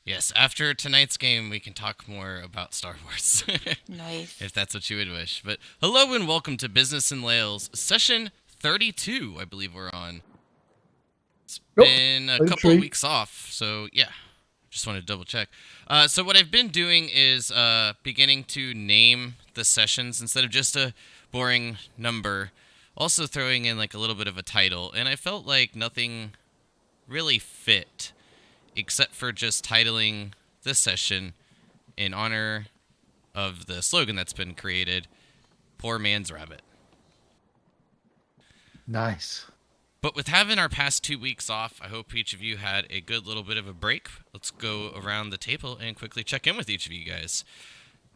Yes, after tonight's game, we can talk more about Star Wars, Nice. if that's what you would wish. But hello and welcome to Business in Lahles, session 32, I believe we're on. It's Nope. been a couple of 33. weeks off, so yeah, just wanted to double check. So what I've been doing is beginning to name the sessions instead of just a boring number, also throwing in like a little bit of a title, and I felt like nothing really fit except for just titling this session in honor of the slogan that's been created, Poor Man's Rabbit. Nice. But with having our past 2 weeks off, I hope each of you had a good little bit of a break. Let's go around the table and quickly check in with each of you guys.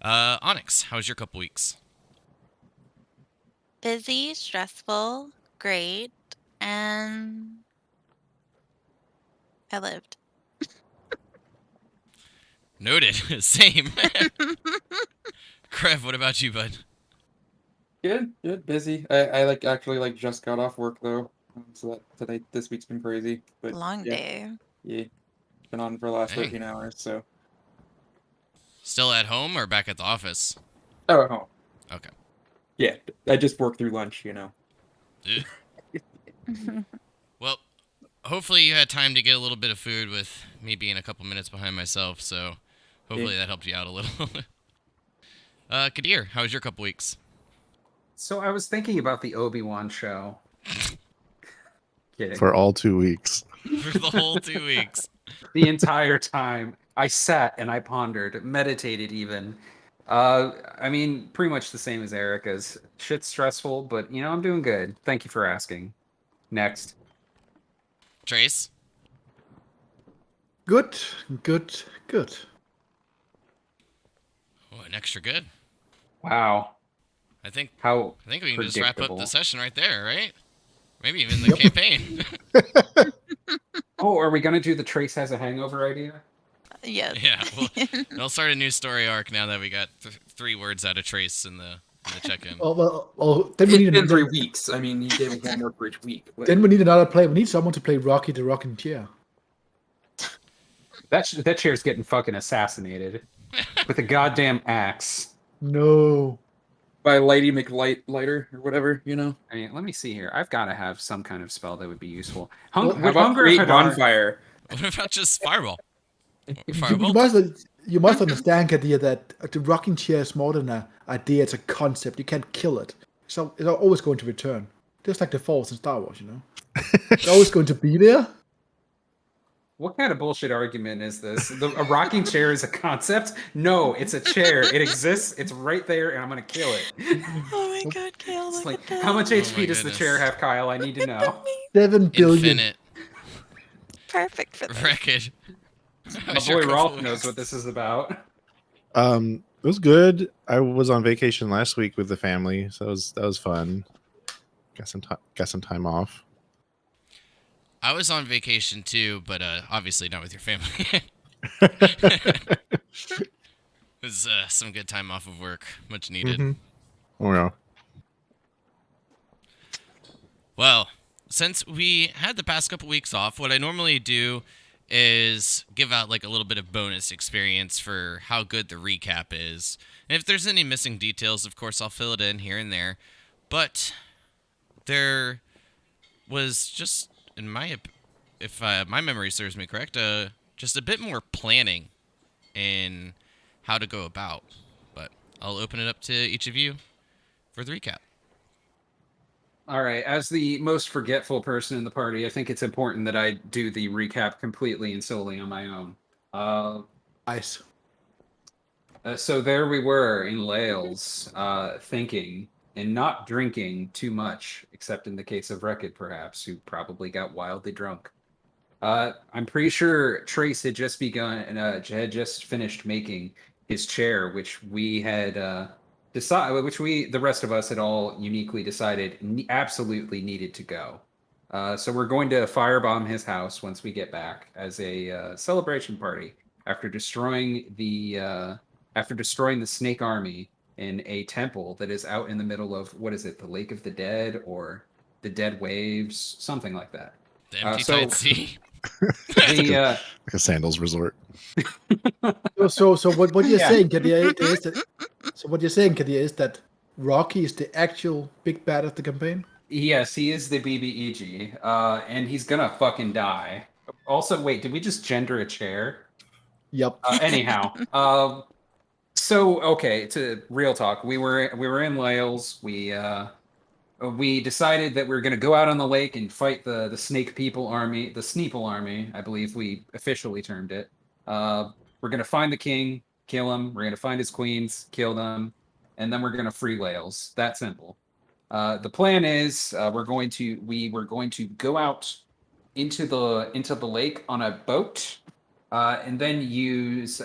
Onyx, how was your couple weeks? Busy, stressful, great, and I lived. Noted. Same. Krev, what about you, bud? Good, busy. I actually just got off work though, so that this week's been crazy. But Long yeah, day. yeah, been on for the last Dang. 13 hours. So Still at home or back at the office? oh, at home. Okay. Yeah, I just worked through lunch. Ugh. Well, hopefully you had time to get a little bit of food with me being a couple minutes behind myself, so hopefully that helped you out a little. Kadir, how was your couple weeks? So I was thinking about the Obi-Wan show. Kidding. For all 2 weeks. For the whole 2 weeks. The entire time I sat and I pondered, meditated even. I mean, pretty much the same as Erica's. Shit's stressful, but I'm doing good. Thank you for asking. Next. Trace? Good. Oh, an extra good. Wow. I think How we can just wrap up predictable. the session right there, right? Maybe even the campaign. Oh, are we gonna do the Trace has a hangover idea? Yes. Yeah, we'll start a new story arc now that we got 3 words out of Trace in the check-in. Then we It's need been 3 weeks. I mean, he gave us homework for each week. then we need another player. We need someone to play Rocky the Rocking Chair. That chair's getting fucking assassinated with a goddamn axe. No. By Lady McLighter or whatever. I mean, let me see here. I've got to have some kind of spell that would be useful. How about create bonfire? What about just Fireball? You Firebolt? must understand, Kadir, that the rocking chair is more than an idea. It's a concept. You can't kill it. So it's always going to return. Just like the Force in Star Wars, It's always going to be there. What kind of bullshit argument is this? A rocking chair is a concept? No, it's a chair. It exists. It's right there, and I'm gonna kill it. Oh my god, Kale, It's look like, at that. how much HP my does the goodness. chair have, Kyle? I need to know. 7 billion. Infinite. Perfect for this. Wreckage. My boy Rolf knows what this is about. It was good. I was on vacation last week with the family, so that was fun. Got some time off. I was on vacation too, but obviously not with your family. It was some good time off of work, much needed. Mm-hmm. Oh no. Well, since we had the past couple weeks off, what I normally do is give out like a little bit of bonus experience for how good the recap is. And if there's any missing details, of course, I'll fill it in here and there. But there was just, if my memory serves me correct, just a bit more planning in how to go about. But I'll open it up to each of you for the recap. All right, as the most forgetful person in the party, I think it's important that I do the recap completely and solely on my own. Nice. So there we were in Lahles, thinking and not drinking too much, except in the case of Rekid, perhaps, who probably got wildly drunk. I'm pretty sure Trace had just begun and had just finished making his chair, which we had the rest of us had all uniquely decided absolutely needed to go. So we're going to firebomb his house once we get back as a celebration party after destroying the Snake Army in a temple that is out in the middle of, what is it, the Lake of the Dead or the Dead Waves, something like that. The Empty so- Tide Sea. The Like a sandals resort. So what you're Yeah. saying, Kadir, is that is that Rocky is the actual big bad of the campaign? Yes, he is the BBEG, and he's gonna fucking die. Also, wait, did we just gender a chair? Yep. Anyhow, so okay, to real talk, we were in Lahles. We decided that we were gonna go out on the lake and fight the Snake People army, the Sneeple army, I believe we officially termed it. We're gonna find the king, kill him. We're gonna find his queens, kill them, and then we're gonna free Lahles. That simple. The plan is we were going to go out into the lake on a boat, and then use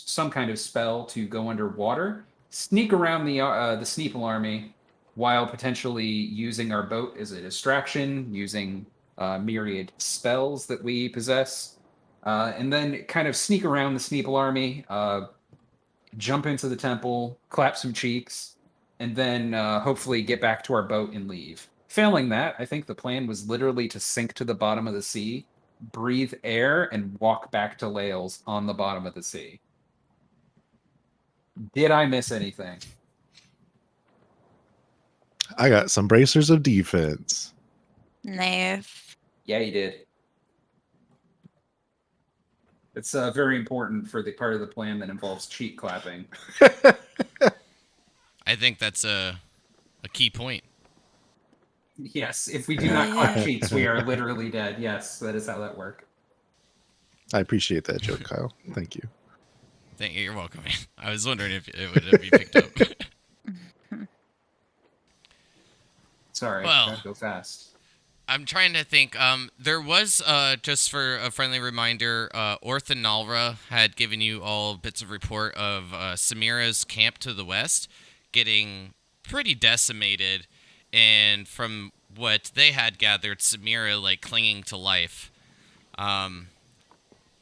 some kind of spell to go underwater, sneak around the Sneeple army, while potentially using our boat as a distraction, using myriad spells that we possess, and then kind of sneak around the Sneeple army, jump into the temple, clap some cheeks, and then hopefully get back to our boat and leave. Failing that, I think the plan was literally to sink to the bottom of the sea, breathe air, and walk back to Lahles on the bottom of the sea. Did I miss anything? I got some bracers of defense. Nice. Yeah, you did. It's very important for the part of the plan that involves cheek clapping. I think that's a key point. Yes, if we do not clap cheeks, we are literally dead. Yes, that is how that works. I appreciate that joke, Kyle. Thank you. Thank you. You're welcome. I was wondering if it would be picked up. Sorry, Well. gotta go fast. I'm trying to think. There was, just for a friendly reminder, Orth and Nalra had given you all bits of report of Samira's camp to the west getting pretty decimated, and from what they had gathered, Samira like clinging to life.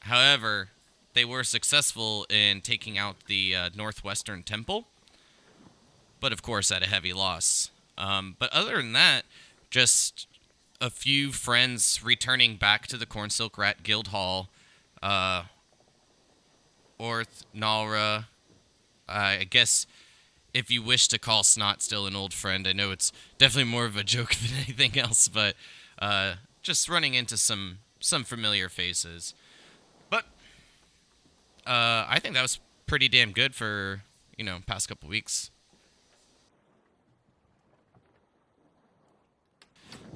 However, they were successful in taking out the northwestern temple, but of course at a heavy loss. But other than that, just a few friends returning back to the Cornsilk Rat Guild Hall. Orth, Nalra, I guess if you wish to call Snot still an old friend. I know it's definitely more of a joke than anything else, but just running into some familiar faces. But I think that was pretty damn good for, past couple weeks.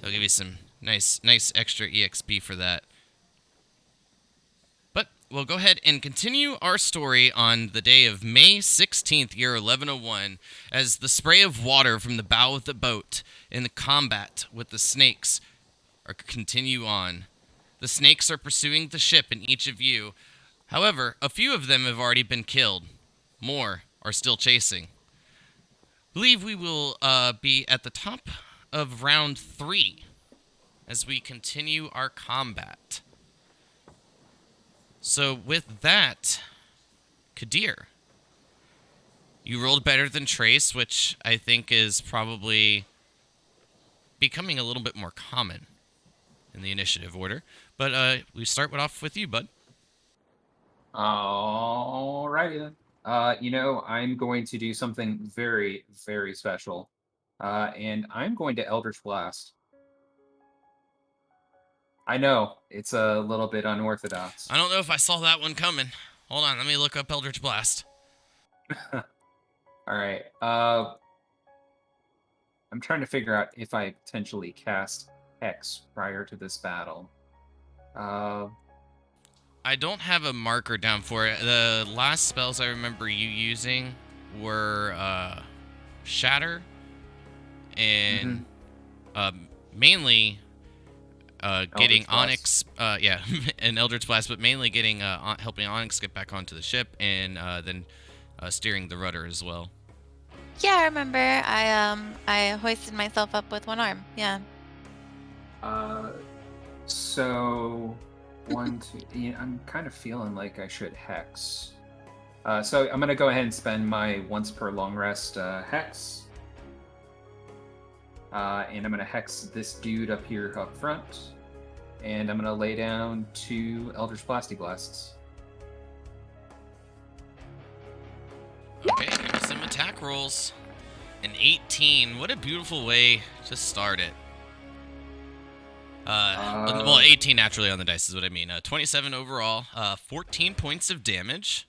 I'll give you some nice extra EXP for that. But we'll go ahead and continue our story on the day of May 16th, year 1101, as the spray of water from the bow of the boat in the combat with the snakes continue on. The snakes are pursuing the ship and each of you. However, a few of them have already been killed. More are still chasing. I believe we will be at the top of round 3 as we continue our combat. So with that, Kadir, you rolled better than Trace, which I think is probably becoming a little bit more common in the initiative order. But we start off with you, bud. Alrighty then. I'm going to do something very, very special. And I'm going to Eldritch Blast. I know, it's a little bit unorthodox. I don't know if I saw that one coming. Hold on, let me look up Eldritch Blast. Alright, I'm trying to figure out if I potentially cast Hex prior to this battle. I don't have a marker down for it. The last spells I remember you using were Shatter and mainly getting Onyx, and Eldritch Blast, but mainly getting helping Onyx get back onto the ship, and then steering the rudder as well. Yeah, I remember. I hoisted myself up with one arm. Yeah. So 1, 2. Yeah, I'm kind of feeling like I should Hex. So I'm gonna go ahead and spend my once per long rest Hex. And I'm gonna Hex this dude up here up front. and I'm gonna lay down 2 Eldritch Blasty Blasts. Okay, into some attack rolls. An 18. What a beautiful way to start it. Well, 18 naturally on the dice is what I mean. 27 overall. 14 points of damage.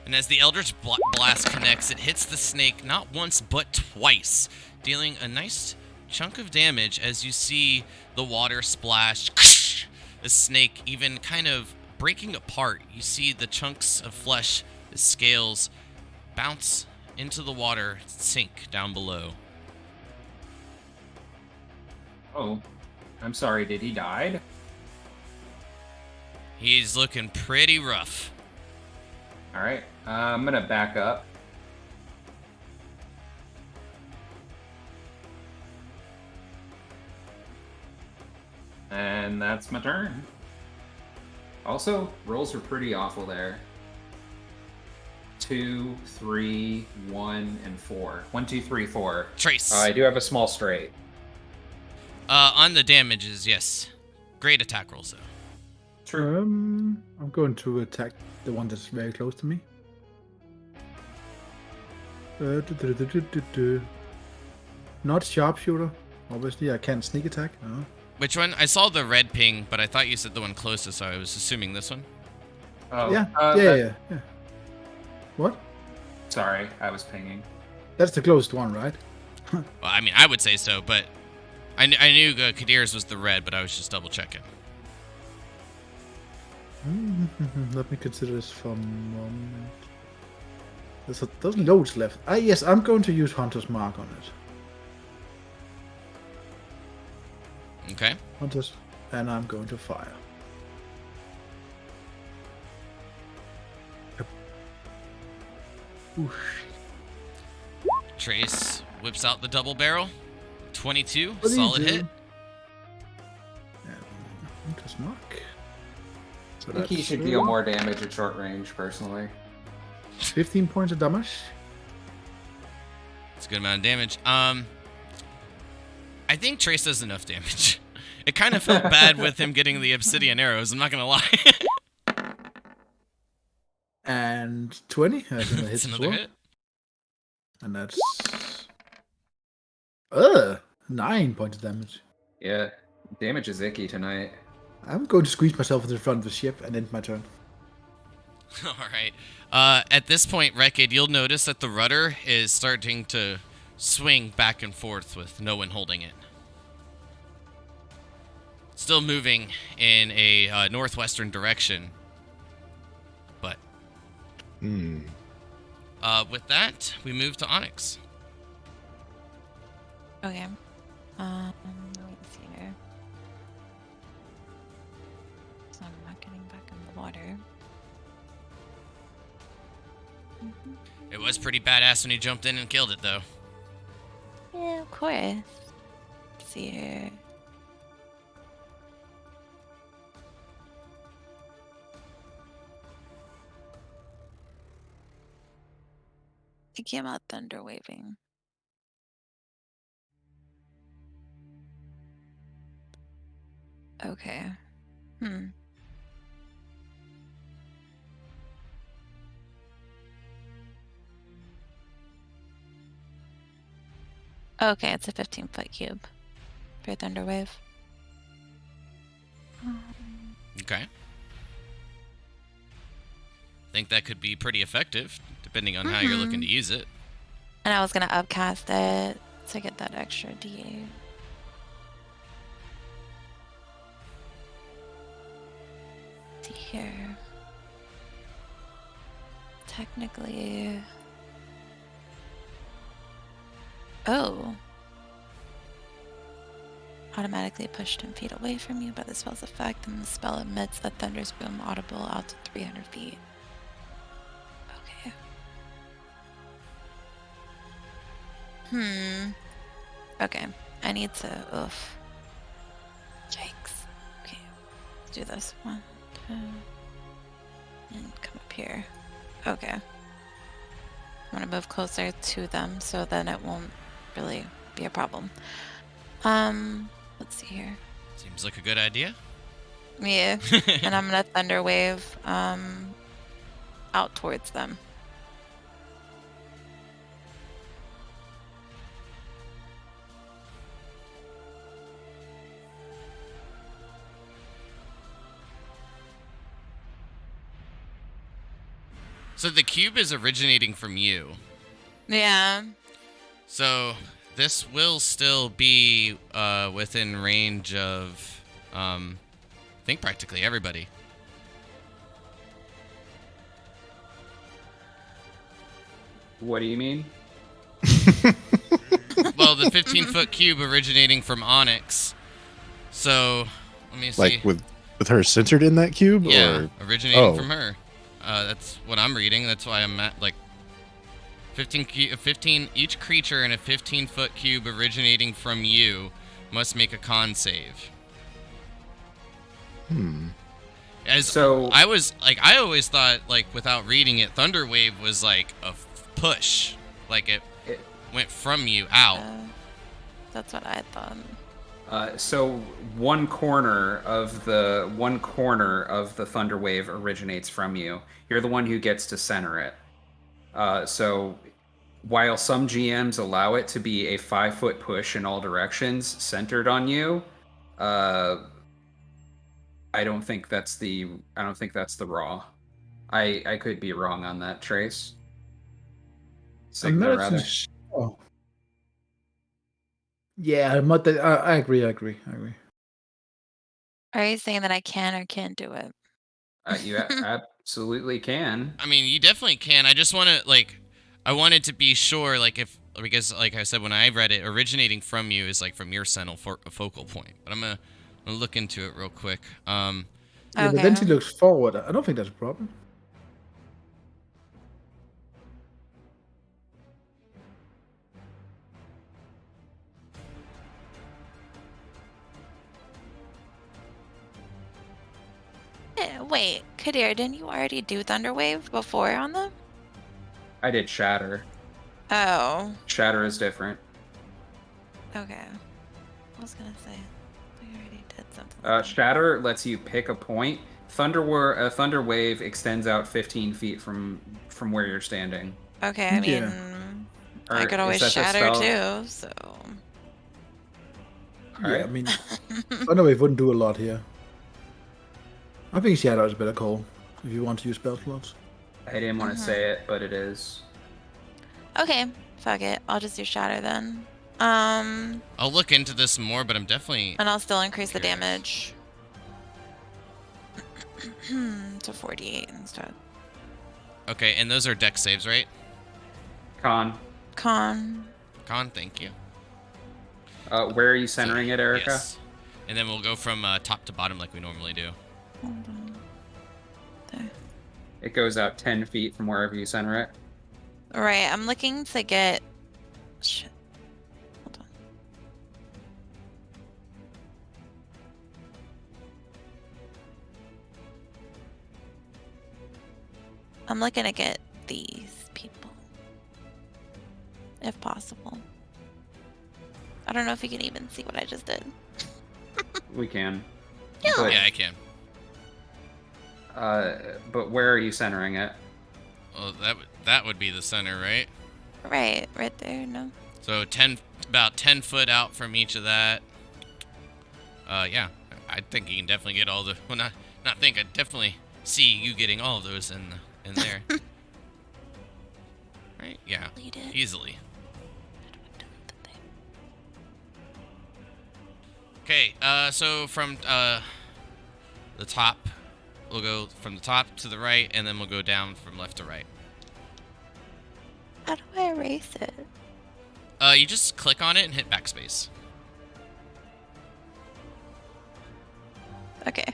And as the Eldritch Blast connects, it hits the snake not once but twice, dealing a nice chunk of damage as you see the water splash. The snake even kind of breaking apart. You see the chunks of flesh, the scales, bounce into the water, sink down below. Oh, I'm sorry, did he die? He's looking pretty rough. Alright, I'm gonna back up. And that's my turn. Also, rolls were pretty awful there. 2, 3, 1, and 4. 1, 2, 3, 4. Trace. I do have a small straight. On the damages, yes. Great attack rolls, though. True. I'm going to attack the one that's very close to me. Not sharpshooter. Obviously, I can't sneak attack. No. Which one? I saw the red ping, but I thought you said the one closest, so I was assuming this one. Oh, Yeah. What? Sorry, I was pinging. That's the closest one, right? Well, I mean, I would say so, but I knew Kadir's was the red, but I was just double checking. Let me consider this for a moment. There's loads left. Yes, I'm going to use Hunter's Mark on it. Okay. Hunter's, and I'm going to fire. Oosh. Trace whips out the double barrel. 22, What do you solid do? hit. And Hunter's Mark. So I think he that's should deal more damage at short range, personally. 15 points of damage. It's a good amount of damage. I think Trace does enough damage. It kind of felt bad with him getting the obsidian arrows, I'm not gonna lie. And 20. That's another hit. It's as another well. hit. And that's 9 points of damage. Yeah, damage is icky tonight. I'm going to squeeze myself into the front of the ship and end my turn. All right. At this point, Rekid, you'll notice that the rudder is starting to swing back and forth with no one holding it. Still moving in a northwestern direction. But with that, we move to Onyx. Okay. Let me see here. So I'm not getting back in the water. It was pretty badass when he jumped in and killed it, though. Yeah, of course. Let's see here. He came out thunder waving. Okay. Okay, it's a 15-foot cube for Thunderwave. Okay. Think that could be pretty effective, depending on how you're looking to use it. And I was gonna upcast it to get that extra D8. See here. Technically. Oh. Automatically push 10 feet away from you by the spell's effect, and the spell emits a thunderous boom audible out to 300 feet. Okay. Okay. I need to. Oof. Yikes. Okay. Let's do this. 1, 2. And come up here. Okay. I'm gonna move closer to them so then it won't really be a problem. Let's see here. Seems like a good idea. Yeah, and I'm gonna thunder wave out towards them. So the cube is originating from you. Yeah. So this will still be within range of, I think practically everybody. What do you mean? Well, the 15-foot cube originating from Onyx. So let me see. Like with her centered in that cube? Yeah, Or originating from her. That's what I'm reading. That's why I'm at like 15. Each creature in a 15-foot cube originating from you must make a con save. So I always thought, like, without reading it, Thunder Wave was like a push, like it went from you out. That's what I thought. So one corner of the thunder wave originates from you. You're the one who gets to center it. So while some GMs allow it to be a 5-foot push in all directions centered on you, I don't think that's the raw. I could be wrong on that, Trace. I'm Sigma, not rather. sure. Yeah, I'm not that, I agree. Are you saying that I can or can't do it? You absolutely can. I mean, you definitely can. I just want to, like, I wanted to be sure, like, because, like I said, when I read it, originating from you is like from your central focal point. But I'm gonna look into it real quick. Yeah, but then she looks forward. I don't think that's a problem. Wait, Kadir, didn't you already do Thunderwave before on them? I did Shatter. Oh, Shatter is different. okay. I was gonna say, we already did something. Shatter lets you pick a point. Thunder Wave extends out 15 feet from where you're standing. Okay, I mean, Yeah. I Or could is always that the shatter spell? too, so. Yeah, Alright. I mean, Thunderwave wouldn't do a lot here. I think Shadow is a better call if you want to use spell slots. I didn't want to say it, but it is. Okay, fuck it. I'll just do shatter then. I'll look into this more, but I'm definitely. And I'll still increase the Curious. damage to 48 instead. Okay, and those are deck saves, right? Con. Con. Con, thank you. Where are you centering it, Erica? Yes. And then we'll go from top to bottom like we normally do. Hold on. There. It goes out 10 feet from wherever you center it. Alright, I'm looking to get. Shit. Hold on. I'm looking to get these people. If possible. I don't know if you can even see what I just did. We can. Yeah. But, Yeah, I can. but where are you centering it? Well, that would be the center, right? Right there, no? So about 10 foot out from each of that. Yeah, I think you can definitely get all the. Well, not think. I definitely see you getting all of those in there. Right? Yeah, Delete it. easily. How do I delete the thing? Okay, so from the top, we'll go from the top to the right, and then we'll go down from left to right. How do I erase it? You just click on it and hit backspace. Okay.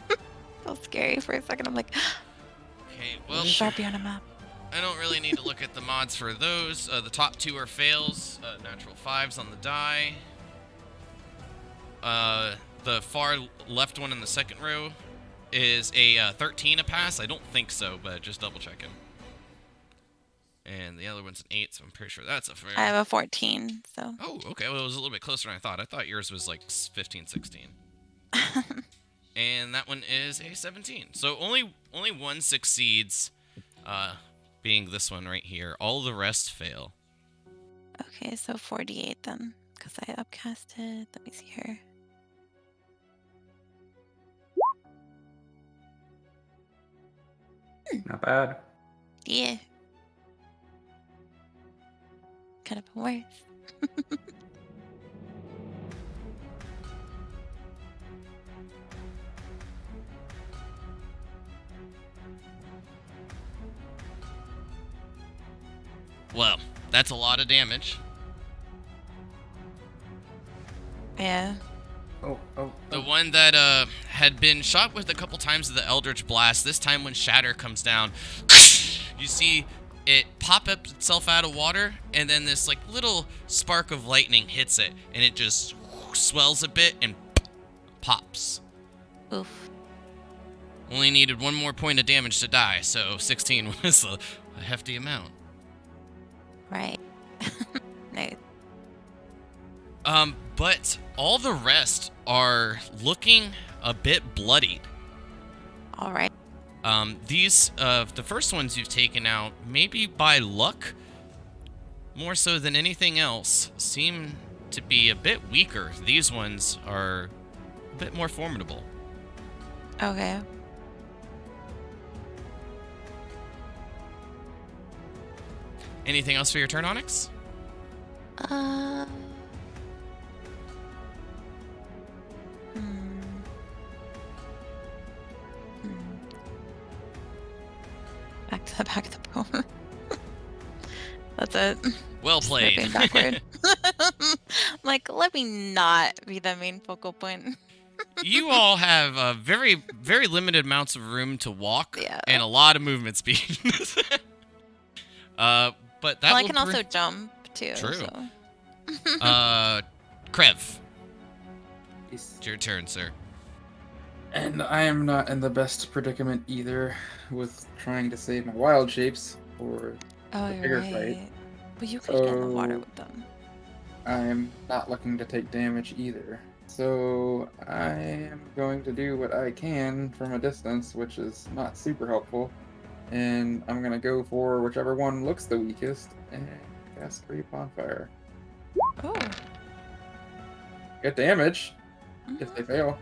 That was scary for a second. I'm like, Okay, well, Sharpie on a map. I don't really need to look at the mods for those. The top two are fails, natural 5s on the die. The far left one in the second row is a 13 a pass. I don't think so, but just double check him. And the other one's an 8, so I'm pretty sure that's a fair. I have a 14, so. Oh, okay. Well, it was a little bit closer than I thought. I thought yours was like 15, 16. And that one is a 17. So only one succeeds, being this one right here. All the rest fail. Okay, so 48 then, because I upcasted. Let me see here. Not bad. Yeah. Could have been worse. Well, that's a lot of damage. Yeah. The one that had been shot with a couple times of the Eldritch Blast, this time when Shatter comes down, you see it pop up itself out of water, and then this like little spark of lightning hits it, and it just swells a bit and pops. Oof. Only needed one more point of damage to die, so 16 was a hefty amount. Right. No. But all the rest are looking a bit bloodied. All right. These, the first ones you've taken out, maybe by luck, more so than anything else, seem to be a bit weaker. These ones are a bit more formidable. Okay. Anything else for your turn, Onyx? Hmm. Back to the bone. That's it. Well played. Stepping backward. I'm like, let me not be the main focal point. You all have very, very limited amounts of room to walk Yeah. and a lot of movement speed. But that Well, I will can also jump too. True. So. Krev, Yes. it's your turn, sir. And I am not in the best predicament either with trying to save my wild shapes for Oh, the you're bigger right. fight. But you could get in the water So- with them. I'm not looking to take damage either. So I am going to do what I can from a distance, which is not super helpful. And I'm going to go for whichever one looks the weakest and cast Great Bonfire. Oh. Get damage if they fail.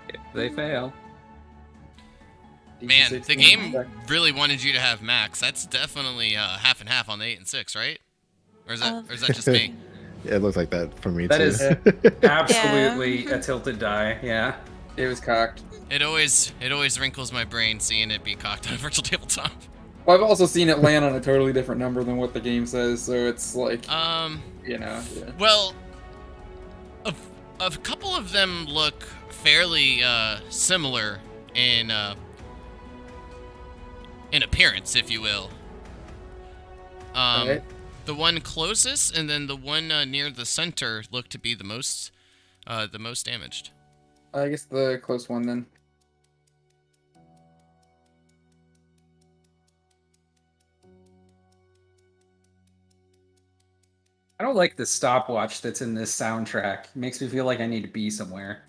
If they fail. Man, DC the 16 game attack. really wanted you to have max. That's definitely half and half on the 8 and 6, right? Or is that just me? Yeah, it looked like that for me That too. is absolutely a tilted die. Yeah. It was cocked. It always wrinkles my brain seeing it be cocked on a virtual tabletop. Well, I've also seen it land on a totally different number than what the game says, so it's like, you know. Yeah. Well, a couple of them look fairly similar in appearance, if you will. Alright. The one closest and then the one near the center look to be the most damaged. I guess the close one then. I don't like the stopwatch that's in this soundtrack. It makes me feel like I need to be somewhere.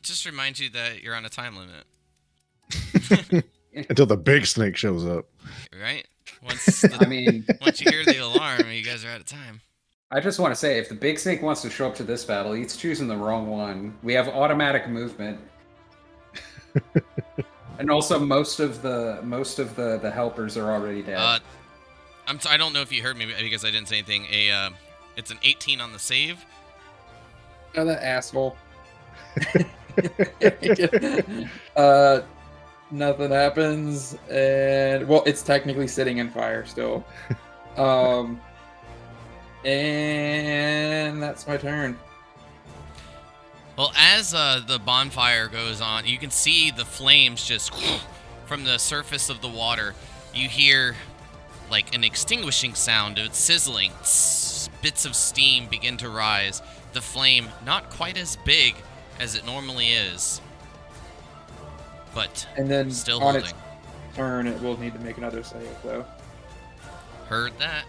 Just reminds you that you're on a time limit, Until the big snake shows up. right? Once I mean, once you hear the alarm, you guys are out of time. I just want to say, if the big snake wants to show up to this battle, he's choosing the wrong one. We have automatic movement, and also most of the helpers are already dead. I don't know if you heard me because I didn't say anything. It's an 18 on the save. Oh, that asshole. Nothing happens, and well, it's technically sitting in fire still. And that's my turn. Well, as the bonfire goes on, you can see the flames just from the surface of the water. You hear like an extinguishing sound of sizzling. Bits of steam begin to rise. The flame not quite as big as it normally is, but And then still on holding. its turn, it will need to make another save, though. Heard that.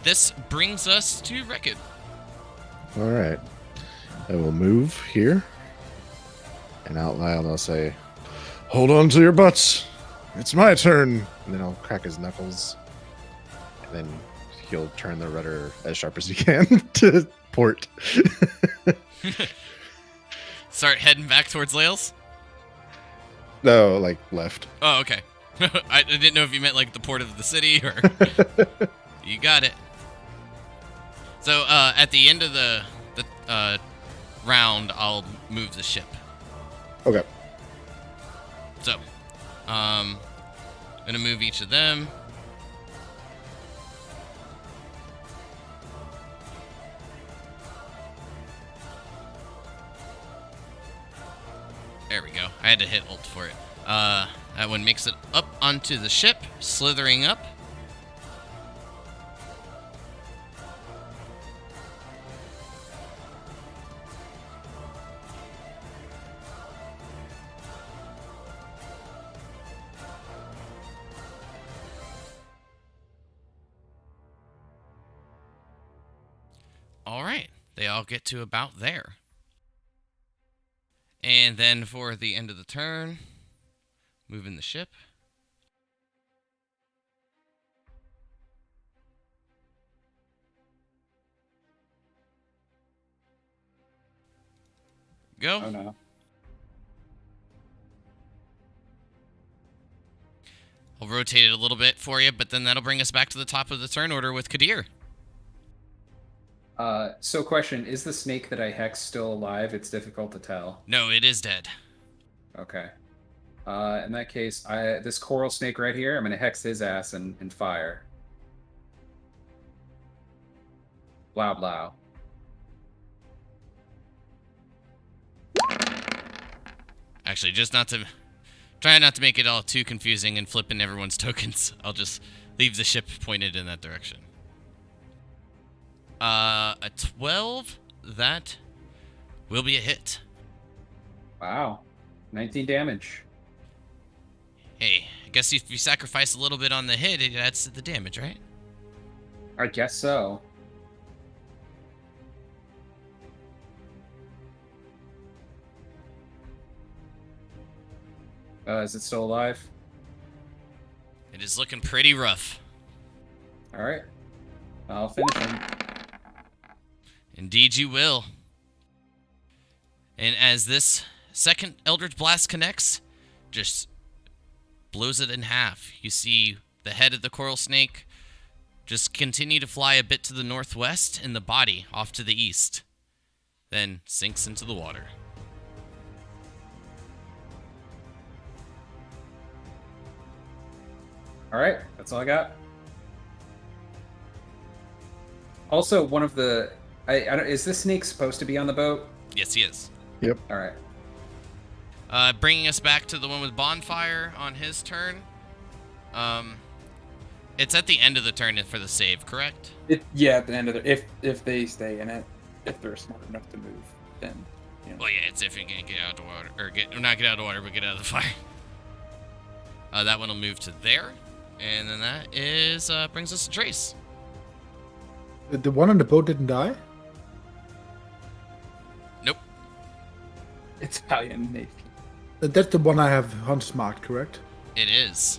This brings us to Rekid. All right. I will move here. And out loud, I'll say, "Hold on to your butts. It's my turn." And then I'll crack his knuckles. And then he'll turn the rudder as sharp as he can to port. Start heading back towards Lahles? No, like left. Oh, okay. I didn't know if you meant like the port of the city or... You got it. So at the end of the round, I'll move the ship. Okay. So, gonna move each of them. There we go. I had to hit ult for it. That one makes it up onto the ship, slithering up. All right, they all get to about there. And then for the end of the turn, moving the ship. Go. Oh no. I'll rotate it a little bit for you, but then that'll bring us back to the top of the turn order with Kadir. So question, is the snake that I hexed still alive? It's difficult to tell. No, it is dead. Okay. In that case, this coral snake right here, I'm gonna hex his ass and fire. Blah blah. Actually, just not to... Try not to make it all too confusing and flipping everyone's tokens. I'll just leave the ship pointed in that direction. A 12, that will be a hit. Wow. 19 damage. Hey, I guess if you sacrifice a little bit on the hit, it adds to the damage, right? I guess so. Is it still alive? It is looking pretty rough. All right. I'll finish him. Indeed you will. And as this second Eldritch Blast connects, just blows it in half. You see the head of the coral snake just continue to fly a bit to the northwest and the body off to the east. Then sinks into the water. All right. That's all I got. Also, one of the... I don't, is this snake supposed to be on the boat? Yes, he is. Yep. All right. Bringing us back to the one with bonfire on his turn. It's at the end of the turn for the save, correct? Yeah, at the end of the if they stay in it, if they're smart enough to move, then you know. Well, yeah, it's if you can get out of the water, or not get out of the water, but get out of the fire. That one will move to there, and then that is brings us to Trace. The one on the boat didn't die? Nope. Italian Navy. That's the one I have hunts marked, correct? It is.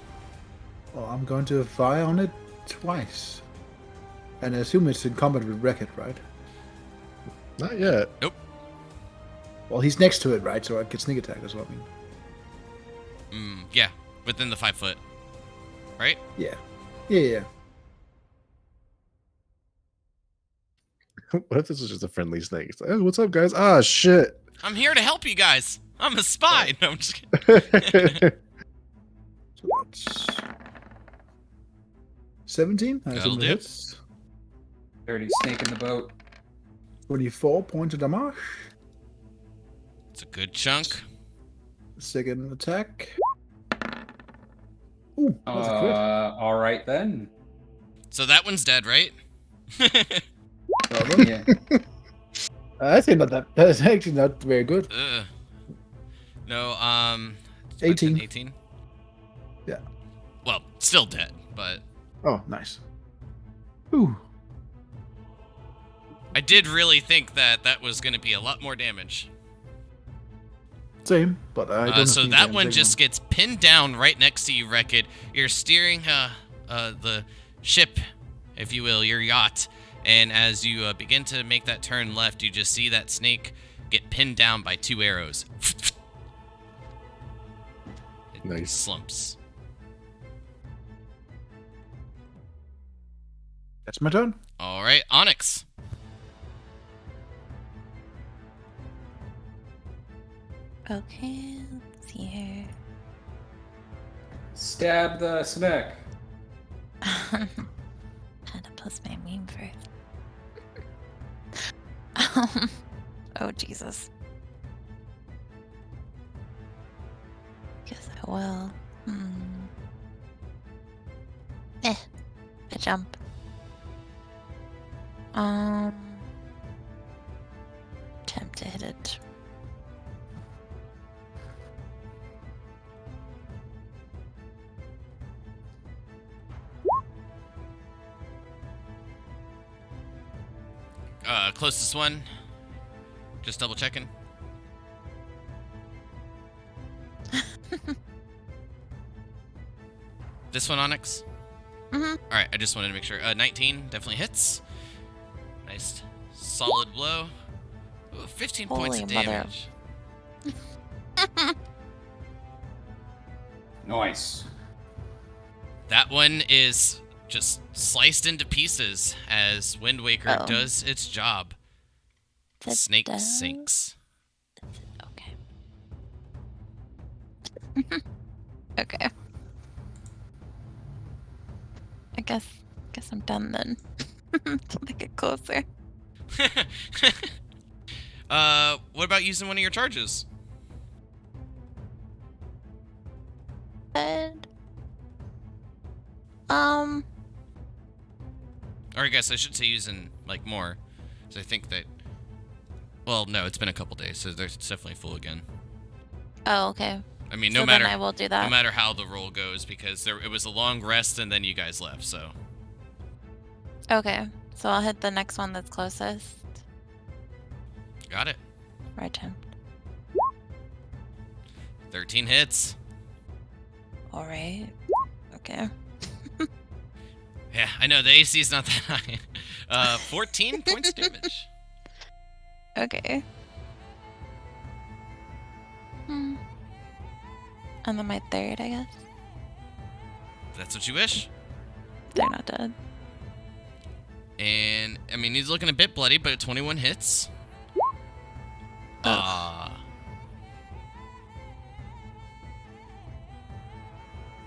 Well, I'm going to fire on it twice. And I assume it's in combat with Wreck-It, right? Not yet. Nope. Well, he's next to it, right? So I get sneak attack, that's what I mean. Yeah, within the 5 foot. Right? Yeah. Yeah. What if this was just a friendly snake? It's like, oh, what's up, guys? Ah, shit. I'm here to help you guys. I'm a spy. No, I'm just kidding. So that's 17. I That'll assume do. it hits. Dirty snake in the boat. 24 points of damage. It's a good chunk. Second attack. Ooh, that's a crit. All right then. So that one's dead, right? Yeah. I think that's actually not very good. No, 18. 18. Yeah. Still dead, but Oh, nice. Ooh. I did really think that was going to be a lot more damage. Same, but I don't So have that any one damage just gets pinned down right next to you, Wrecked. You're steering the ship, if you will, your yacht. And as you begin to make that turn left, you just see that snake get pinned down by 2 arrows. It Nice. slumps. That's my turn. All right, Onyx. Okay, let's see here. Stab the snake. Had to post my meme first. Oh, Jesus. Guess I will. I jump. Attempt to hit it. Closest one. Just double checking. This one, Onyx? Mhm. Alright, I just wanted to make sure. 19 definitely hits. Nice solid blow. Ooh, 15 points Holy of mother. damage. Nice. That one is just sliced into pieces as Wind Waker Oh. does its job. The It snake does? sinks. Okay. Okay. I guess I'm done then. Till I get closer. What about using one of your charges? And Or I guess I should say using, like, more. So I think that... Well, no, it's been a couple days, so it's definitely full again. oh, okay. I mean, So no then matter I will do that. no matter how the roll goes, because it was a long rest and then you guys left, so... Okay, so I'll hit the next one that's closest. Got it. Or attempt. 13 hits. All right. Okay. Yeah, I know, the AC is not that high. 14 points of damage. Okay. And then my third, I guess. If that's what you wish. They're not dead. And, I mean, he's looking a bit bloody, but 21 hits.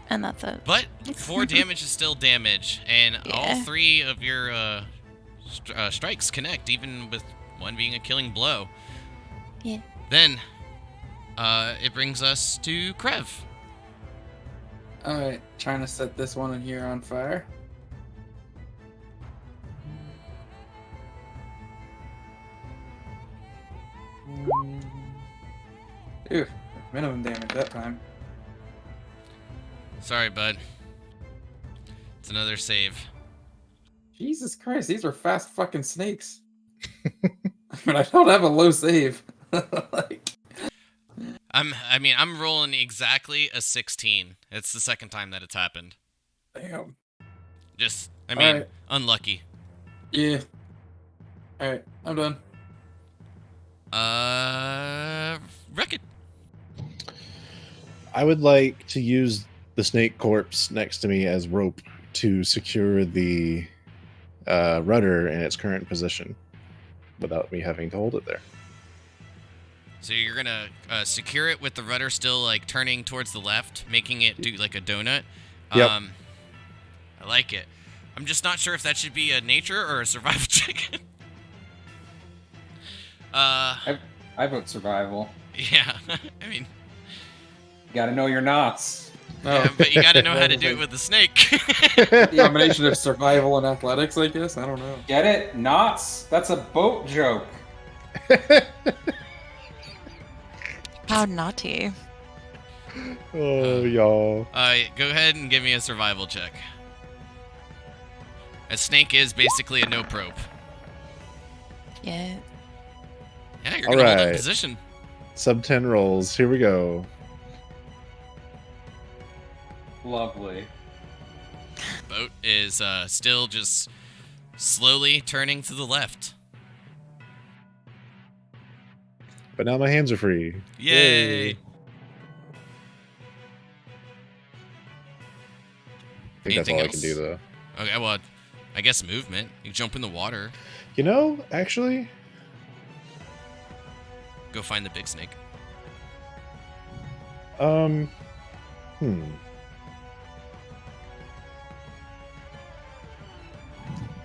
And that's it. But 4 damage is still damage, and all Yeah. 3 of your strikes connect, even with one being a killing blow. Yeah. Then, it brings us to Krev. Alright, trying to set this one in here on fire. Ooh, minimum damage that time. Sorry, bud. It's another save. Jesus Christ, these are fast fucking snakes. But I don't have a low save. Like, I'm rolling exactly a 16. It's the second time that it's happened. damn. Just, Alright. unlucky. Yeah. Alright, I'm done. Wreck-It. I would like to use the snake corpse next to me as rope to secure the rudder in its current position without me having to hold it there. So you're gonna secure it with the rudder still like turning towards the left, making it do like a donut. Yep. I like it. I'm just not sure if that should be a nature or a survival check. I vote survival. Yeah. I mean, You gotta know your knots. yeah, but you gotta know how to do it with the snake. The combination of survival and athletics, I guess. I don't know. Get it? Knots? That's a boat joke. How naughty. Oh, y'all. Go ahead and give me a survival check. A snake is basically a no probe. Yeah. Yeah, you're gonna hold that Alright. position. Sub 10 rolls. Here we go. Lovely. Boat is still just slowly turning to the left. But now my hands are free. Yay! I think that's Anything all I can do, else? though. Okay, well, I guess movement. You jump in the water, You know, actually, go find the big snake. hmm.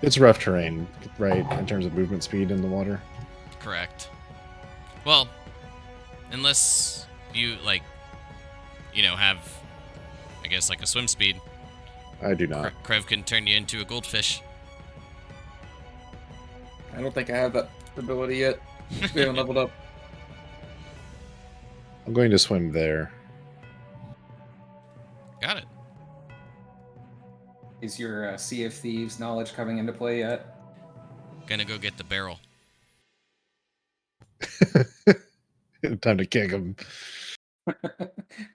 It's rough terrain, right, in terms of movement speed in the water. Correct. Well, unless you have, I guess, like a swim speed. I do not. Krev can turn you into a goldfish. I don't think I have that ability yet. We haven't leveled up. I'm going to swim there. Got it. Is your Sea of Thieves knowledge coming into play yet? Gonna go get the barrel. Time to kick him.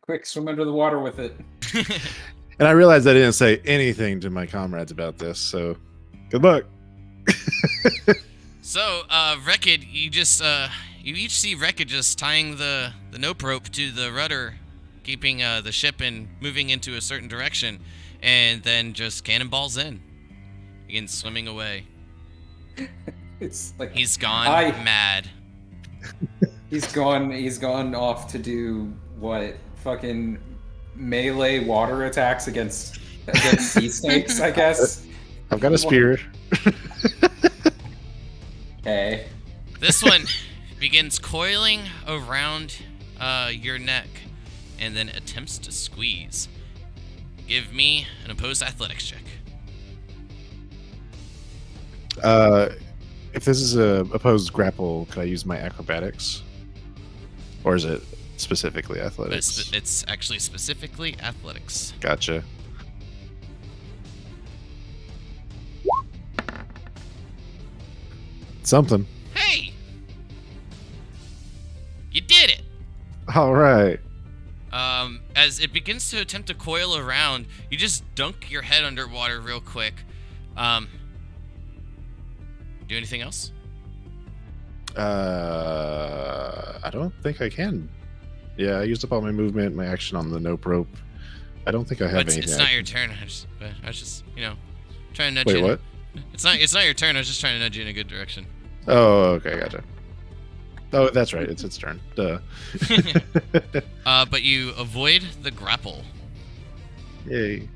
Quick, swim under the water with it. And I realized I didn't say anything to my comrades about this, so good luck. So, Rekid, you each see Rekid just tying the nope rope to the rudder, keeping the ship and moving into a certain direction, and then just cannonballs in, begins swimming away. It's like He's gone mad. He's gone off to do what? Fucking melee water attacks against sea snakes, I guess. I've got a spear. Okay. This one begins coiling around your neck, and then attempts to squeeze. Give me an opposed athletics check. If this is a opposed grapple, could I use my acrobatics? Or is it specifically athletics? It's actually specifically athletics. Gotcha. Something. Hey! You did it! All right. As it begins to attempt to coil around, you just dunk your head underwater real quick. Do anything else? I don't think I can. Yeah, I used up all my movement, my action on the nope rope. I don't think I have anything. It's not your turn. I was just, trying to nudge Wait, you. what? It's not your turn. I was just trying to nudge you in a good direction. Oh, okay, gotcha. Oh, that's right. It's its turn. Duh. But you avoid the grapple. Yay.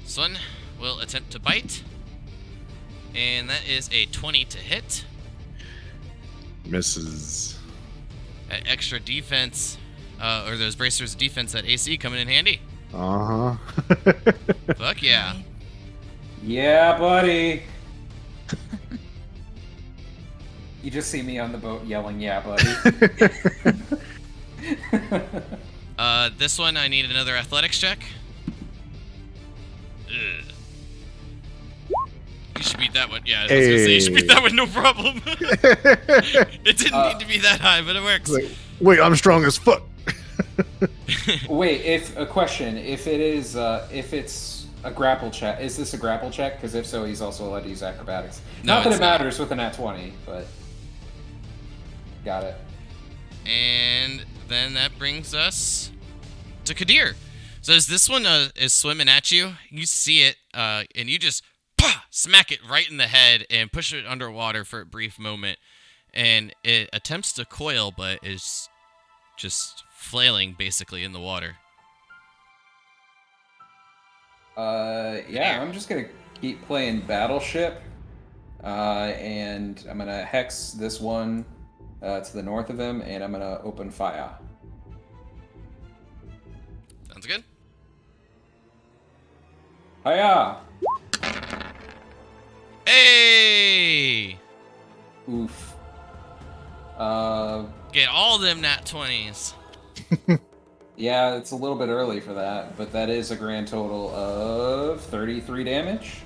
This one will attempt to bite. And that is a 20 to hit. Misses. That extra defense, or those bracers of defense at AC coming in handy. Uh-huh. Fuck yeah. Yeah, buddy. You just see me on the boat yelling, "Yeah, buddy." This one I need another athletics check. Ugh. You should beat that one. Yeah, I was gonna say you should beat that one, no problem. It didn't need to be that high, but it works. Wait, I'm strong as fuck. Wait, if it's a grapple check, is this a grapple check? Because if so, he's also allowed to use acrobatics. No, Not that it's it matters with a nat 20, but got it. And then that brings us to Kadir. So as this one is swimming at you, you see it, and you just smack it right in the head and push it underwater for a brief moment. And it attempts to coil, but is just flailing basically in the water. Yeah, I'm just gonna keep playing Battleship, and I'm gonna hex this one to the north of him, and I'm gonna open fire. Sounds good. Hiya! Hey! Oof. Get all them nat 20s. Yeah, it's a little bit early for that, but that is a grand total of 33 damage.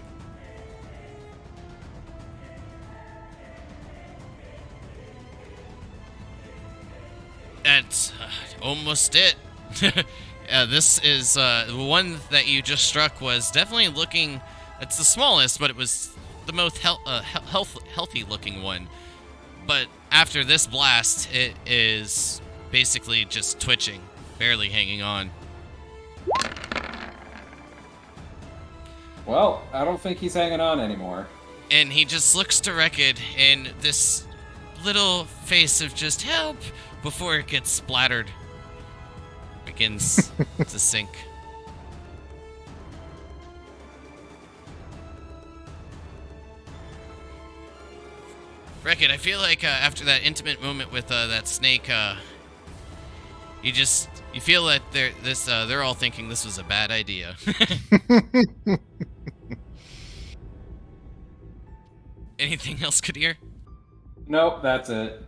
That's almost it. This is the one that you just struck was definitely looking. It's the smallest, but it was the most healthy looking one. But after this blast, it is basically just twitching, barely hanging on. Well, I don't think he's hanging on anymore. And he just looks to Rekid in this little face of just help before it gets splattered. Begins to sink. Rekid, I feel like after that intimate moment with that snake, you feel that they're all thinking this was a bad idea. Anything else, Kadir? Nope, that's it.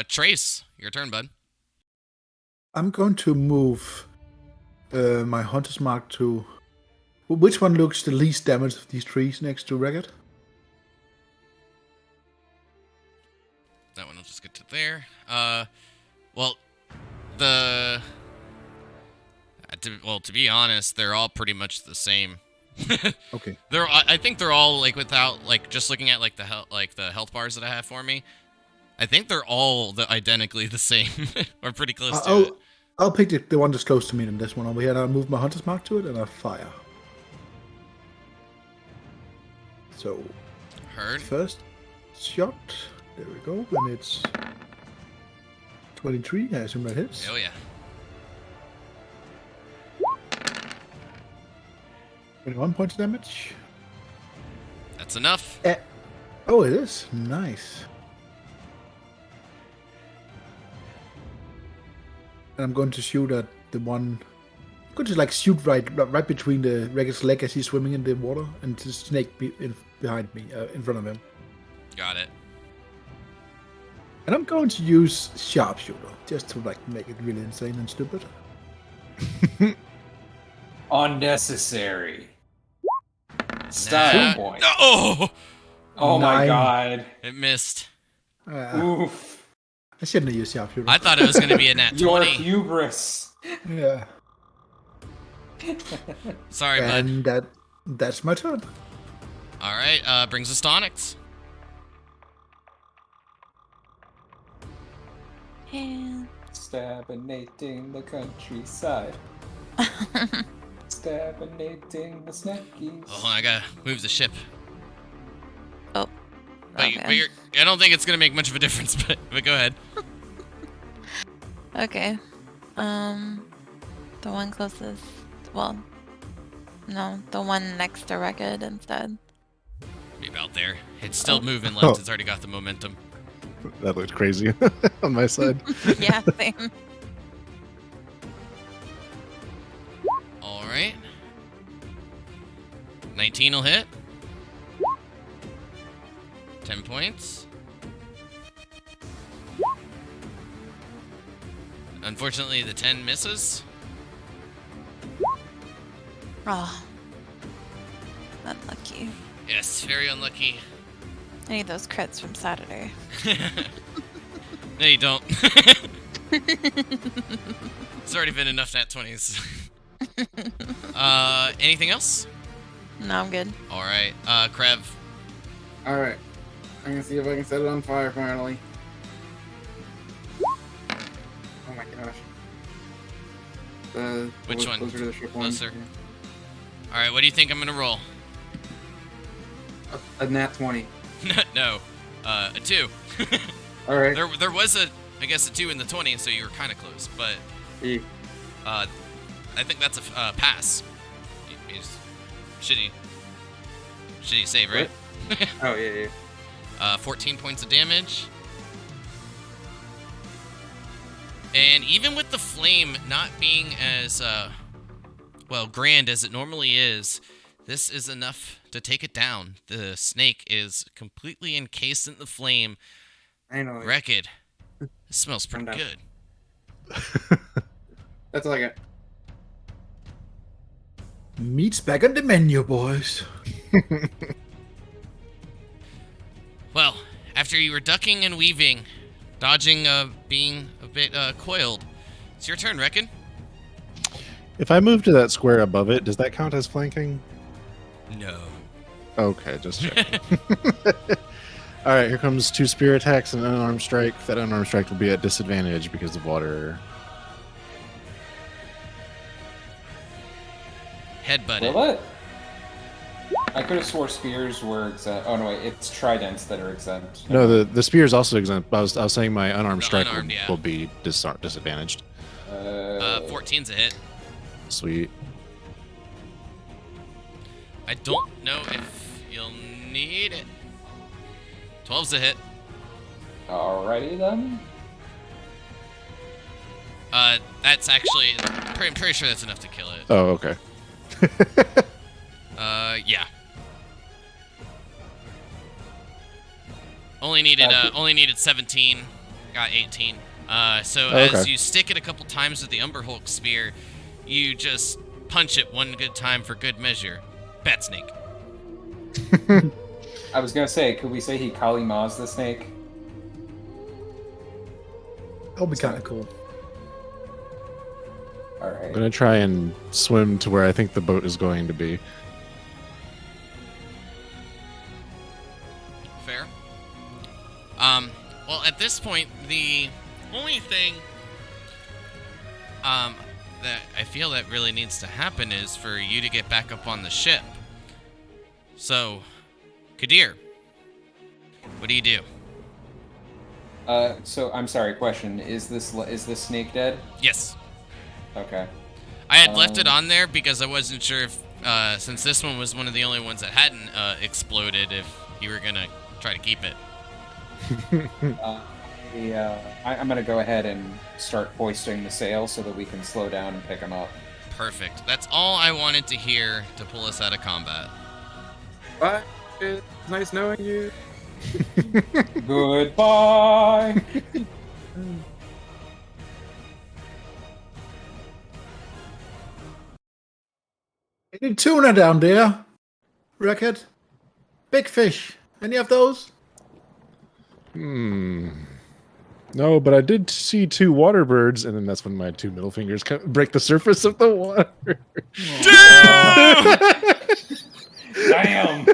Trace, your turn, bud. I'm going to move my Hunter's Mark to... Which one looks the least damaged of these trees next to Rekid? That one will just get to there. Well, the... to be honest, they're all pretty much the same. Okay. I think they're all like without like just looking at like the health bars that I have for me. I think they're all identically the same or pretty close to it. I'll pick the one that's close to me than this one over here, and I'll move my Hunter's Mark to it, and I'll fire. So, Heard. first shot. There we go, and it's 23. I assume that hits. Oh yeah. 21 points of damage. That's enough. Oh, it is nice. And I'm going to shoot at the one. I'm going to like shoot right between the Rekid's leg as he's swimming in the water, and the snake behind me, in front of him. Got it. And I'm going to use sharpshooter just to like make it really insane and stupid. Unnecessary. Style point. Oh! Oh my 9. god. It missed. Oof. I shouldn't have used sharpshooter. I thought it was going to be a nat Your 20. hubris. Yeah. Sorry, bud. And that's my turn. All right, brings us to Onyx. And Stabinating the countryside. Stabinating the snackies. Oh, I gotta move the ship. oh, But, okay. I don't think it's gonna make much of a difference. But go ahead. Okay. The one closest. Well, no, the one next to Rekid instead. Be about there. It's still moving left. It's already got the momentum. That looked crazy on my side. Yeah, same. All right. 19 will hit. 10 points. Unfortunately, the 10 misses. Oh, unlucky. Yes, very unlucky. I need those crits from Saturday. No, you don't. It's already been enough nat 20s. Anything else? No, I'm good. All right, Krev. Alright. I'm gonna see if I can set it on fire finally. Oh my gosh. Which one? Closer to the ship one. Closer? All right, what do you think I'm gonna roll? A nat 20. No, a 2. Alright. There was I guess a 2 in the 20, so you were kind of close, but E. I think that's a pass. Shitty save, right? Oh, yeah. 14 points of damage. And even with the flame not being as grand as it normally is, this is enough to take it down. The snake is completely encased in the flame. Finally. Wrecked. It smells I'm pretty done. good. That's all I got. Meat's back on the menu, boys. Well, after you were ducking and weaving, dodging, being a bit coiled, it's your turn, Reckon. If I move to that square above it, does that count as flanking? No. Okay, just checking. All right, here comes 2 spear attacks and an unarmed strike. That unarmed strike will be at disadvantage because of water. Headbutt Will it. it? I could have swore spears were exempt. Oh no, wait, it's tridents that are exempt. No, the spear is also exempt. I was saying my unarmed The strike unarmed, yeah. will be disadvantaged. 14's a hit. Sweet. I don't know if you'll need it. 12's a hit. Alrighty then. That's actually, I'm pretty sure that's enough to kill it. Oh, okay. Yeah. Only needed 17. Got 18. So okay. as you stick it a couple times with the Umber Hulk spear, you just punch it one good time for good measure. Bat snake. I was gonna say, could we say he Kali Ma's the snake? That'll be kind of cool. I'm Alright. going to try and swim to where I think the boat is going to be. Fair. Well, at this point, the only thing that I feel that really needs to happen is for you to get back up on the ship. So, Kadir, what do you do? So I'm sorry. Question: Is this snake dead? Yes. Okay. I had left it on there because I wasn't sure if, since this one was one of the only ones that hadn't exploded, if you were gonna try to keep it. I'm gonna go ahead and start hoisting the sail so that we can slow down and pick him up. Perfect. That's all I wanted to hear to pull us out of combat. Bye. It's nice knowing you. Goodbye. Any tuna down there? Record? Big fish. Any of those? No, but I did see 2 water birds, and then that's when my 2 middle fingers break the surface of the water. Damn.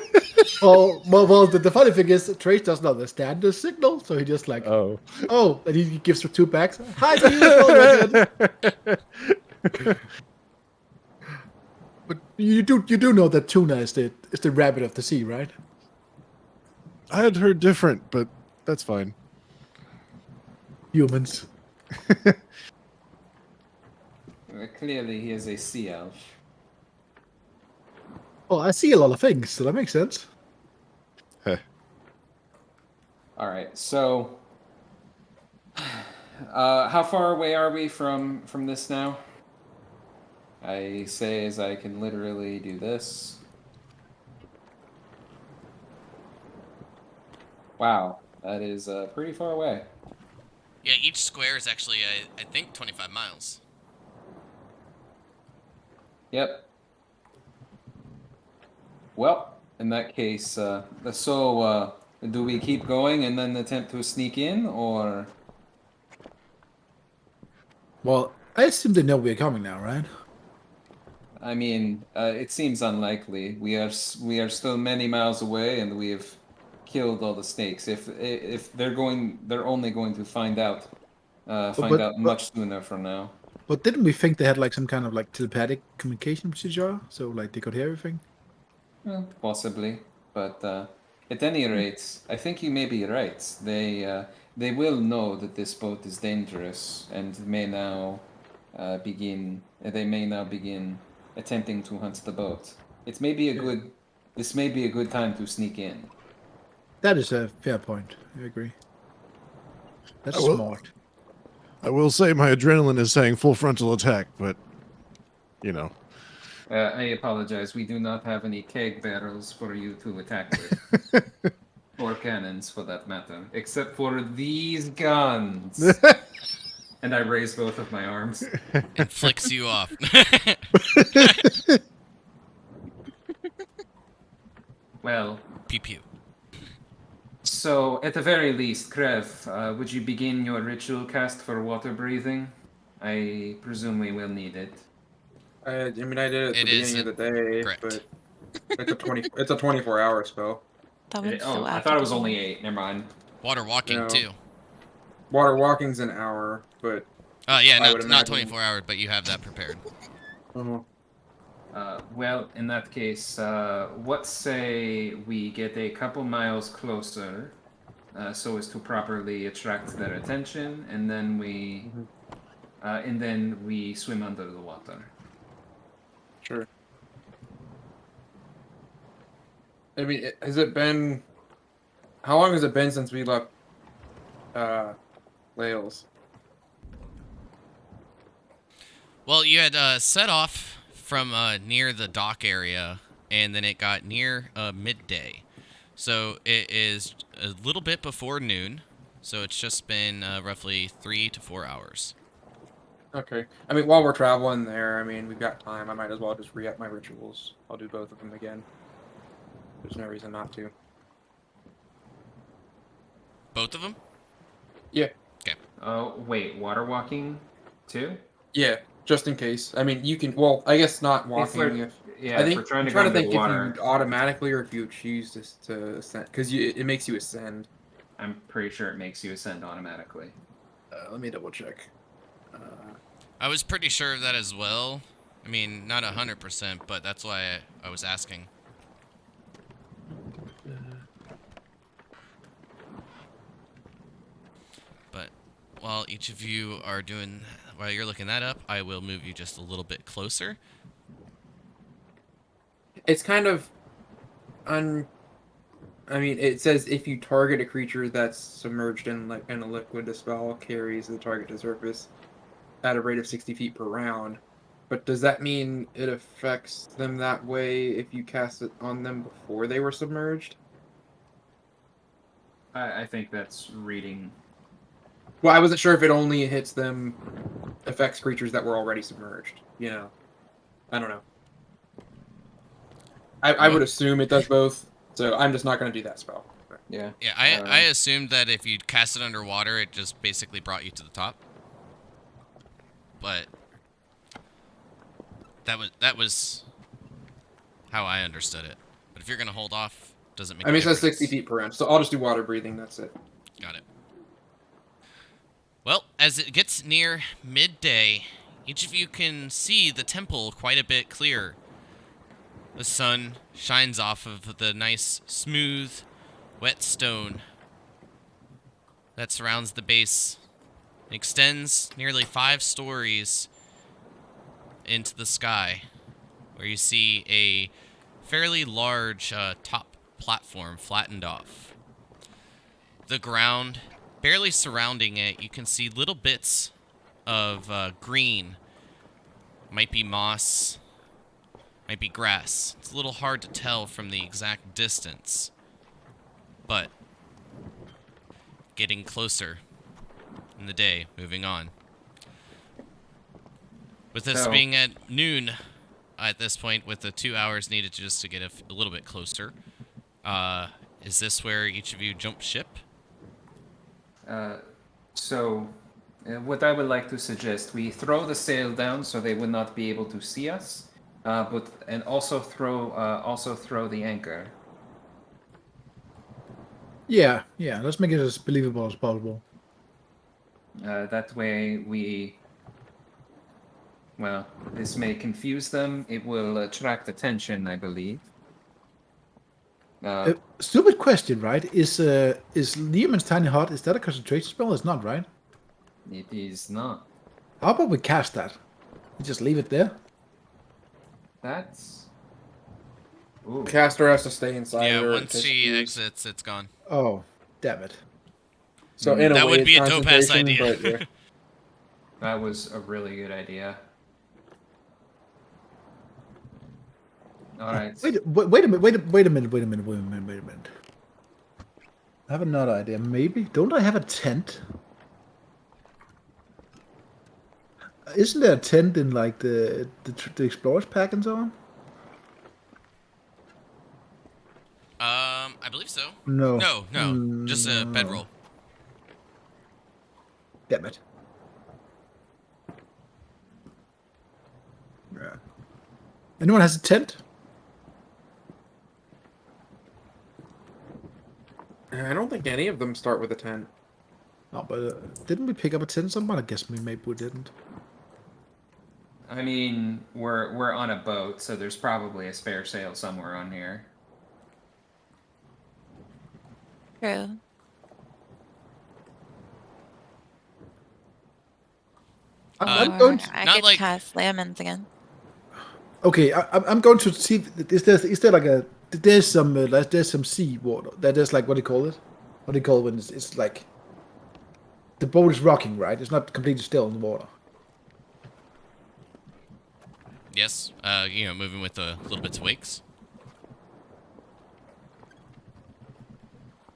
Well, the funny thing is, Trace doesn't understand the signal, so he just like, Oh. and he gives her 2 bags. Hi to you as well, Record. But you do know that tuna is the rabbit of the sea, right? I had heard different, but that's fine. Humans. Clearly, he is a sea elf. Oh, I see a lot of things, so that makes sense. All right. So, how far away are we from this now? I say as I can literally do this. Wow, that is pretty far away. Yeah, each square is actually, I think, 25 miles. Yep. Well, in that case, do we keep going and then attempt to sneak in, or? Well, I assume they know we're coming now, right? I mean, it seems unlikely. We are still many miles away, and we have killed all the snakes. If they're only going to find out much sooner from now. But didn't we think they had like some kind of like telepathic communication with each other, so like they could hear everything? Well, possibly, but at any rate, I think you may be right. They will know that this boat is dangerous and may now begin. They may now begin attempting to hunt the boat. This may be a good time to sneak in. That is a fair point. I agree. That's I will- smart. I will say my adrenaline is saying full frontal attack, but, I apologize. We do not have any keg barrels for you to attack with. Or cannons, for that matter. Except for these guns. And I raise both of my arms. And flicks you off. Well, Pew pew. so at the very least, Krev, would you begin your ritual cast for water breathing? I presume we will need it. I mean, I did it at It the is beginning of the day, correct. but it's a 24-hour spell. That one's Oh, so I thought it was applicable. only 8. Never mind. Water walking No. too. Water walking's an hour, but Yeah, I would not imagine- 24 hours, but you have that prepared. Well, in that case, what say we get a couple miles closer, so as to properly attract their attention, and then we swim under the water. sure. I mean, has it been? How long has it been since we left Lahles? Well, you had set off from near the dock area, and then it got near midday. So it is a little bit before noon. So it's just been roughly 3 to 4 hours. Okay. I mean, while we're traveling there, I mean, we've got time. I might as well just re-up my rituals. I'll do both of them again. There's no reason not to. Both of them? Yeah. Oh, wait, water walking too? Yeah, just in case. I mean, you can. Well, I guess not walking. we're- If Yeah, I if think we're trying to I'm go trying to think underwater, if you automatically or if you choose to ascend, because it makes you ascend. I'm pretty sure it makes you ascend automatically. Let me double check. I was pretty sure of that as well. I mean, not 100%, but that's why I was asking. But while each of you are while you're looking that up, I will move you just a little bit closer. It's kind of I mean, it says if you target a creature that's submerged in a liquid, the spell carries the target to surface at a rate of 60 feet per round. But does that mean it affects them that way if you cast it on them before they were submerged? I think that's reading. Well, I wasn't sure if it only hits them, affects creatures that were already submerged. You know, I don't know. I would assume it does both, so I'm just not going to do that spell. Yeah. Yeah, I assumed that if you cast it underwater, it just basically brought you to the top. But that was how I understood it. But if you're gonna hold off, doesn't make. I mean, it says difference. 60 feet per round, so I'll just do water breathing. That's it. Got it. Well, as it gets near midday, each of you can see the temple quite a bit clearer. The sun shines off of the nice, smooth, wet stone that surrounds the base. It extends nearly 5 stories into the sky, where you see a fairly large top platform flattened off. The ground, barely surrounding it, you can see little bits of green. Might be moss, might be grass. It's a little hard to tell from the exact distance, but getting closer in the day, moving on. With this So- being at noon at this point, with the 2 hours needed just to get a little bit closer, is this where each of you jump ship? So, what I would like to suggest, we throw the sail down so they would not be able to see us, and also throw the anchor. Yeah, let's make it as believable as possible. That way well, this may confuse them. It will attract attention, I believe. Stupid question, right? Is Lehman's Tiny Hut, is that a concentration spell? It's not, right? It is not. How about we cast that? We just leave it there? That's. Ooh. Caster has to stay inside. Yeah, or once it she disappears. exits, it's gone. Oh, damn it. So in a That way, would it's be a dope-ass concentration, idea. but yeah. That was a really good idea. All right. Wait a minute. Wait a minute. I have another idea. Maybe don't I have a tent? Isn't there a tent in like the explorers pack and so on? I believe so. No. No, just a No. bedroll. Damn it. Yeah. Anyone has a tent? I don't think any of them start with a 10. No, but didn't we pick up a tent? Somebody guess me. Maybe we didn't. I mean, we're on a boat, so there's probably a spare sail somewhere on here. True. I'm going. I not could like- cast lemons again. Okay, I'm going to see. Is there like a? There's some sea water. There's like what do you call it? What do you call it when it's like the boat is rocking, right? It's not completely still in the water. Yes. Moving with a little bits of wakes.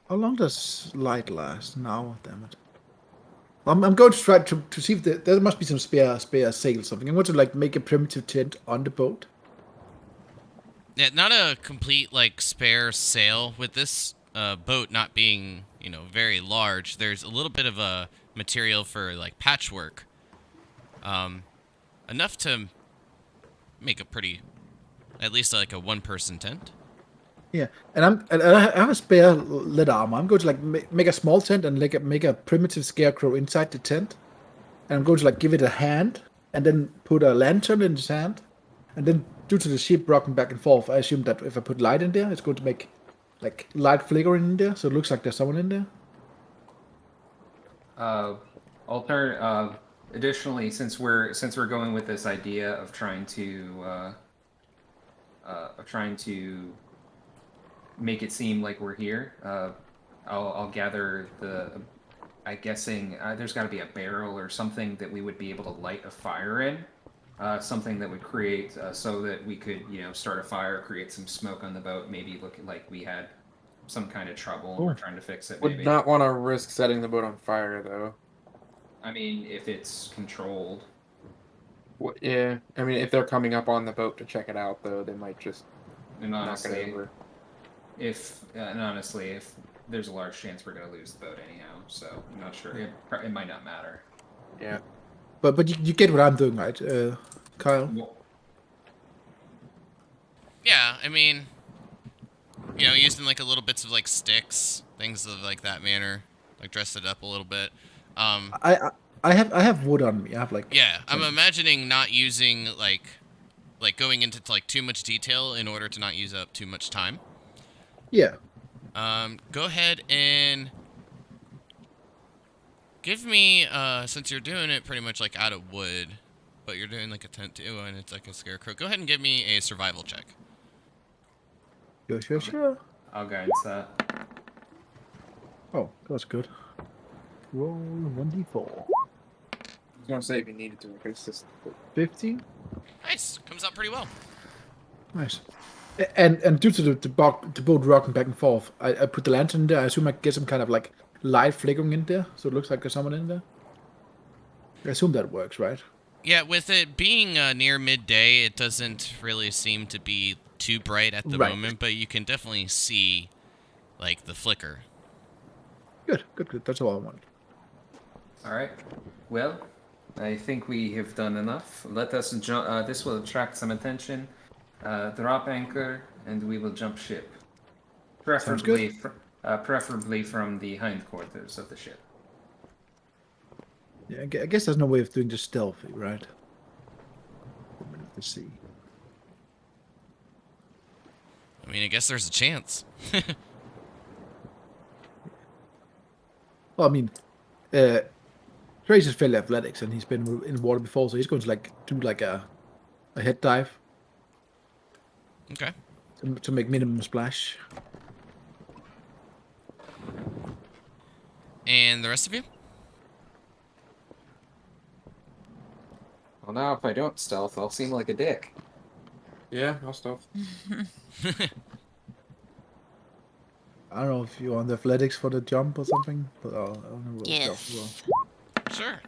How long does light last? An hour, damn it. I'm going to try to see if there must be some spare sail or something. I'm going to like make a primitive tent on the boat. Yeah, not a complete like spare sail with this boat not being very large. There's a little bit of a material for like patchwork, enough to make a pretty, at least like a one-person tent. Yeah, and I have a spare leather armor. I'm going to like make a small tent and make a primitive scarecrow inside the tent, and I'm going to like give it a hand, and then put a lantern in its hand, and then due to the ship rocking back and forth, I assume that if I put light in there, it's going to make like light flickering in there, so it looks like there's someone in there. Additionally, since we're going with this idea of trying to make it seem like we're here, I'll gather I'm guessing there's got to be a barrel or something that we would be able to light a fire in, something that would create so that we could start a fire, create some smoke on the boat, maybe look like we had some kind of trouble and we're trying to fix it. Would Maybe. not want to risk setting the boat on fire, though. I mean, if it's controlled. Yeah, I mean, if they're coming up on the boat to check it out, though, they might just And knock it honestly, over. if there's a large chance we're gonna lose the boat anyhow, so I'm not sure. It might not matter. Yeah. But you get what I'm doing, right, Kyle? Well, Yeah, I mean, using like a little bits of like sticks, things of like that manner, like dress it up a little bit. I have wood on me. I have like Yeah, I'm imagining not using like going into like too much detail in order to not use up too much time. yeah. Go ahead and give me since you're doing it pretty much like out of wood, but you're doing like a tent too, and it's like a scarecrow. Go ahead and give me a survival check. Sure. I'll guidance that. Oh, that's good. Roll 1d4. I was going to say if you needed to, it's just 15. Nice, comes out pretty well. Nice. And due to the boat rocking back and forth, I put the lantern there. I assume I get some kind of like light flickering in there, so it looks like there's someone in there. I assume that works, right? Yeah, with it being near midday, it doesn't really seem to be too bright at the Right. moment, but you can definitely see like the flicker. Good. That's all I want. All right. Well, I think we have done enough. Let us jump. This will attract some attention. Drop anchor, and we will jump ship. Preferably, preferably from the hindquarters of the ship. Yeah, I guess there's no way of doing this stealthy, right? Let's see. I mean, I guess there's a chance. Well, I mean, Trace is fairly athletics, and he's been in water before, so he's going to like do like a head dive Okay. to make minimum splash. And the rest of you? Well, now if I don't stealth, I'll seem like a dick. Yeah, I'll stealth. I don't know if you want athletics for the jump or something, but I'll roll stealth as well. Yes. Sure.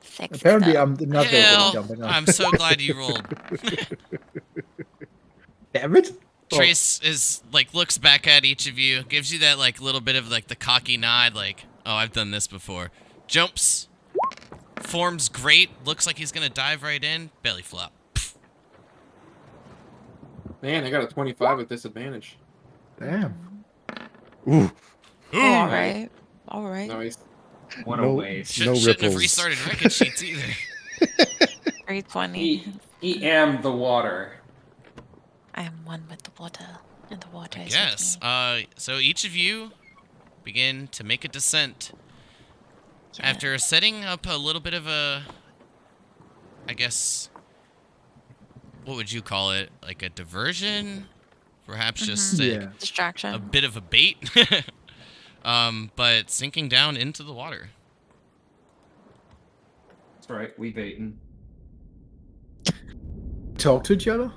Sexy Apparently, stuff. I'm not very good at Hell, jumping. I'm so glad you rolled. Damn it! Trace is like looks back at each of you, gives you that like little bit of like the cocky nod, like, oh, I've done this before. Jumps, forms great, looks like he's gonna dive right in, belly flop. Man, I got a 25 with disadvantage. Damn. Ooh, Oh, all right. All right. Nice. What no, a waste. no Shouldn't have ripples. restarted record sheets either. 320. He am the water. I am one with the water, and the water is Yes. with me. So each of you begin to make a descent. Yeah. After setting up a little bit of a, I guess, what would you call it? Like a diversion? Perhaps just Yeah. Distraction. a bit of a bait. But sinking down into the water. That's right, we baiting. Talk to each other.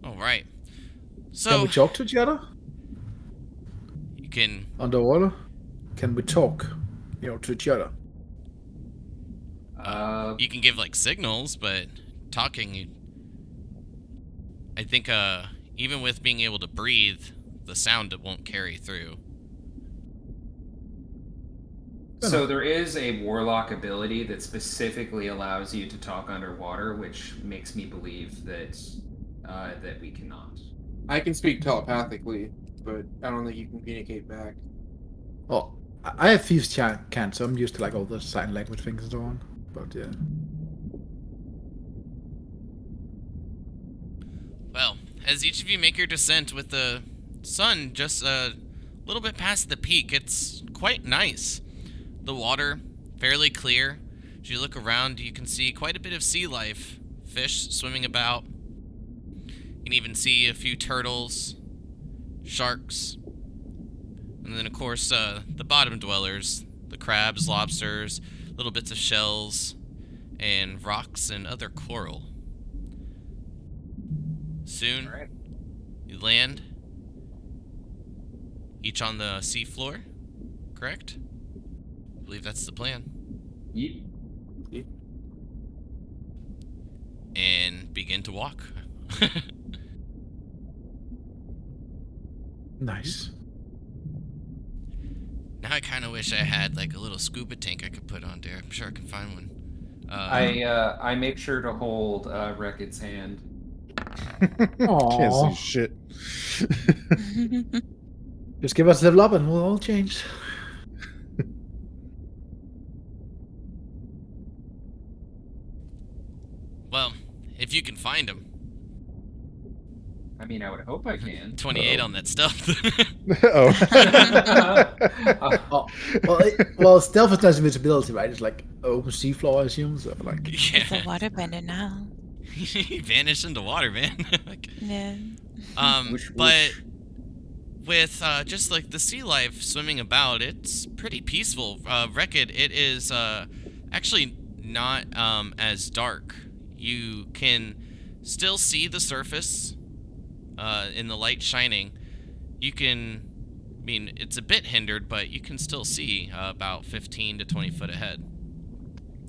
All right. Can So we talk to each other you can, underwater? Can we talk, to each other? you can give like signals, but talking, I think, even with being able to breathe, the sound won't carry through. So there is a warlock ability that specifically allows you to talk underwater, which makes me believe that that we cannot. I can speak telepathically, but I don't think you can communicate back. Oh, I have thieves' can, so I'm used to like all the sign language things and so on. But yeah. Well, as each of you make your descent with the sun just a little bit past the peak, it's quite nice. The water, fairly clear. As you look around, you can see quite a bit of sea life. Fish swimming about. You can even see a few turtles, sharks, and then, of course, the bottom dwellers, the crabs, lobsters, little bits of shells, and rocks and other coral. Soon, All right. you land, each on the sea floor, correct? I believe that's the plan. Yeet. And begin to walk. Nice. Now I kind of wish I had like a little scuba tank I could put on there. I'm sure I can find one. I make sure to hold Rekid's hand. Can't Aw. see shit. Just give us a level up and we'll all change. Well, if you can find them. I mean, I would hope I can. 28 on that stuff. Oh. Well, stealth is not invisibility, right? It's like open seafloor, I assume. So like, It's a Yeah. waterbender now. He vanished into water, man. Like, Yeah. Whoosh, but whoosh. with just like the sea life swimming about, it's pretty peaceful. Rekid, it is actually not as dark. You can still see the surface in the light shining. You can, I mean, it's a bit hindered, but you can still see about 15 to 20 foot ahead.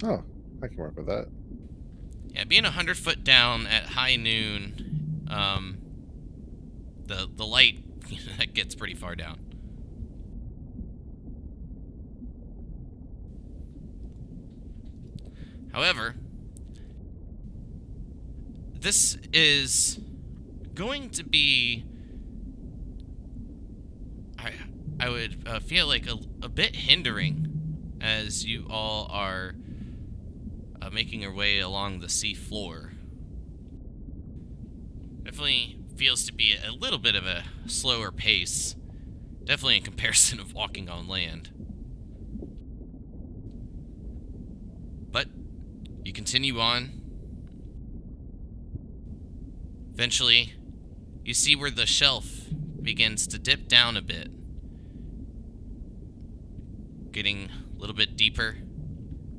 Oh, I can work with that. Yeah, being 100 foot down at high noon, the light that gets pretty far down. However, this is going to be, I would feel like a bit hindering as you all are making your way along the sea floor. Definitely feels to be a little bit of a slower pace. Definitely in comparison of walking on land. But you continue on. Eventually, you see where the shelf begins to dip down a bit. Getting a little bit deeper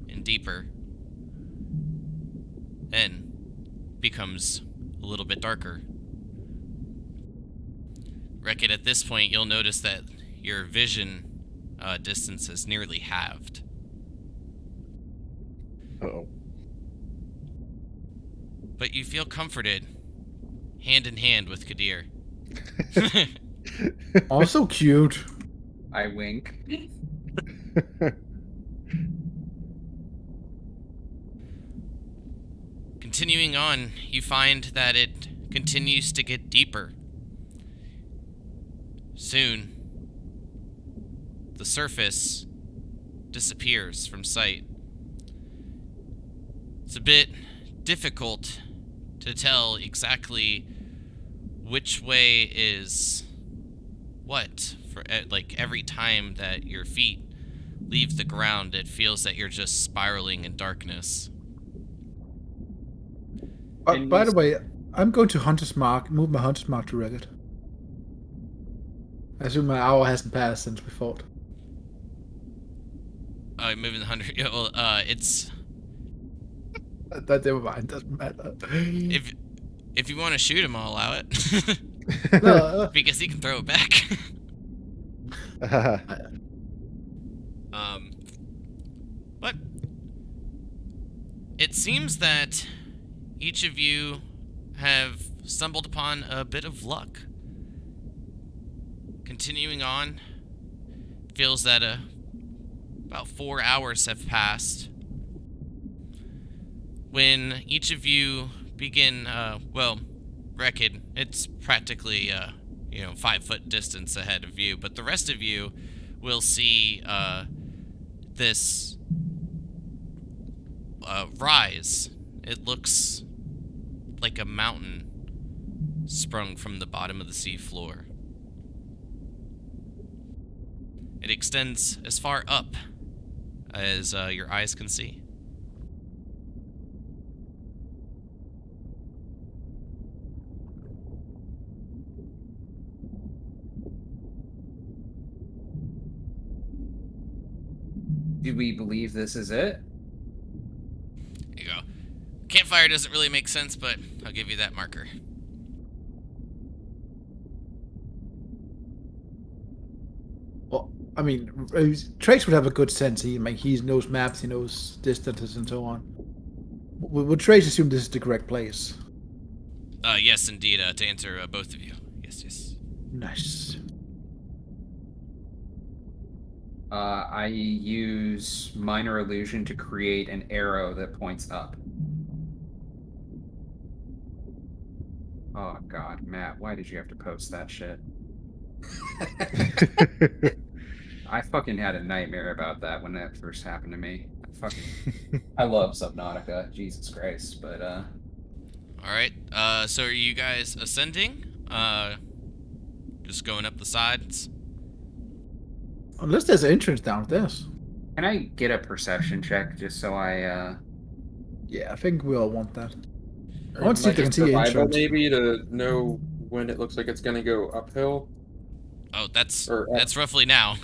and deeper. then becomes a little bit darker. Rekid, at this point, you'll notice that your vision distance has nearly halved. Uh-oh. But you feel comforted, hand in hand with Kadir. Also cute. I wink. Continuing on, you find that it continues to get deeper. Soon, the surface disappears from sight. It's a bit difficult to tell exactly which way is what. For like every time that your feet leave the ground, it feels that you're just spiraling in darkness. By the way, I'm going to Hunter's Mark. Move my Hunter's Mark to Reddit. I assume my hour hasn't passed since we fought. Moving the 100. Yeah, well, it's That never mind. Doesn't matter. if you want to shoot him, I'll allow it. No, Because he can throw it back. But it seems that each of you have stumbled upon a bit of luck. Continuing on, feels that about 4 hours have passed when each of you begin, Rekid, it's practically, 5 foot distance ahead of you, but the rest of you will see this rise. It looks like a mountain sprung from the bottom of the sea floor. It extends as far up as your eyes can see. Do we believe this is it? There you go. Campfire doesn't really make sense, but I'll give you that marker. well, I mean, Trace would have a good sense. He knows maps, he knows distances, and so on. Would Trace assume this is the correct place? Yes, indeed, to answer both of you. Yes. Nice. I use minor illusion to create an arrow that points up. Oh god, Matt, why did you have to post that shit? I fucking had a nightmare about that when that first happened to me. I love Subnautica, Jesus Christ, but Alright, so are you guys ascending? Just going up the sides? Unless there's an entrance downstairs. can I get a perception check just so I Yeah, I think we all want that. Or I want to see if like they a can see survival entrance. maybe to know when it looks like it's gonna go uphill. Oh, that's Or roughly now.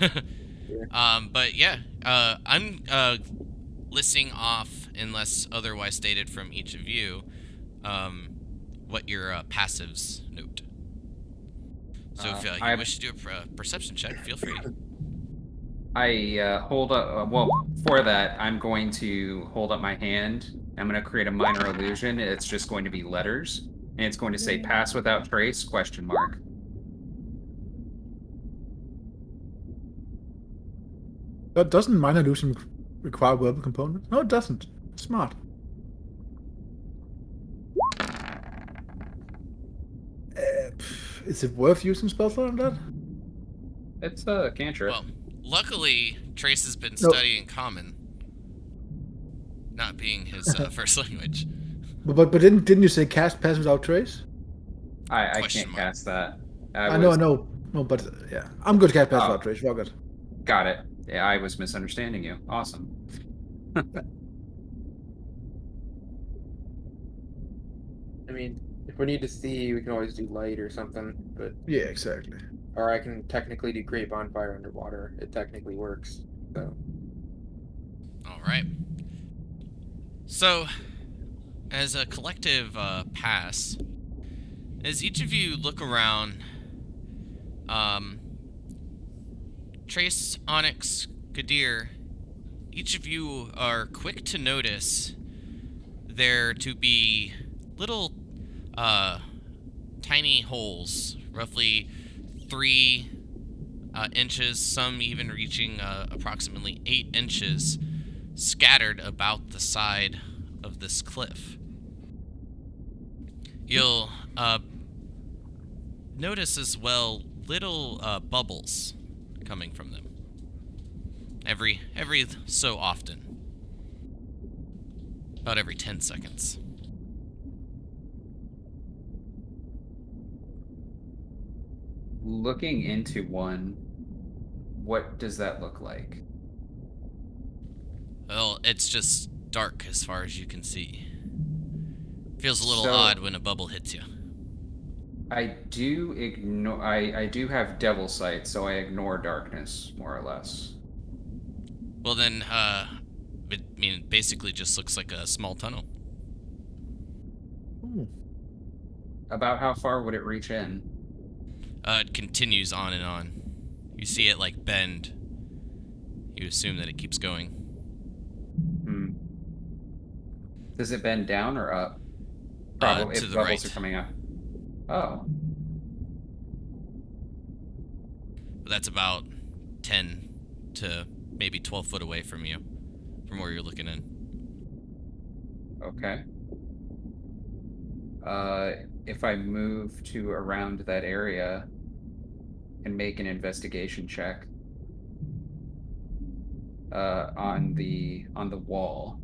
Yeah. But yeah, I'm listing off, unless otherwise stated from each of you, what your passives note. So if you I- wish to do a perception check, feel free. hold up. Well, for that, I'm going to hold up my hand. I'm going to create a minor illusion. It's just going to be letters, and it's going to say "pass without trace?" ? But doesn't minor illusion require verbal component? No, it doesn't. Smart. Is it worth using spell slot on that? It's a cantrip. Well, luckily, Trace has been No. studying Common, not being his first language. But didn't you say cast pass without trace? I question can't mark. cast that. I know. No, but yeah, I'm good cast pass Oh. without trace. Fuck it. Got it. Yeah, I was misunderstanding you. Awesome. I mean, if we need to see, we can always do light or something. But Yeah, exactly. or I can technically do great bonfire underwater. It technically works. So All right. So, as a collective pass, as each of you look around, Trace, Onyx, Kadir, each of you are quick to notice there to be little tiny holes, roughly 3 inches, some even reaching approximately 8 inches, scattered about the side of this cliff. You'll notice as well little bubbles coming from them every so often, about every 10 seconds. Looking into one, what does that look like? Well, it's just dark as far as you can see. Feels a little So- odd when a bubble hits you. I do ignore. I do have devil sight, so I ignore darkness more or less. Well then, it basically just looks like a small tunnel. Ooh. About how far would it reach in? It continues on and on. You see it like bend. You assume that it keeps going. Hmm. Does it bend down or up? To Probably if the bubbles right. are coming up. Oh. But that's about 10 to maybe 12 foot away from you, from where you're looking in. Okay. If I move to around that area and make an investigation check on the wall.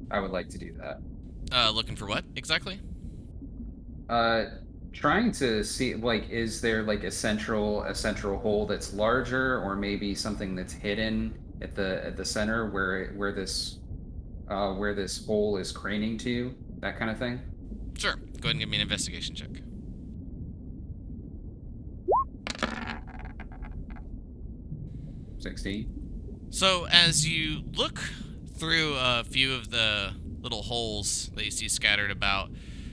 I would like to do that. Looking for what exactly? Trying to see, like, is there like a central hole that's larger, or maybe something that's hidden at the center where this hole is craning to, that kind of thing. Sure. Go ahead and give me an investigation check. 16. So as you look through a few of the little holes that you see scattered about,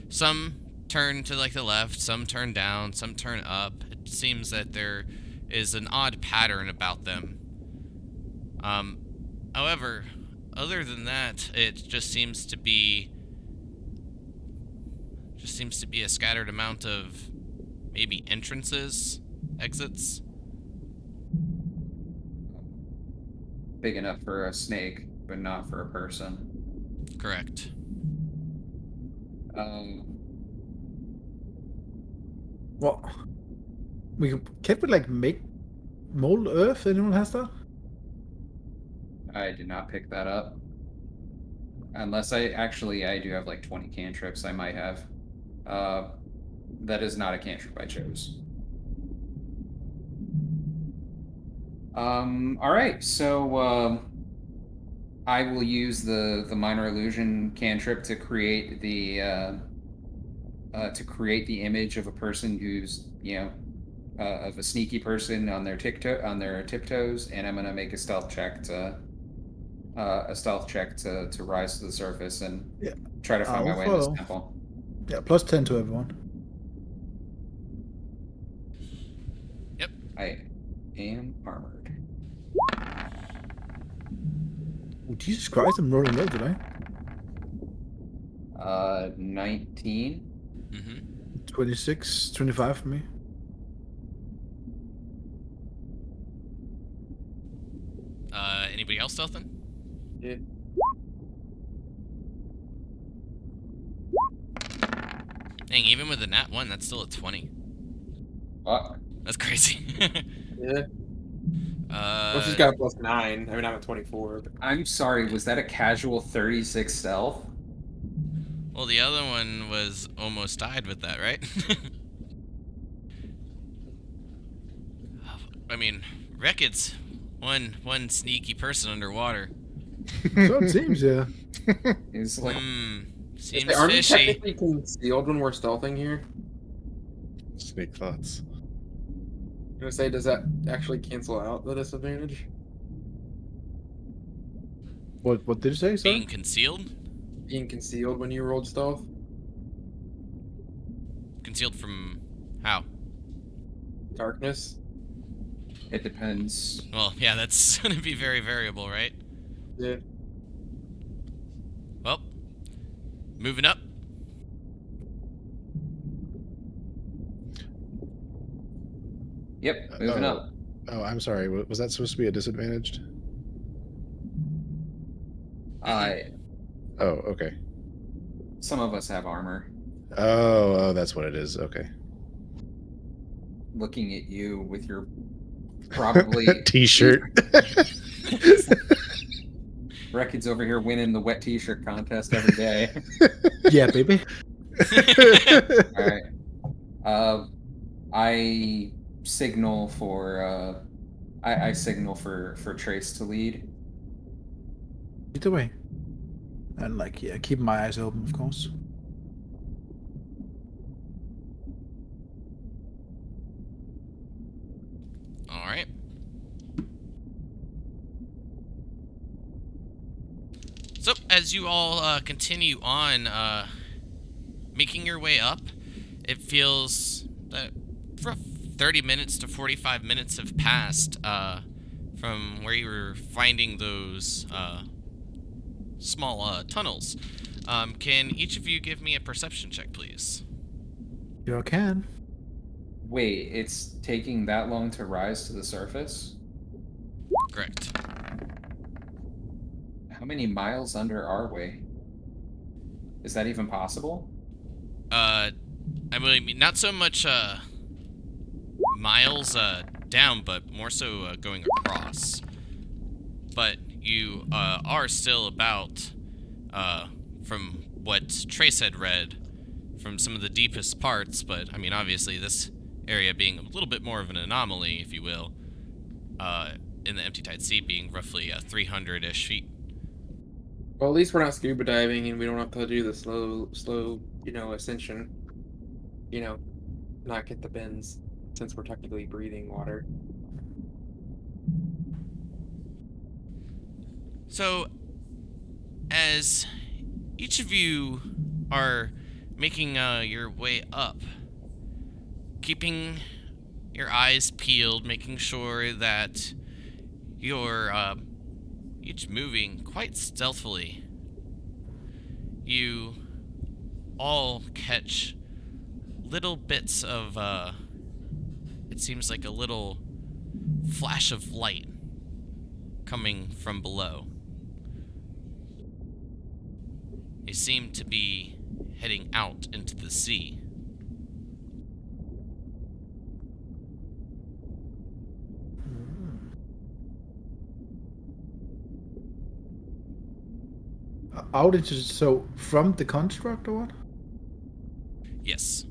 some turn to like the left, some turn down, some turn up. It seems that there is an odd pattern about them. However, other than that, it just seems to be a scattered amount of maybe entrances, exits. Big enough for a snake, but not for a person. Correct. Well, can't we like make mold earth? Anyone has that? I did not pick that up. Unless I do have like 20 cantrips. I might have. That is not a cantrip I chose. All right. So I will use the minor illusion cantrip to create the image of a person who's, of a sneaky person on their tiptoes, and I'm gonna make a stealth check to rise to the surface and try to find my I'll way in this follow. temple. Yeah, plus 10 to everyone. Yep. I am armored. Oh, Jesus Christ, I'm rolling low today. 19. Mm-hmm. 26, 25 for me. Anybody else stealthing? Yeah. Dang, even with the nat 1, that's still a 20. Fuck. That's crazy. Yeah. Well, she's got a +9. I mean, I'm at 24. But... I'm sorry, was that a casual 36 stealth? Well, the other one was almost died with that, right? I mean, Reckitt's one sneaky person underwater. So it seems, yeah. It's like Seems Aren't we fishy. technically concealed when we're stealthing here? Sneak thoughts. I'm gonna say, does that actually cancel out the disadvantage? What did you say, sorry? Being concealed? Being concealed when you rolled stealth. Concealed from how? Darkness. It depends. Well, yeah, that's gonna be very variable, right? Yeah. Well, moving up. Yep, moving up. Oh, I'm sorry. Was that supposed to be a disadvantaged? I Oh, okay. Some of us have armor. Oh, that's what it is. Okay. Looking at you with your probably T-shirt. Record's over here winning the wet T-shirt contest every day. Yeah, baby. All right. I signal for I signal for Trace to lead. Either way. And like, yeah, keep my eyes open, of course. All right. So, as you all continue on making your way up, it feels that for 30 minutes to 45 minutes have passed from where you were finding those small tunnels. Can each of you give me a perception check, please? You can. Wait, it's taking that long to rise to the surface? Correct. How many miles under are we? Is that even possible? I mean, not so much miles down, but more so going across. But you are still about, from what Trace had read, from some of the deepest parts, but I mean, obviously this area being a little bit more of an anomaly, if you will, in the Empty Tide Sea being roughly 300-ish feet. Well, at least we're not scuba diving, and we don't have to do the slow, ascension. Not get the bends, since we're technically breathing water. So, as each of you are making your way up, keeping your eyes peeled, making sure that you're each moving quite stealthily, you all catch little bits of, it seems like a little flash of light coming from below. You seem to be heading out into the sea. Out into, so from the construct or what? Yes.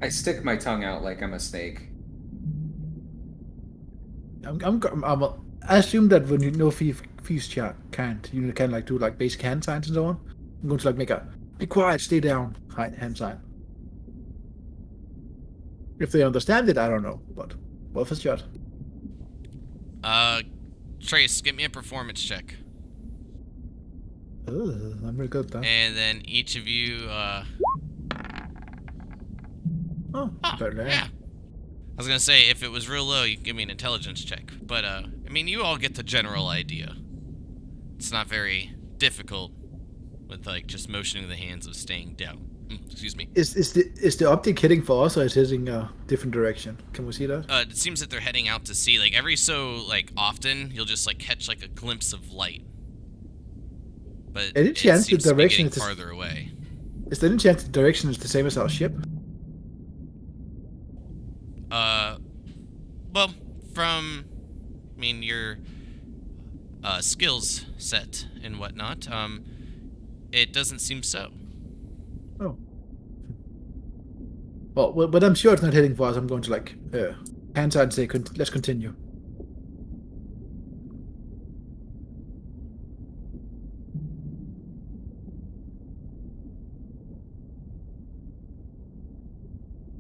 I stick my tongue out like I'm a snake. I assume that when you know thieves can't, you can like do like basic hand signs and so on. I'm going to like make a be quiet, stay down hand sign. If they understand it, I don't know, but worth a shot. Trace, give me a performance check. I'm really good at that. And then each of you, Better than yeah. I was gonna say, if it was real low, you can give me an intelligence check. But, I mean, you all get the general idea. It's not very difficult with, like, just motioning the hands of staying down. Excuse me. Is the optic hitting for us, or is it hitting a different direction? Can we see that? It seems that they're heading out to sea. Like, every so, like, often, you'll just, like, catch, like, a glimpse of light. But Any it chance the seems to be direction getting is farther away. Is there any chance the direction is the same as our ship? Well, from, I mean, your skills set and whatnot, it doesn't seem so. Oh. Well, but I'm sure it's not hitting for us. I'm going to like hand sign and say, let's continue.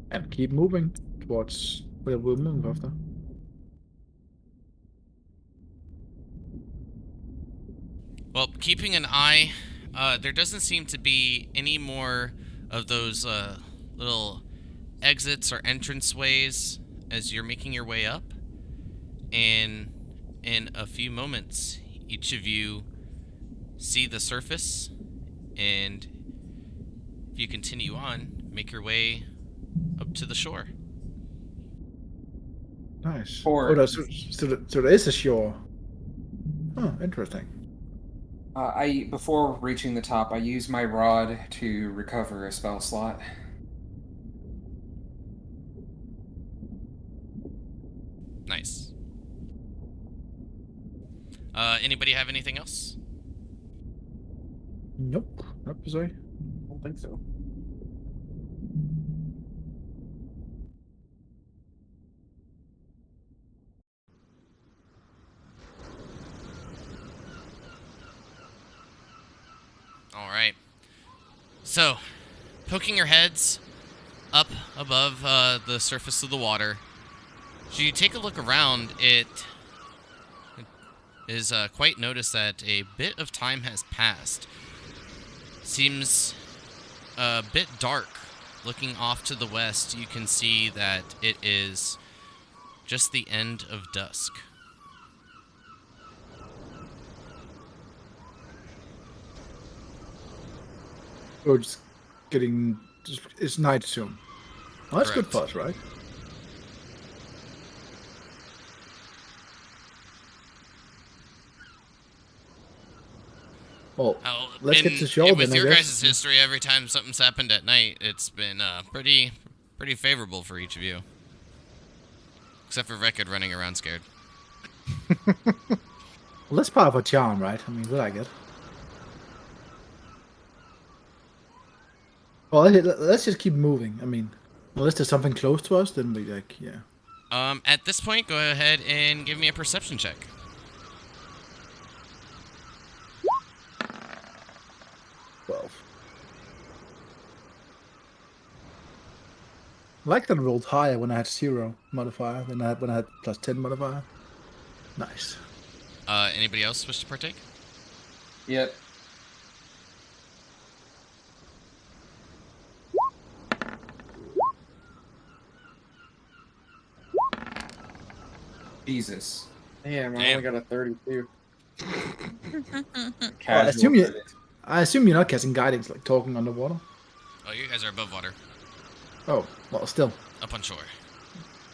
And keep moving towards where we're moving after. keeping an eye, there doesn't seem to be any more of those little exits or entrance ways as you're making your way up. And in a few moments, each of you see the surface, and if you continue on, make your way up to the shore. Nice. Or- So there is a shore. Oh, interesting. Before reaching the top, I use my rod to recover a spell slot. Nice. Anybody have anything else? Nope. Nope, sorry. I don't think so. All right. So, poking your heads up above the surface of the water, as you take a look around, it is quite noticed that a bit of time has passed. Seems a bit dark. Looking off to the west, you can see that it is just the end of dusk. So it's getting. It's night soon. Well, that's good Correct. for us, right? Well, let's get to the shore with then, I your guess. guys' history, every time something's happened at night, it's been pretty favorable for each of you. Except for Rekid running around scared. Well, that's part of a charm, right? I mean, we like it. Well, let's just keep moving. I mean, unless there's something close to us, then we like, yeah. At this point, go ahead and give me a perception check. 12. I like that I rolled higher when I had 0 modifier than I had when I had +10 modifier. Nice. Anybody else wish to partake? Yep. Jesus. Damn, I Damn. only got a 32. Casual. I assume you're not casting guidance, like talking underwater. Oh, you guys are above water, Oh, well, still. up on shore.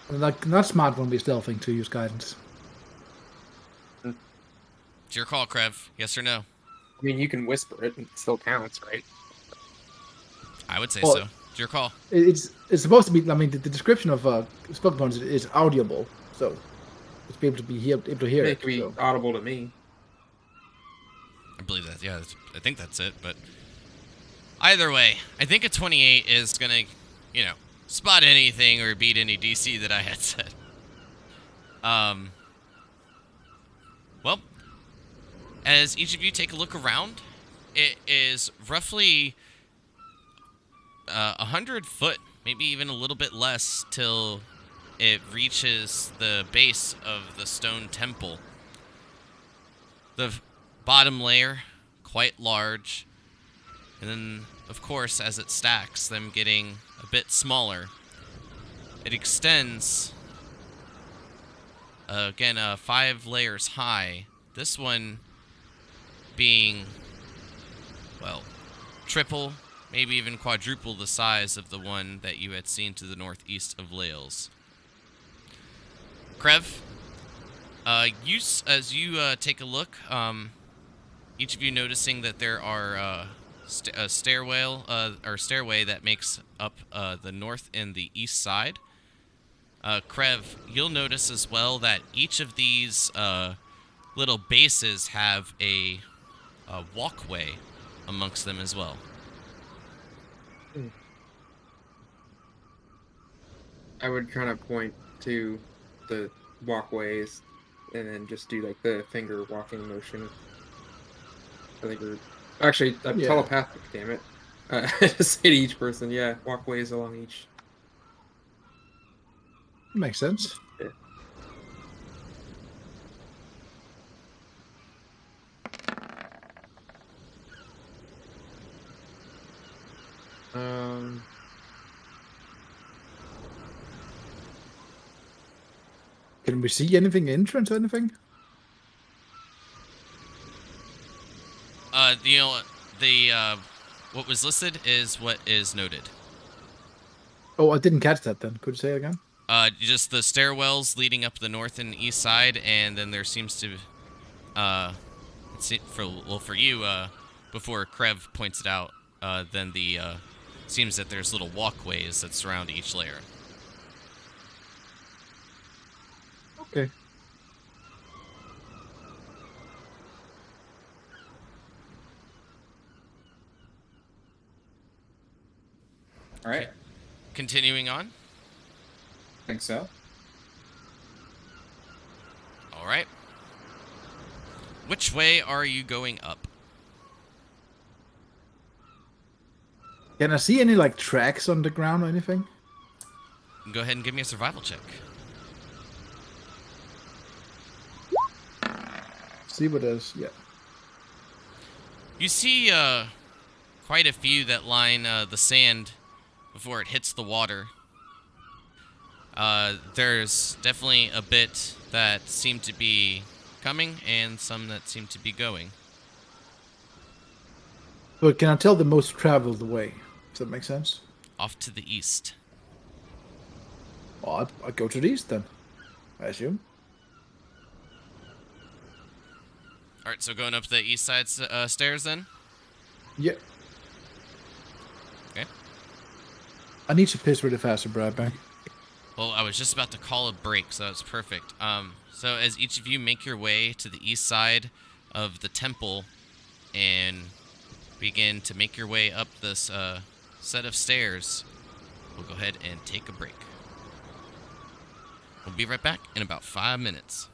Like, not smart when we're stealthing to use guidance. It's your call, Krev. Yes or no? I mean, you can whisper it, and it still counts, right? I would say Well, so. It's your call. It's supposed to be. I mean, the description of spoken tones is audible, so it's be able to able to hear It it. could be So. audible to me. I believe that. Yeah, I think that's it. But either way, I think a 28 is gonna, spot anything or beat any DC that I had set. Well, as each of you take a look around, it is roughly 100 foot, maybe even a little bit less, till it reaches the base of the stone temple. The bottom layer, quite large, and then, of course, as it stacks, them getting a bit smaller. It extends, again, 5 layers high. This one being, well, triple, maybe even quadruple the size of the one that you had seen to the northeast of Lahles. Krev, as you take a look, each of you noticing that there are a stairway that makes up the north and the east side. Krev, you'll notice as well that each of these little bases have a walkway amongst them as well. I would kind of point to the walkways and then just do like the finger walking motion. I think we're actually I'm Yeah. telepathic, damn it. Just say to each person, yeah, walkways along each. Makes sense. Yeah. Um, Can we see anything entrance or anything? The what was listed is what is noted. Oh, I didn't catch that then. Could you say it again? Just the stairwells leading up the north and east side, and then there seems to, for you, before Krev points it out, then the seems that there's little walkways that surround each layer. Okay. All right. Continuing on. Think so. All right. Which way are you going up? Can I see any like tracks on the ground or anything? Go ahead and give me a survival check. See what there's. Yeah. You see quite a few that line the sand before it hits the water. There's definitely a bit that seem to be coming and some that seem to be going. But can I tell the most traveled way? Does that make sense? Off to the east. Well, I'd go to the east then, I assume. All right, so going up the east side stairs then? Yeah. Okay. I need to piss really fast to Bradbank. Well, I was just about to call a break, so that's perfect. So as each of you make your way to the east side of the temple and begin to make your way up this set of stairs, we'll go ahead and take a break. We'll be right back in about 5 minutes.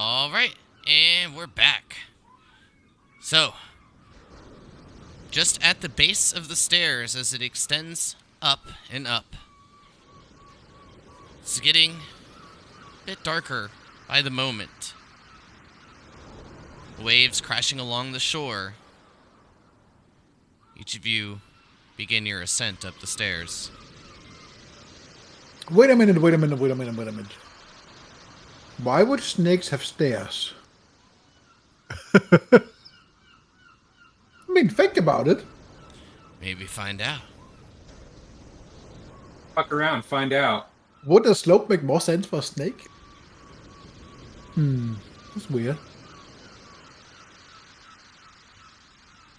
All right, and we're back. So, just at the base of the stairs as it extends up and up, it's getting a bit darker by the moment. Waves crashing along the shore. Each of you begin your ascent up the stairs. Wait a minute. Why would snakes have stairs? I mean, think about it. Maybe find out. Fuck around, find out. Would a slope make more sense for a snake? That's weird.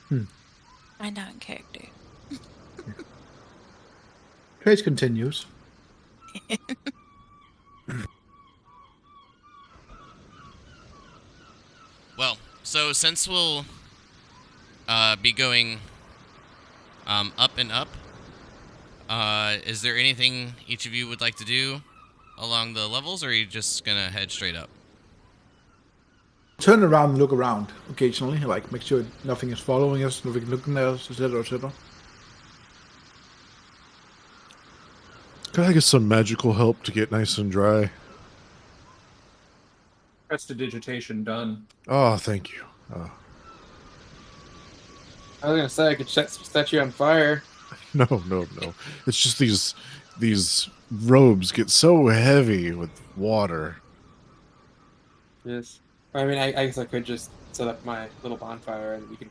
Find out in character. Trace continues. Well, so since we'll be going up and up, is there anything each of you would like to do along the levels, or are you just gonna head straight up? Turn around and look around occasionally, like make sure nothing is following us, nothing looking at us, etc., etc. Could I get some magical help to get nice and dry? Prestidigitation done. Oh, thank you. I was gonna say I could set you on fire. No. It's just these robes get so heavy with water. Yes. I mean, I guess I could just set up my little bonfire and we can,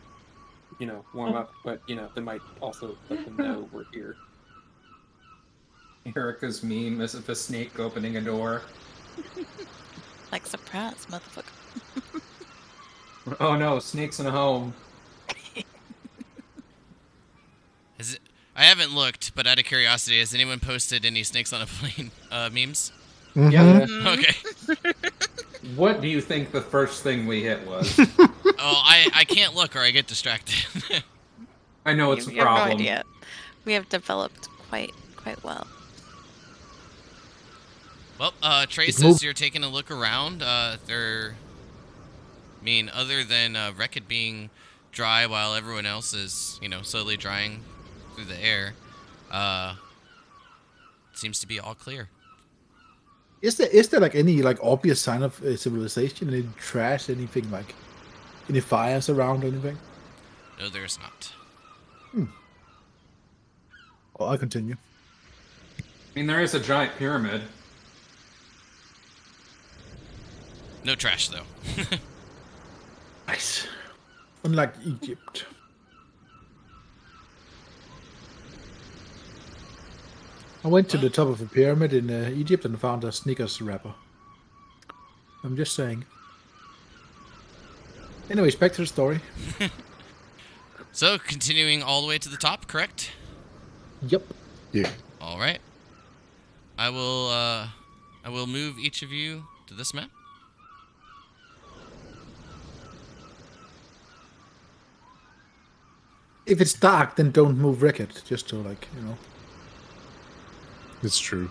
warm up. But they might also let them know we're here. Erica's meme is of a snake opening a door. Like, surprise, motherfucker. Oh no, snakes in a home. I haven't looked, but out of curiosity, has anyone posted any snakes on a plane memes? Mm-hmm. Yeah. Okay. What do you think the first thing we hit was? Oh, I can't look or I get distracted. I know it's a You have no problem. idea. We have developed quite well. Well, Trace, Move. as you're taking a look around, other than Wreckit being dry while everyone else is, slowly drying through the air, it seems to be all clear. Is there like any like obvious sign of civilization? Any trash? Anything like any fires around? Anything? No, there's not. Oh, I'll continue. I mean, there is a giant pyramid. No trash, though. Nice. Unlike Egypt. I went to the top of a pyramid in Egypt and found a Snickers wrapper. I'm just saying. Anyways, back to the story. So, continuing all the way to the top, correct? Yep. Yeah. All right. I will move each of you to this map. If it's dark, then don't move Wreckit. Just to like, It's true.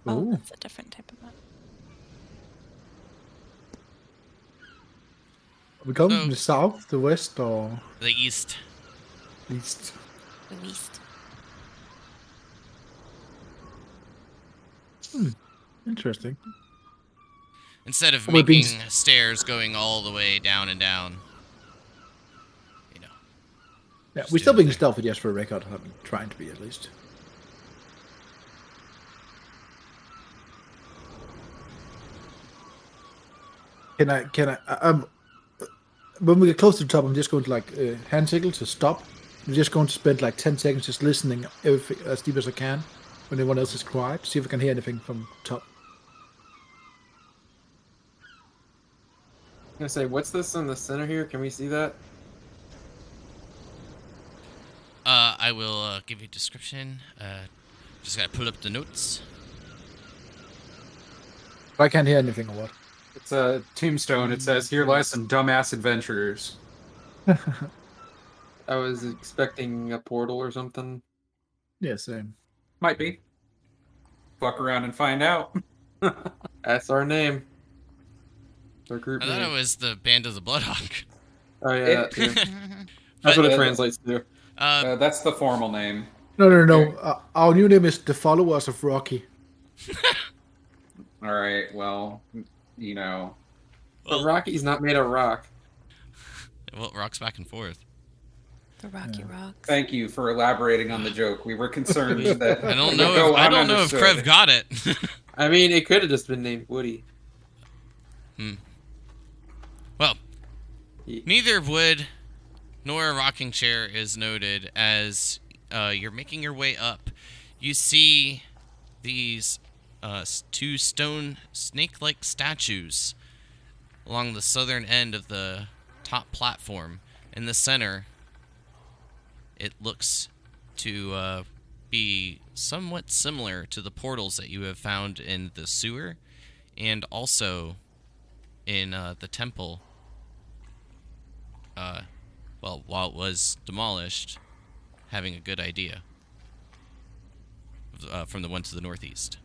Oh, Ooh. that's a different type of map. We come So- from the south, the west, or The east. east. Released. Interesting. Instead of We're being making stairs going all the way down and down. Yeah, Just we're do still the being thing. stealthy just for a record. I'm trying to be at least. Can I, when we get close to the top, I'm just going to like hand signal to stop. I'm just going to spend like 10 seconds just listening everything as deep as I can when everyone else is quiet. See if I can hear anything from top. I'm gonna say, what's this in the center here? Can we see that? I will give you a description. Just gotta pull up the notes. I can't hear anything or what? It's a tombstone. It says, "Here lies some dumbass adventurers." I was expecting a portal or something. Yeah, same. Might be. Fuck around and find out. That's our name. It's our I group thought it name. was the Band of the Bloodhawk. Oh yeah, that too. That's But what it Uh, translates to. uh, that's the formal name. No, no, no. Okay. Our new name is the Followers of Rocky. All right. Well, you know, But well, Rocky's not made of rock. well, rocks back and forth. The Rocky Yeah. Rocks. thank you for elaborating on the joke. We were concerned that I don't it know would go if I don't know if ununderstood. Krev got it. I mean, it could have just been named Woody. Well, He- neither wood nor a rocking chair is noted as you're making your way up. You see these two stone snake-like statues along the southern end of the top platform. In the center, it looks to be somewhat similar to the portals that you have found in the sewer and also in the temple. Well, while it was demolished, having a good idea from the one to the northeast.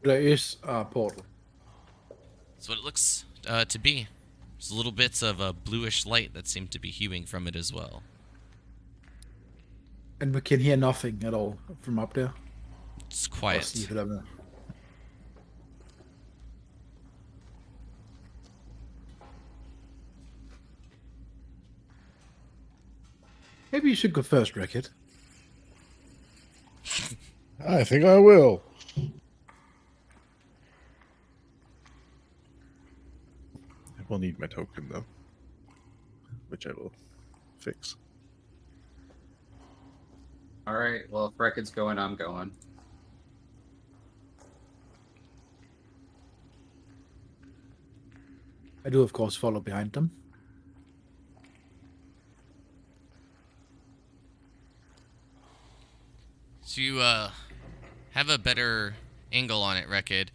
There is a portal. That's what it looks to be. There's little bits of a bluish light that seem to be hewing from it as well. And we can hear nothing at all from up there. It's Or see quiet. it up there. Maybe you should go first, Rickett. I think I will. I will need my token though, which I will fix. All right. Well, if Record's going, I'm going. I do, of course, follow behind them. So you have a better angle on it, Rekid.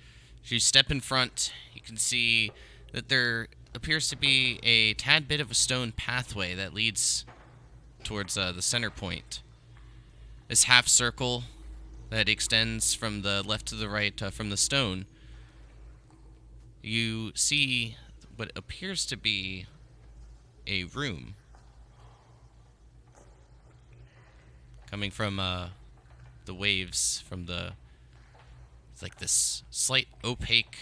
As you step in front, you can see that there appears to be a tad bit of a stone pathway that leads towards the center point. This half circle that extends from the left to the right from the stone. You see what appears to be a room coming from the waves from the. It's like this slight opaque,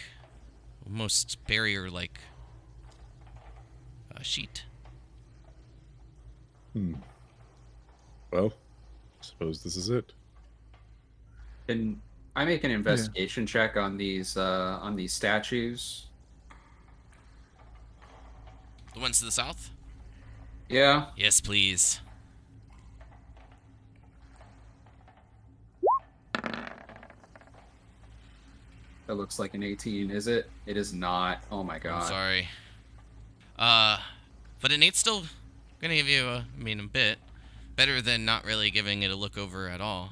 almost barrier-like sheet. Well, suppose this is it. Can I make an investigation check on these statues? The ones to the south? Yeah. Yes, please. That looks like an 18. Is it? It is not. Oh my I'm god. sorry. But an 8's still gonna give you a bit better than not really giving it a look over at all.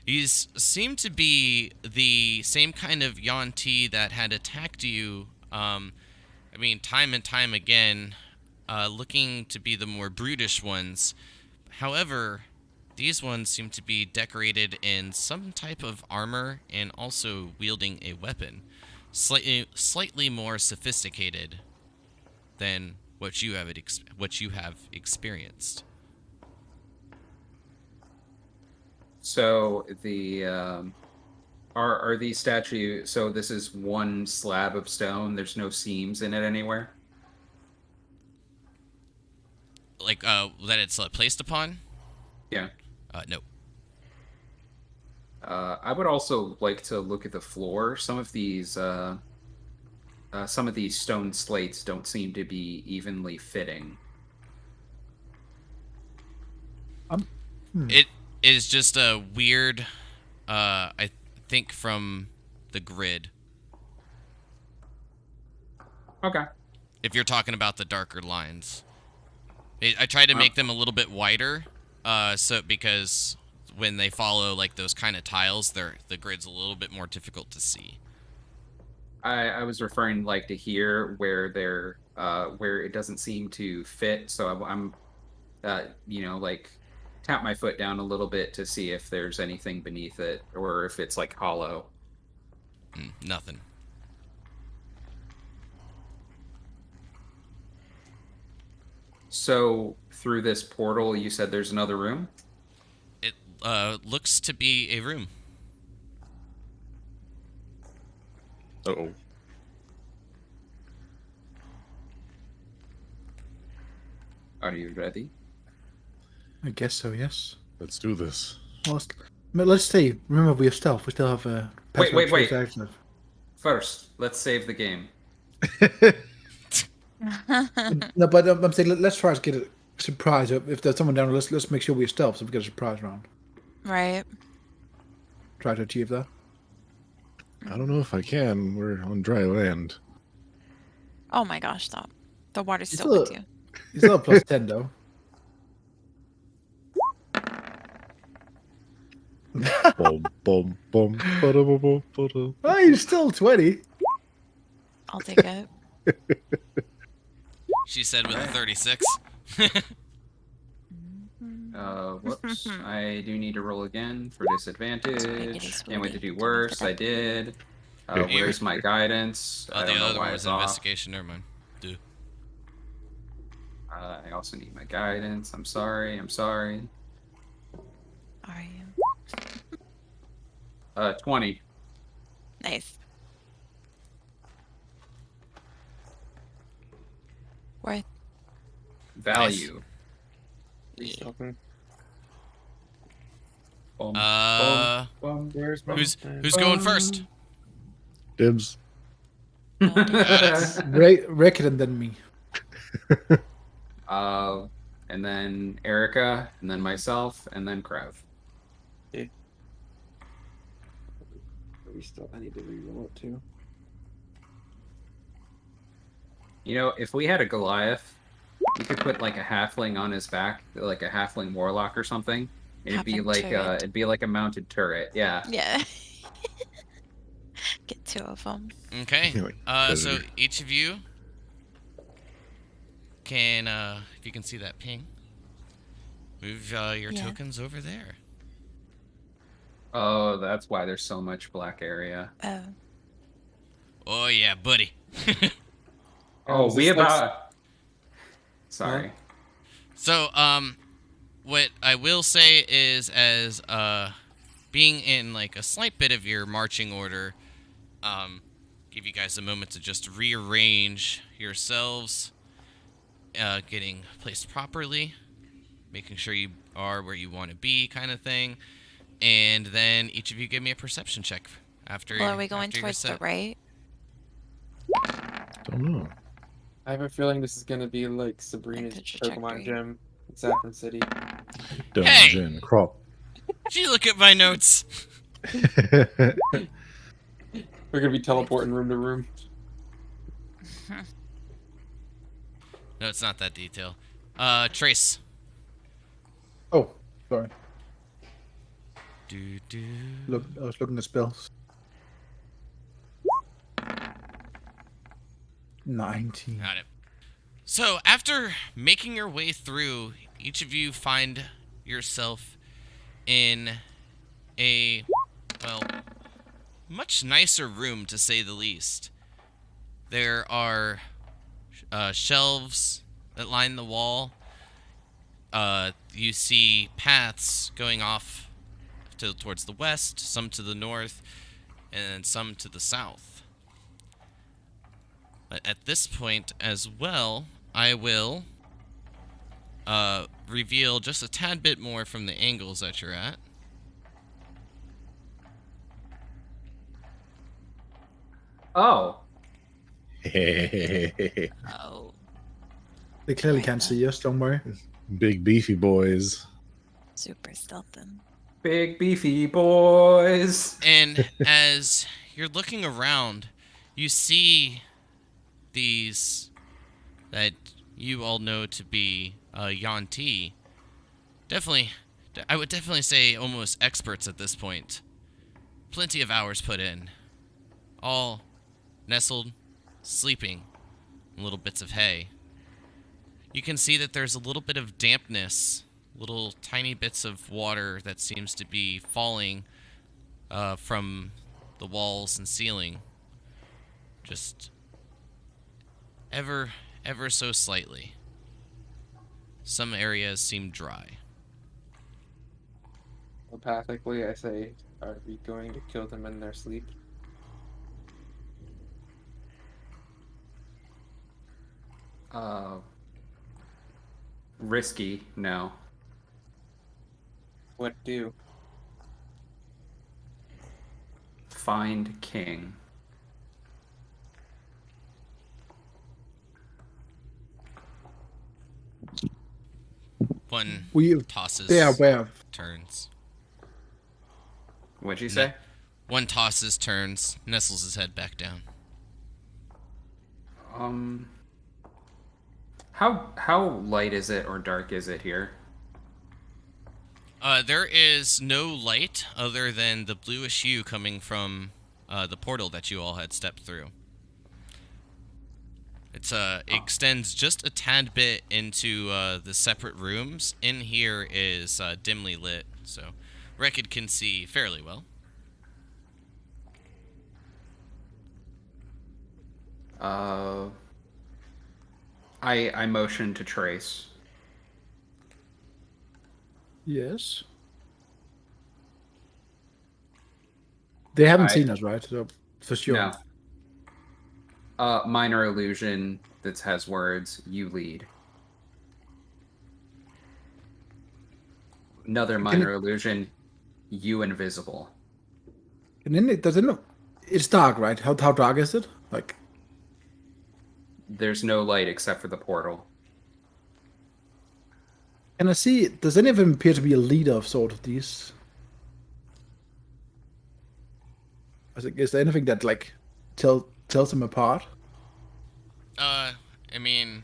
These seem to be the same kind of Yuan-Ti that had attacked you, time and time again, looking to be the more brutish ones. However, these ones seem to be decorated in some type of armor and also wielding a weapon. Slightly more sophisticated than what you have experienced. So the are these statues? So this is one slab of stone. There's no seams in it anywhere. Like that it's placed upon? Yeah. No. I would also like to look at the floor. Some of these stone slates don't seem to be evenly fitting. It is just a weird, I think, from the grid. Okay. If you're talking about the darker lines, I tried to make them a little bit wider, because when they follow like those kind of tiles, the grid's a little bit more difficult to see. I was referring like to here where where it doesn't seem to fit. So I'm like tap my foot down a little bit to see if there's anything beneath it or if it's like hollow. Nothing. So through this portal, you said there's another room? It looks to be a room. Uh-oh. Are you ready? I guess so. Yes. Let's do this. Well, let's see. Remember, we have stealth. We still have Wait. action. First, let's save the game. No, but I'm saying let's try to get a surprise. If there's someone down, let's make sure we have stealth so we get a surprise round. Right. Try to achieve that. I don't know if I can. We're on dry land. Oh my gosh, stop. The water's It's still with a- you. He's still a plus 10 though. Boom, boom, boom, ba-da-ba-ba, ba-da. Oh, he's still 20. I'll take it. She said with a 36. Whoops. I do need to roll again for disadvantage. Can't wait to do Spooky. worse. I did. Okay. Where's my guidance? Oh, I the don't know other why one was it's off. investigation. Never mind. Dude. I also need my guidance. I'm sorry. Are you? 20. Nice. Worth. Value. Restocking. Bum, bum. Where's my Who's going first? Dibs. No, dibs. Rick and then me. And then Erica, and then myself, and then Krav. I need to reroll it too. You know, if we had a Goliath, we could put like a halfling on his back, like a halfling warlock or something. It'd be Halfling like turret. it'd be like a mounted turret. Yeah. Yeah. Get 2 of them. Okay. Yeah, like So predator. each of you can, if you can see that ping, move your Yeah. tokens over there. Oh, that's why there's so much black area. Oh. Oh yeah, buddy. Oh, is we this like- about. Sorry. So, what I will say is, as being in like a slight bit of your marching order, give you guys a moment to just rearrange yourselves, getting placed properly, making sure you are where you want to be, kind of thing, and then each of you give me a perception check after. Well, are we going after you're towards the set. right? Don't know. I have a feeling this is gonna be like Sabrina's the Pokemon trajectory. gym in Saffron City. Dungeon crop. Did you look at my notes? We're gonna be teleporting room to room. No, it's not that detail. Trace. Oh, sorry. Do. Look, I was looking at spells. 19. Got it. So, after making your way through, each of you find yourself in a, well, much nicer room, to say the least. There are shelves that line the wall. You see paths going off towards the west, some to the north, and some to the south. But at this point as well, I will reveal just a tad bit more from the angles that you're at. Oh, Oh. They clearly Right, can't see us, don't worry. Big beefy boys. Super stealthing. big beefy boys. And as you're looking around, you see these that you all know to be Yanti. Definitely, I would definitely say almost experts at this point. Plenty of hours put in. All nestled, sleeping in little bits of hay. You can see that there's a little bit of dampness little tiny bits of water that seems to be falling from the walls and ceiling. Just ever so slightly. Some areas seem dry. Telepathically, I say, are we going to kill them in their sleep? Risky, no. What do? Find king. One We tosses, they are aware. turns. What'd you say? One tosses, turns, nestles his head back down. How light is it or dark is it here? There is no light other than the bluish hue coming from the portal that you all had stepped through. It extends just a tad bit into the separate rooms. In here is dimly lit, so Rekid can see fairly well. I motion to Trace. Yes. They haven't I- seen us, right? So for sure. No. Minor illusion that has words, you lead. Another minor illusion, you invisible. And then it doesn't. It's dark, right? How dark is it? Like, There's no light except for the portal. can I see? Does any of them appear to be a leader of sort of these? Is there anything that like tells them apart? I mean,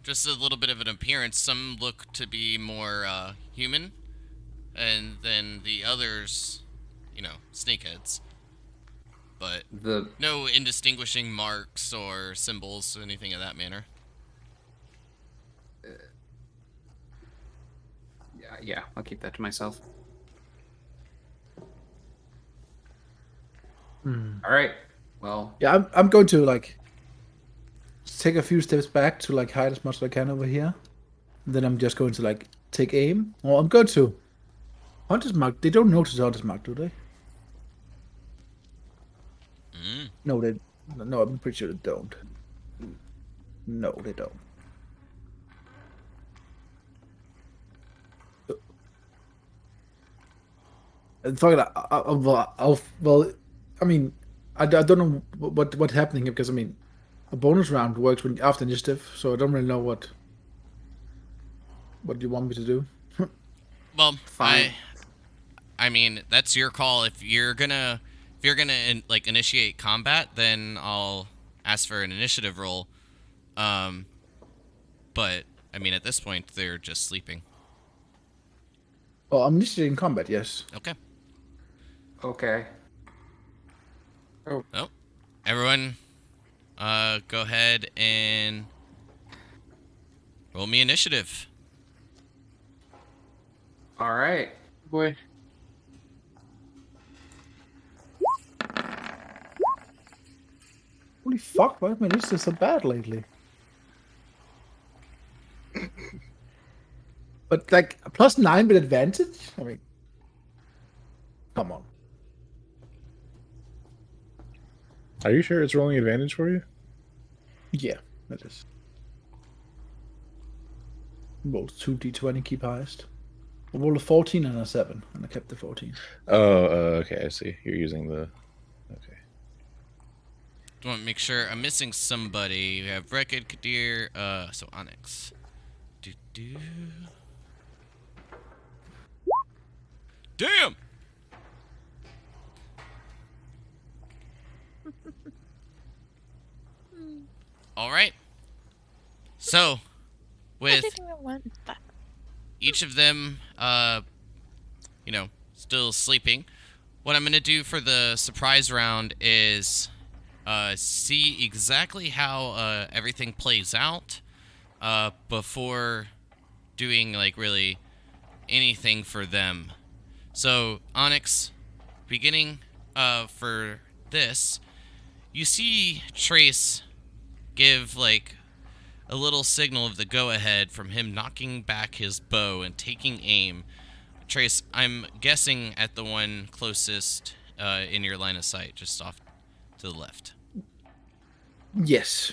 just a little bit of an appearance. Some look to be more human, and then the others, snakeheads. But no indistinguishing marks or symbols or anything of that manner. Yeah, I'll keep that to myself. All right. Well, Yeah, I'm going to like take a few steps back to like hide as much as I can over here. And then I'm just going to like take aim. Or I'm going to Hunter's Mark. They don't notice Hunter's Mark, do they? No, they. No, I'm pretty sure they don't. No, they don't. And fuck it, well, I mean, I don't know what's happening here because I mean, a bonus round works when after initiative, so I don't really know what you want me to do. Well, Fine. I mean, that's your call. If you're gonna like initiate combat, then I'll ask for an initiative roll. But I mean, at this point, they're just sleeping. Oh, I'm initiating combat. Yes. Okay. okay. Oh, everyone, go ahead and roll me initiative. All right. Boy. Holy fuck! Why is my initiative so bad lately? But like a +9 with advantage. I mean, come on. Are you sure it's rolling advantage for you? Yeah, that is. Roll 2d20, keep highest. I rolled a 14 and a 7, and I kept the 14. Oh, okay. I see. You're using the. Okay. I want to make sure I'm missing somebody. We have Rekid, Kadir, so Onyx. Damn! All right. So, with I didn't even want that. each of them, still sleeping, what I'm going to do for the surprise round is see exactly how everything plays out before doing, like, really anything for them. So, Onyx, beginning for this, you see Trace give like a little signal of the go-ahead from him knocking back his bow and taking aim. Trace, I'm guessing at the one closest in your line of sight, just off to the left. Yes.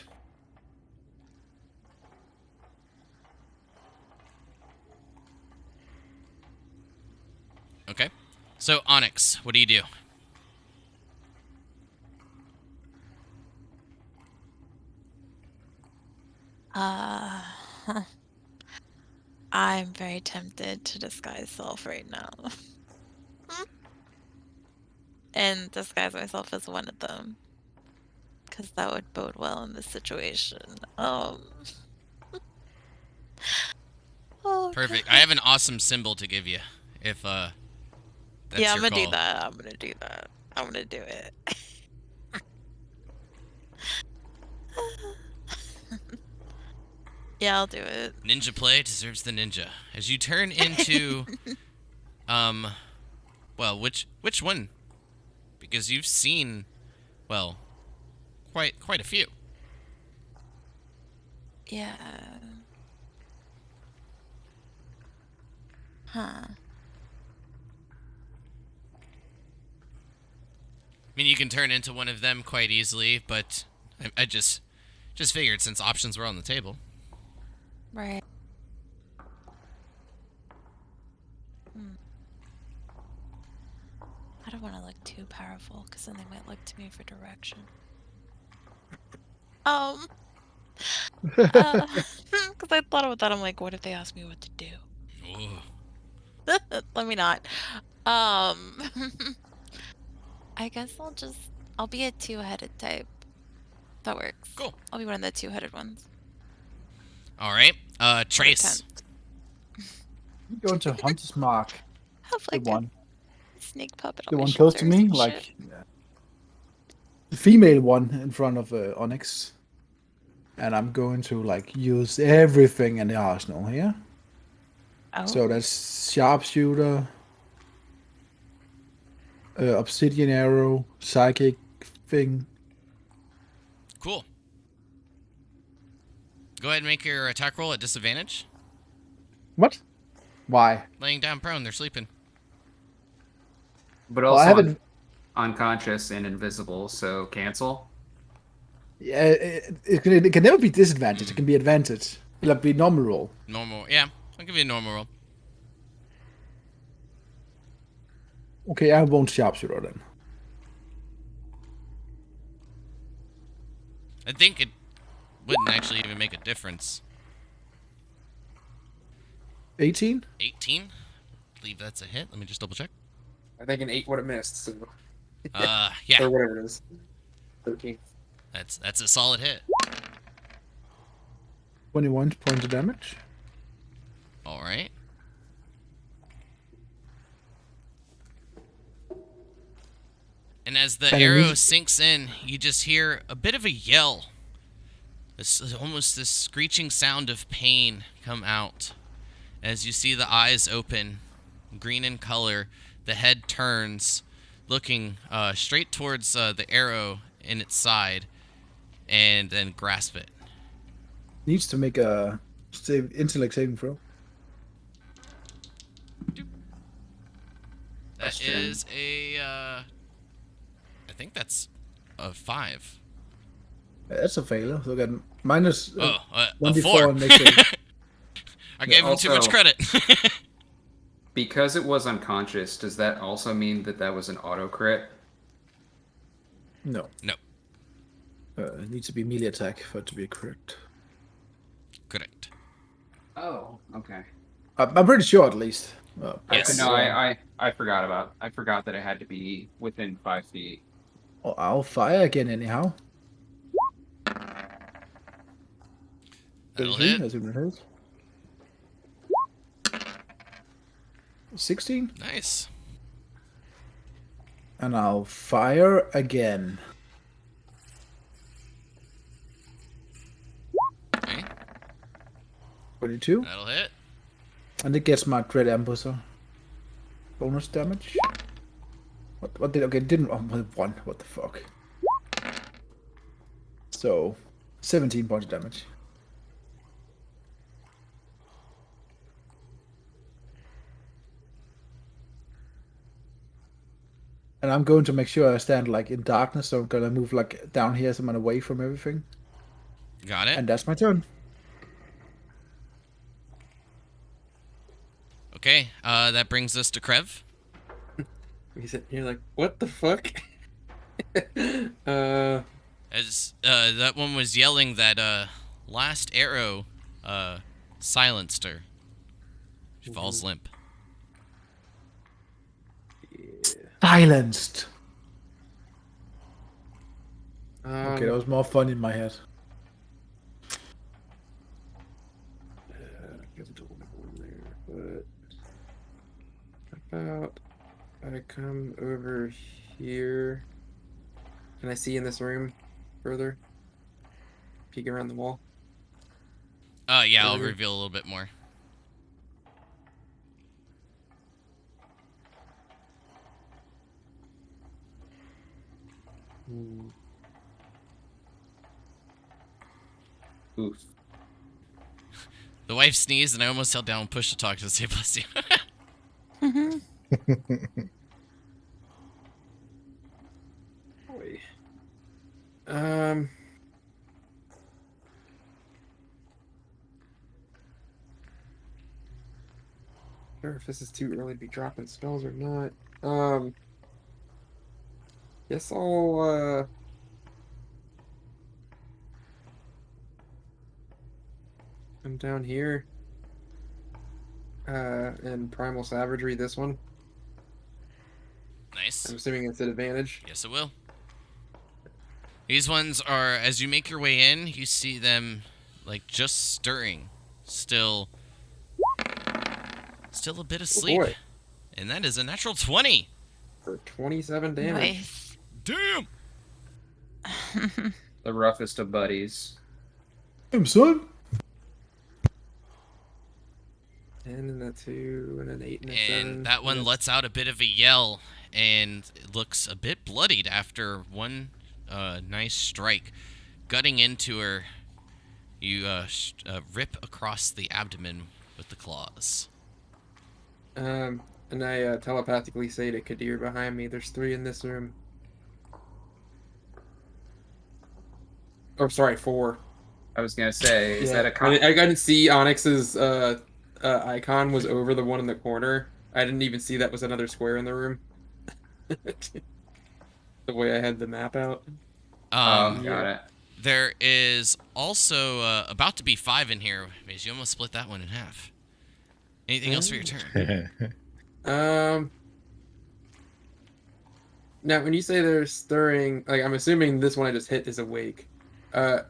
Okay. So, Onyx, what do you do? Uh, I'm very tempted to disguise self right now. And disguise myself as one of them. Because that would bode well in this situation. Oh, Perfect. God. I have an awesome symbol to give you, if that's Yeah, I'm your gonna do call. that. I'm gonna do that. I'm gonna do it. Yeah, I'll do it. Ninja play deserves the ninja. As you turn into, well, which one? Because you've seen, well, quite a few. Yeah. Huh. I mean, you can turn into one of them quite easily, but I just figured since options were on the table. Right. I don't want to look too powerful, because then they might look to me for direction. Because I thought about that. I'm like, what if they ask me what to do? Ooh. Let me not. I guess I'll be a two-headed type. That works. Cool. I'll be one of the two-headed ones. All right. Or Trace. tent. Go into Hunter's Mark. Have The like one. a snake puppet on The my one close to shoulders me, and like shit. the female one in front of Onyx. And I'm going to like use everything in the arsenal here. Oh. So that's sharpshooter, obsidian arrow, psychic thing. Cool. Go ahead and make your attack roll at disadvantage. What? Why? Laying down prone, they're sleeping. But Well, I also haven't. unconscious and invisible, so cancel. Yeah, it can never be disadvantage. It can be advantage. It'll be normal roll. Normal. Yeah, I'll give you a normal roll. Okay, I won't sharpshooter then. I think it wouldn't actually even make a difference. 18? 18? I believe that's a hit. Let me just double check. I think an 8 would have missed. So. Yeah, Or whatever it is. 13. that's a solid hit. 21 points of damage. All right. And as the And arrow these- sinks in, you just hear a bit of a yell. Almost this screeching sound of pain come out as you see the eyes open, green in color. The head turns, looking straight towards the arrow in its side, and then grasp it. Needs to make a intellect saving throw. That Question. is a, I think that's a 5. That's a failure. So again, minus A 1d4 4. and make save. I gave him too much Also- credit. Because it was unconscious, does that also mean that that was an auto crit? No. No. It needs to be melee attack for it to be correct. Correct. Oh, okay. I'm pretty sure at least. Yes. No, I forgot that it had to be within 5 feet. Oh, I'll fire again anyhow. That'll 33, hit. I assume it hits. 16. Nice. And I'll fire again. Okay. 22. That'll hit. And it gets my Dread Ambusher. Bonus damage. What did... Okay, it didn't... Oh, 1. What the fuck? So, 17 points of damage. And I'm going to make sure I stand like in darkness, so I'm gonna move like down here so I'm away from everything. Got it. And that's my turn. Okay, that brings us to Krev. You're like, what the fuck? uh, As that one was yelling that last arrow silenced her. She falls limp. Silenced. um, Okay, that was more fun in my head. I guess I don't want to go in there, but about I come over here. Can I see in this room further? Peek around the wall. Yeah, I'll Over here. reveal a little bit more. Oof. The wife sneezed, and I almost held down push to talk to say bless you. Boy. Sure if this is too early to be dropping spells or not. Guess I'll come down here. And Primal Savagery this one. Nice. I'm assuming it's an advantage. Yes, it will. These ones are, as you make your way in, you see them like just stirring, still a bit asleep, boy. and that is a natural 20. For 27 damage. Nice. Damn. The roughest of buddies. Damn, son. 10 and a 2 and an 8 and a 7. And that one lets out a bit of a yell, and it looks a bit bloodied after one nice strike. Gutting into her, you rip across the abdomen with the claws. And I telepathically say to Kadir behind me, there's 3 in this room. Oh, sorry, 4. I was gonna say, is Yeah. that a I didn't see Onyx's icon was over the one in the corner. I didn't even see that was another square in the room. The way I had the map out. got yeah. it. There is also about to be 5 in here, because you almost split that one in half. Anything else for your turn? Now when you say they're stirring, like I'm assuming this one I just hit is awake. Now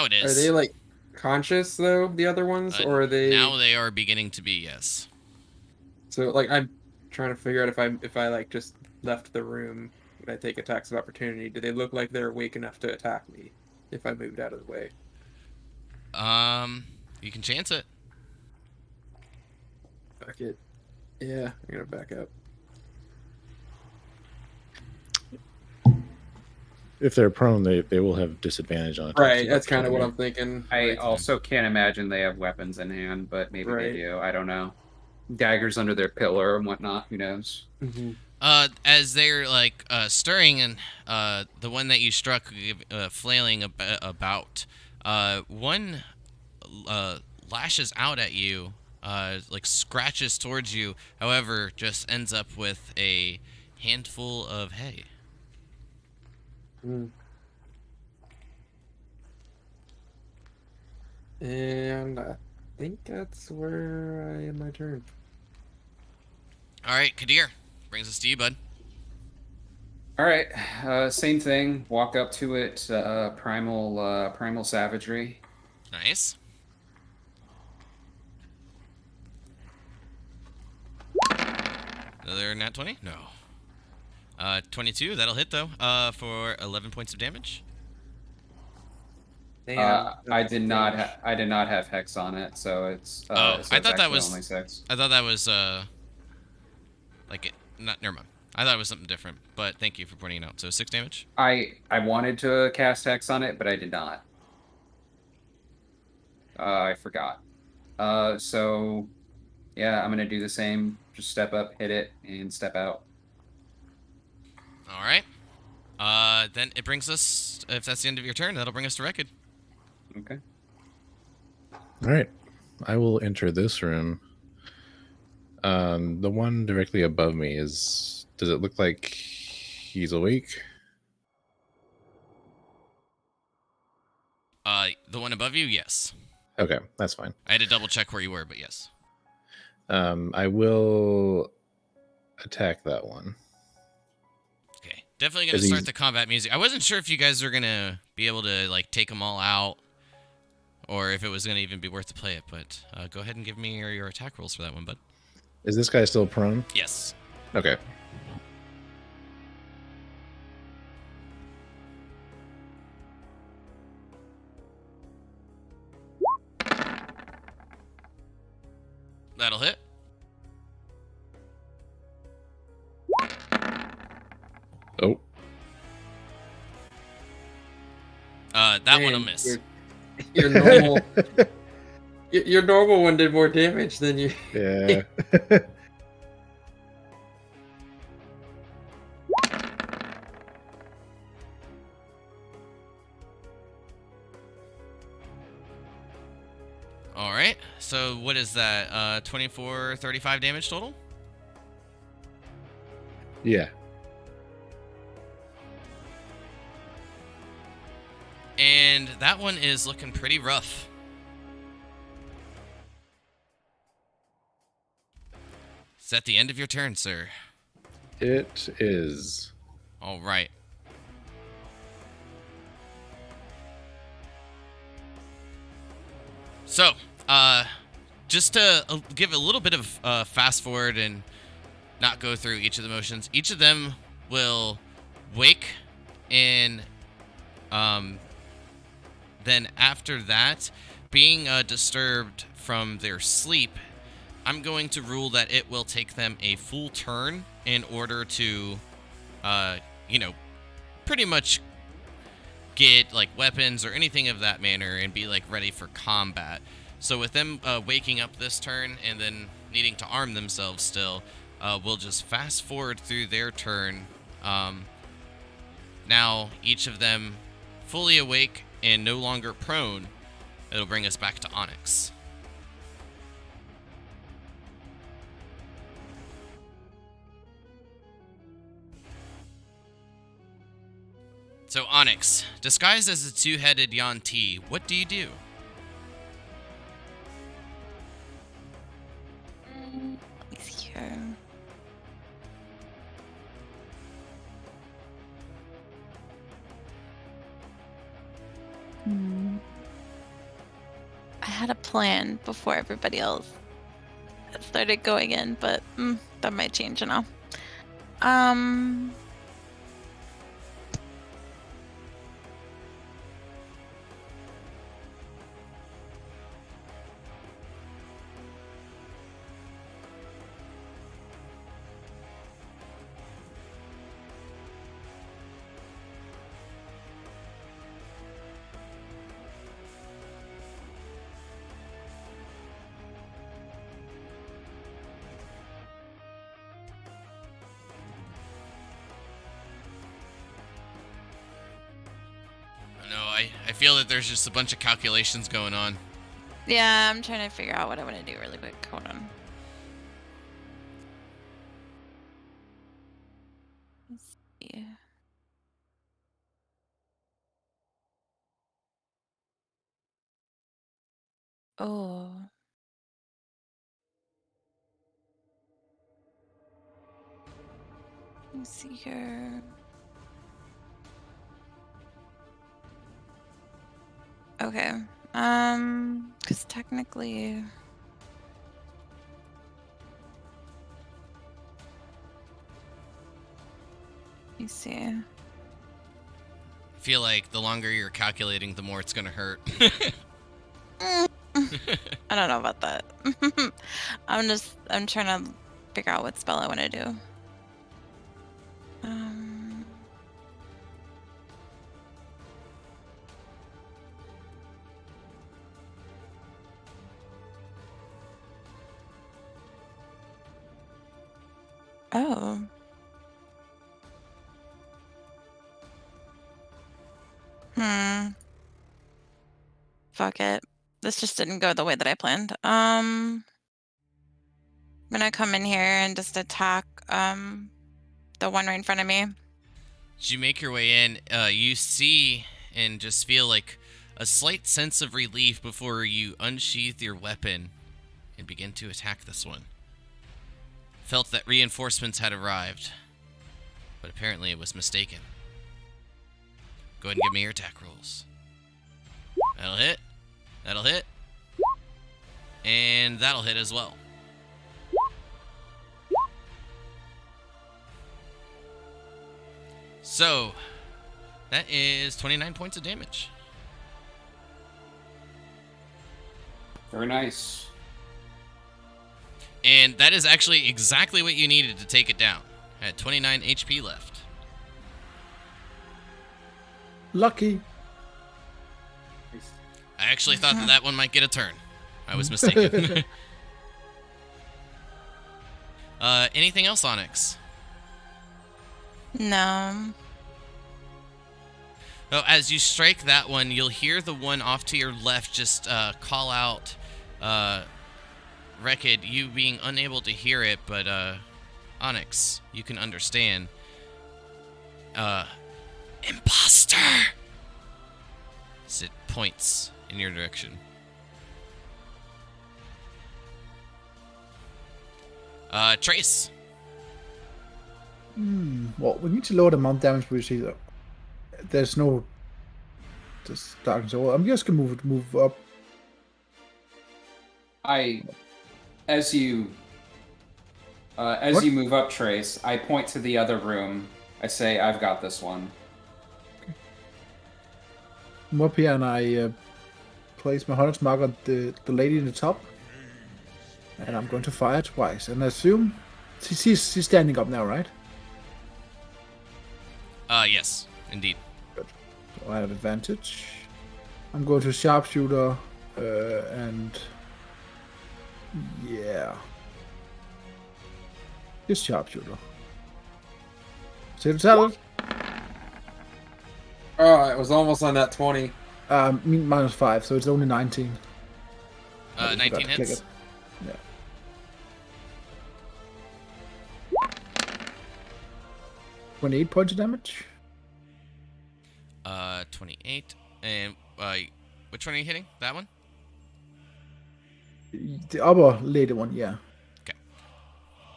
it is. Are they like conscious though, the other ones, or are they? Now they are beginning to be, yes. So like I'm trying to figure out if I like just left the room and I take attacks of opportunity, do they look like they're awake enough to attack me if I moved out of the way? You can chance it. Fuck it. Yeah, I'm gonna back up. If they're prone, they will have disadvantage on attacks. Right, that's kind of what I'm thinking. I Right. also can't imagine they have weapons in hand, but maybe Right. they do. I don't know. Daggers under their pillow and whatnot. Who knows? Mhm. As they're like stirring, and the one that you struck flailing about, one lashes out at you, like scratches towards you. However, just ends up with a handful of hay. Mm. And I think that's where I end my turn. All right, Kadir, brings us to you, bud. All right, same thing. Walk up to it. Primal savagery. Nice. Another nat 20? No. 22, that'll hit though, for 11 points of damage. Damn. I that's did not. damage. I did not have hex on it, so it's Oh, so I it's thought that actually was. only 6. I thought that was like it. Not never mind. I thought it was something different, but thank you for pointing it out. So 6 damage. I wanted to cast hex on it, but I did not. I forgot. So yeah, I'm gonna do the same. Just step up, hit it, and step out. All right. Then it brings us. If that's the end of your turn, that'll bring us to Rekid. Okay. All right. I will enter this room. The one directly above me is. Does it look like he's awake? The one above you, yes. Okay, that's fine. I had to double check where you were, but yes. I will attack that one. Okay, definitely gonna 'Cause start he's- the combat music. I wasn't sure if you guys are gonna be able to like take them all out, or if it was gonna even be worth to play it. But go ahead and give me your attack rolls for that one, bud. Is this guy still prone? Yes. Okay. That'll hit. Oh, That one will Man, miss. Your normal. Your normal one did more damage than you. yeah. All right. So what is that? 24, 35 damage total? Yeah. And that one is looking pretty rough. Is that the end of your turn, sir? It is. All right. So, just to give a little bit of fast forward and not go through each of the motions, each of them will wake and then after that, being disturbed from their sleep, I'm going to rule that it will take them a full turn in order to, pretty much get like weapons or anything of that manner and be like ready for combat. So with them waking up this turn and then needing to arm themselves still, we'll just fast forward through their turn. Now each of them fully awake and no longer prone. It'll bring us back to Onyx. So Onyx, disguised as a two-headed Yuan-Ti, what do you do? Let me see here. I had a plan before everybody else started going in, but that might change now. No, I feel that there's just a bunch of calculations going on. Yeah, I'm trying to figure out what I want to do really quick. Hold on. Let's see. Oh. Let's see here. Okay. Because technically. Let me see. I feel like the longer you're calculating, the more it's gonna hurt. I don't know about that. I'm trying to figure out what spell I want to do. Oh. Fuck it. This just didn't go the way that I planned. I'm gonna come in here and just attack the one right in front of me. As you make your way in, you see and just feel like a slight sense of relief before you unsheath your weapon and begin to attack this one. Felt that reinforcements had arrived, but apparently it was mistaken. Go ahead and give me your attack rolls. That'll hit. That'll hit. And that'll hit as well. So, that is 29 points of damage. Very nice. And that is actually exactly what you needed to take it down. Had 29 HP left. Lucky. I actually thought that one might get a turn. I was mistaken. Anything else, Onyx? No. Oh, as you strike that one, you'll hear the one off to your left just call out, Rekid, you being unable to hear it, but Onyx, you can understand. Imposter! As it points in your direction. Trace. Well, we need to lower the amount of damage we see. There's no just darkness. So I'm just gonna move up. As you move up, Trace, I point to the other room. I say, "I've got this one." I'm up here and I place my hunter's mark on the lady in the top, and I'm going to fire twice. And I assume she's standing up now, right? Yes, indeed. Good. So I have advantage. I'm going to sharpshooter, and yeah, just sharpshooter. See the salad? Oh, it was almost on that 20. -5, so it's only 19. 19 hits. Yeah. 28 points of damage. 28. And which one are you hitting? That one? The other later one, yeah.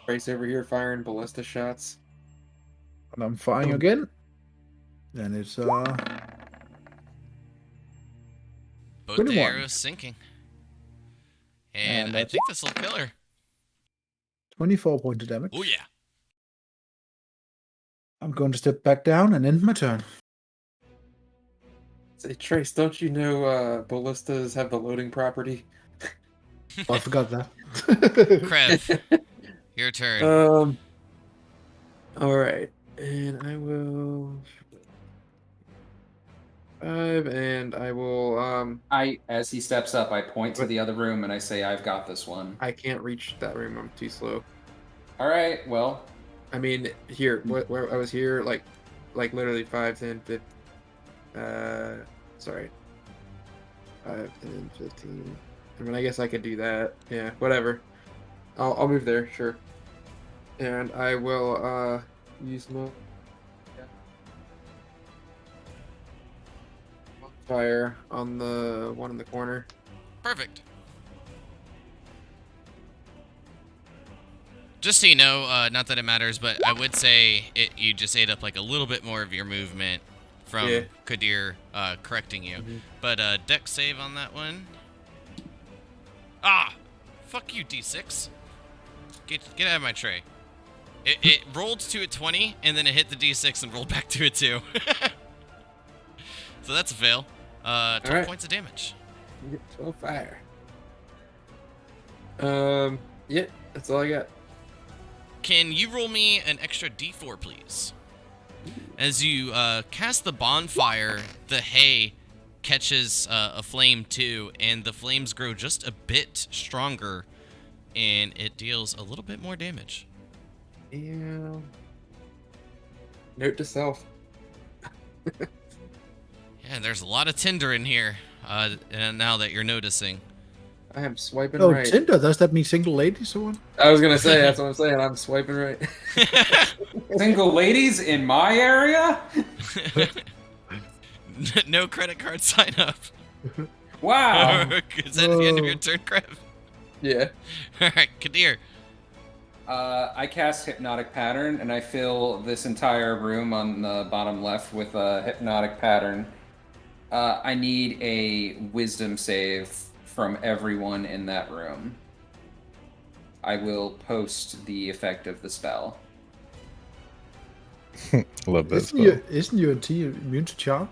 Trace over here firing ballista shots. And I'm firing again. And it's Both 21. the arrows sinking. And I think this will kill her. 24 points of damage. Oh yeah. I'm going to step back down and end my turn. Say, Trace, don't you know ballistas have the loading property? Oh, I forgot that. Krev, your turn. Alright. And I will 5 and I will As he steps up, I point to the other room and I say, "I've got this one." I can't reach that room, I'm too slow. All right. Well, I mean here, where I was here, like literally 5, 10, 15 sorry. 5, 10, 15. I mean I guess I could do that. Yeah, whatever. I'll move there, sure. And I will use my fire on the one in the corner. Perfect. Just so you know, not that it matters, but I would say you just ate up like a little bit more of your movement from Kadir correcting you. Mhm. But dex save on that one. Ah! Fuck you, D6. Get out of my tray. It rolled to a 20, and then it hit the D6 and rolled back to a 2. So that's a fail. 12 right. points of damage. You get 12 fire. Yeah, that's all I got. Can you roll me an extra d4, please? As you cast the bonfire, the hay catches a flame too, and the flames grow just a bit stronger, and it deals a little bit more damage. Yeah. Note to self. Yeah, there's a lot of tinder in here, and now that you're noticing. I am swiping Oh, right. Tinder, does that mean single ladies or what? I was gonna say, that's what I'm saying. I'm swiping right. Single ladies in my area? No credit card sign up. Wow. Is that the end of your turn, Crab? Yeah. Alright, Kadir. I cast Hypnotic Pattern, and I fill this entire room on the bottom left with a Hypnotic Pattern. I need a Wisdom save from everyone in that room. I will post the effect of the spell. Love that spell. Isn't UNT immune to charm?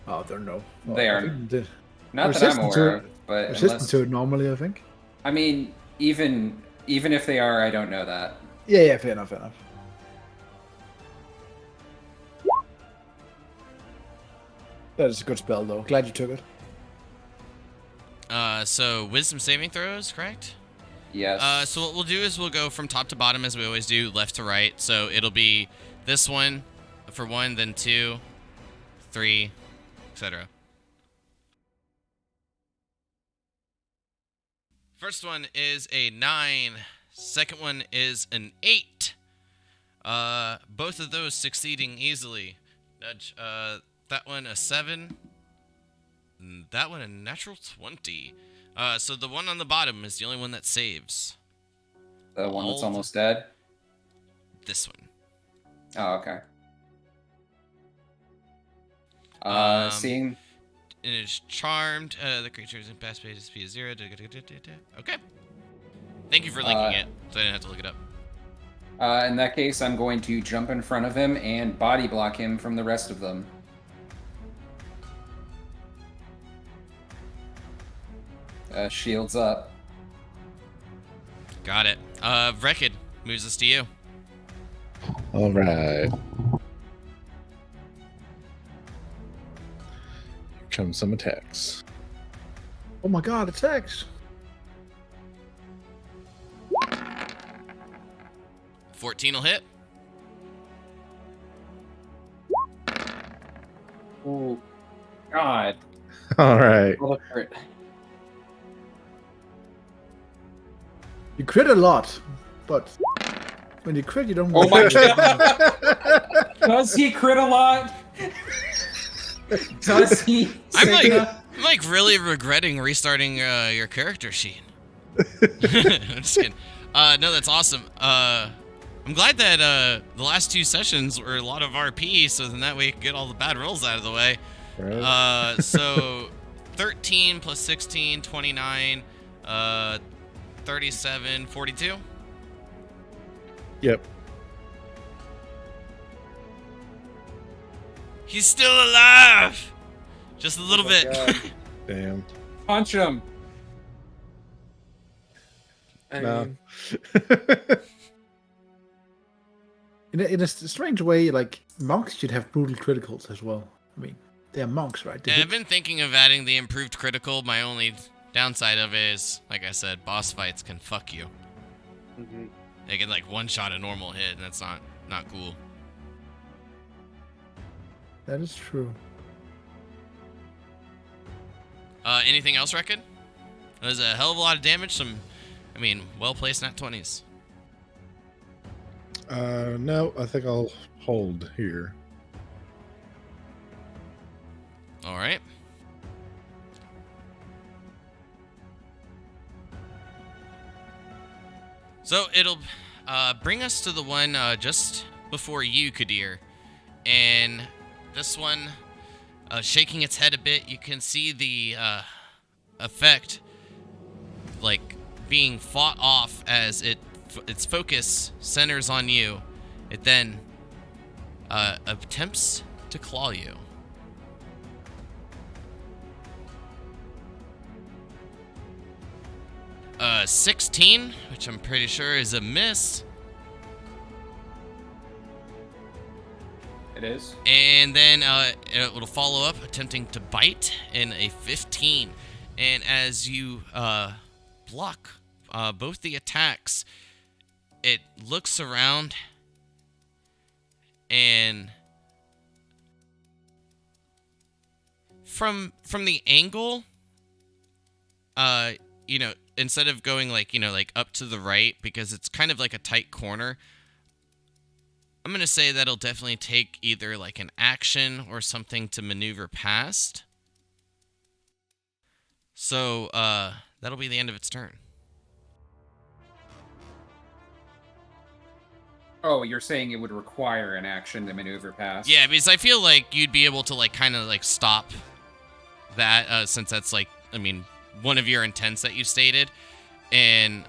Oh, I don't know. They I are. think they're Not that I'm resistant to aware it. of, but resistant unless... to it normally, I think. I mean, even if they are, I don't know that. Yeah, fair enough, fair enough. That is a good spell, though. Glad you took it. So wisdom saving throws, correct? Yes. So what we'll do is we'll go from top to bottom as we always do, left to right. So it'll be this one for 1, then 2, 3, etc. First one is a 9. Second one is an 8. Both of those succeeding easily. Nudge. That one a 7. And that one a natural 20. So the one on the bottom is the only one that saves. The one that's almost dead? This one. Oh, okay. Seeing... It is charmed. The creature is in fast pace, speed is 0. Okay. Thank you for linking it, so I didn't have to look it up. In that case, I'm going to jump in front of him and body block him from the rest of them. Shields up. Got it. Rekid moves us to you. All right. Here come some attacks. Oh my god, attacks! 14 will hit. Oh, God. All right. Roll a crit. You crit a lot, but when you crit, you don't. Oh my God. Does he crit a lot? Does he? I'm like really regretting restarting your character sheet. I'm just kidding. No, that's awesome. I'm glad that the last 2 sessions were a lot of RP, so then that way you can get all the bad rolls out of the way. Right. So 13 plus 16, 29, 37, 42. Yep. He's still alive! Just a little Oh my bit. God. Damn. Punch him. I No. mean, In a strange way, like monks should have brutal criticals as well. I mean, they're monks, right? They Yeah, hit- I've been thinking of adding the improved critical. My only downside of it is, like I said, boss fights can fuck you. mhm. They can like one-shot a normal hit, and that's not cool. That is true. Anything else, Reckon? There's a hell of a lot of damage. Well-placed nat 20s. No, I think I'll hold here. All right. So it'll bring us to the one just before you, Kadir. And this one, shaking its head a bit, you can see the effect like being fought off as its focus centers on you. It then attempts to claw you. 16, which I'm pretty sure is a miss. It is. And then it'll follow up, attempting to bite in a 15. And as you block both the attacks, it looks around and from the angle, instead of going like up to the right, because it's kind of like a tight corner, I'm going to say that'll definitely take either like an action or something to maneuver past. So, that'll be the end of its turn. Oh, you're saying it would require an action to maneuver past? Yeah, because I feel like you'd be able to like kind of like stop that, since that's like, I mean, one of your intents that you stated. And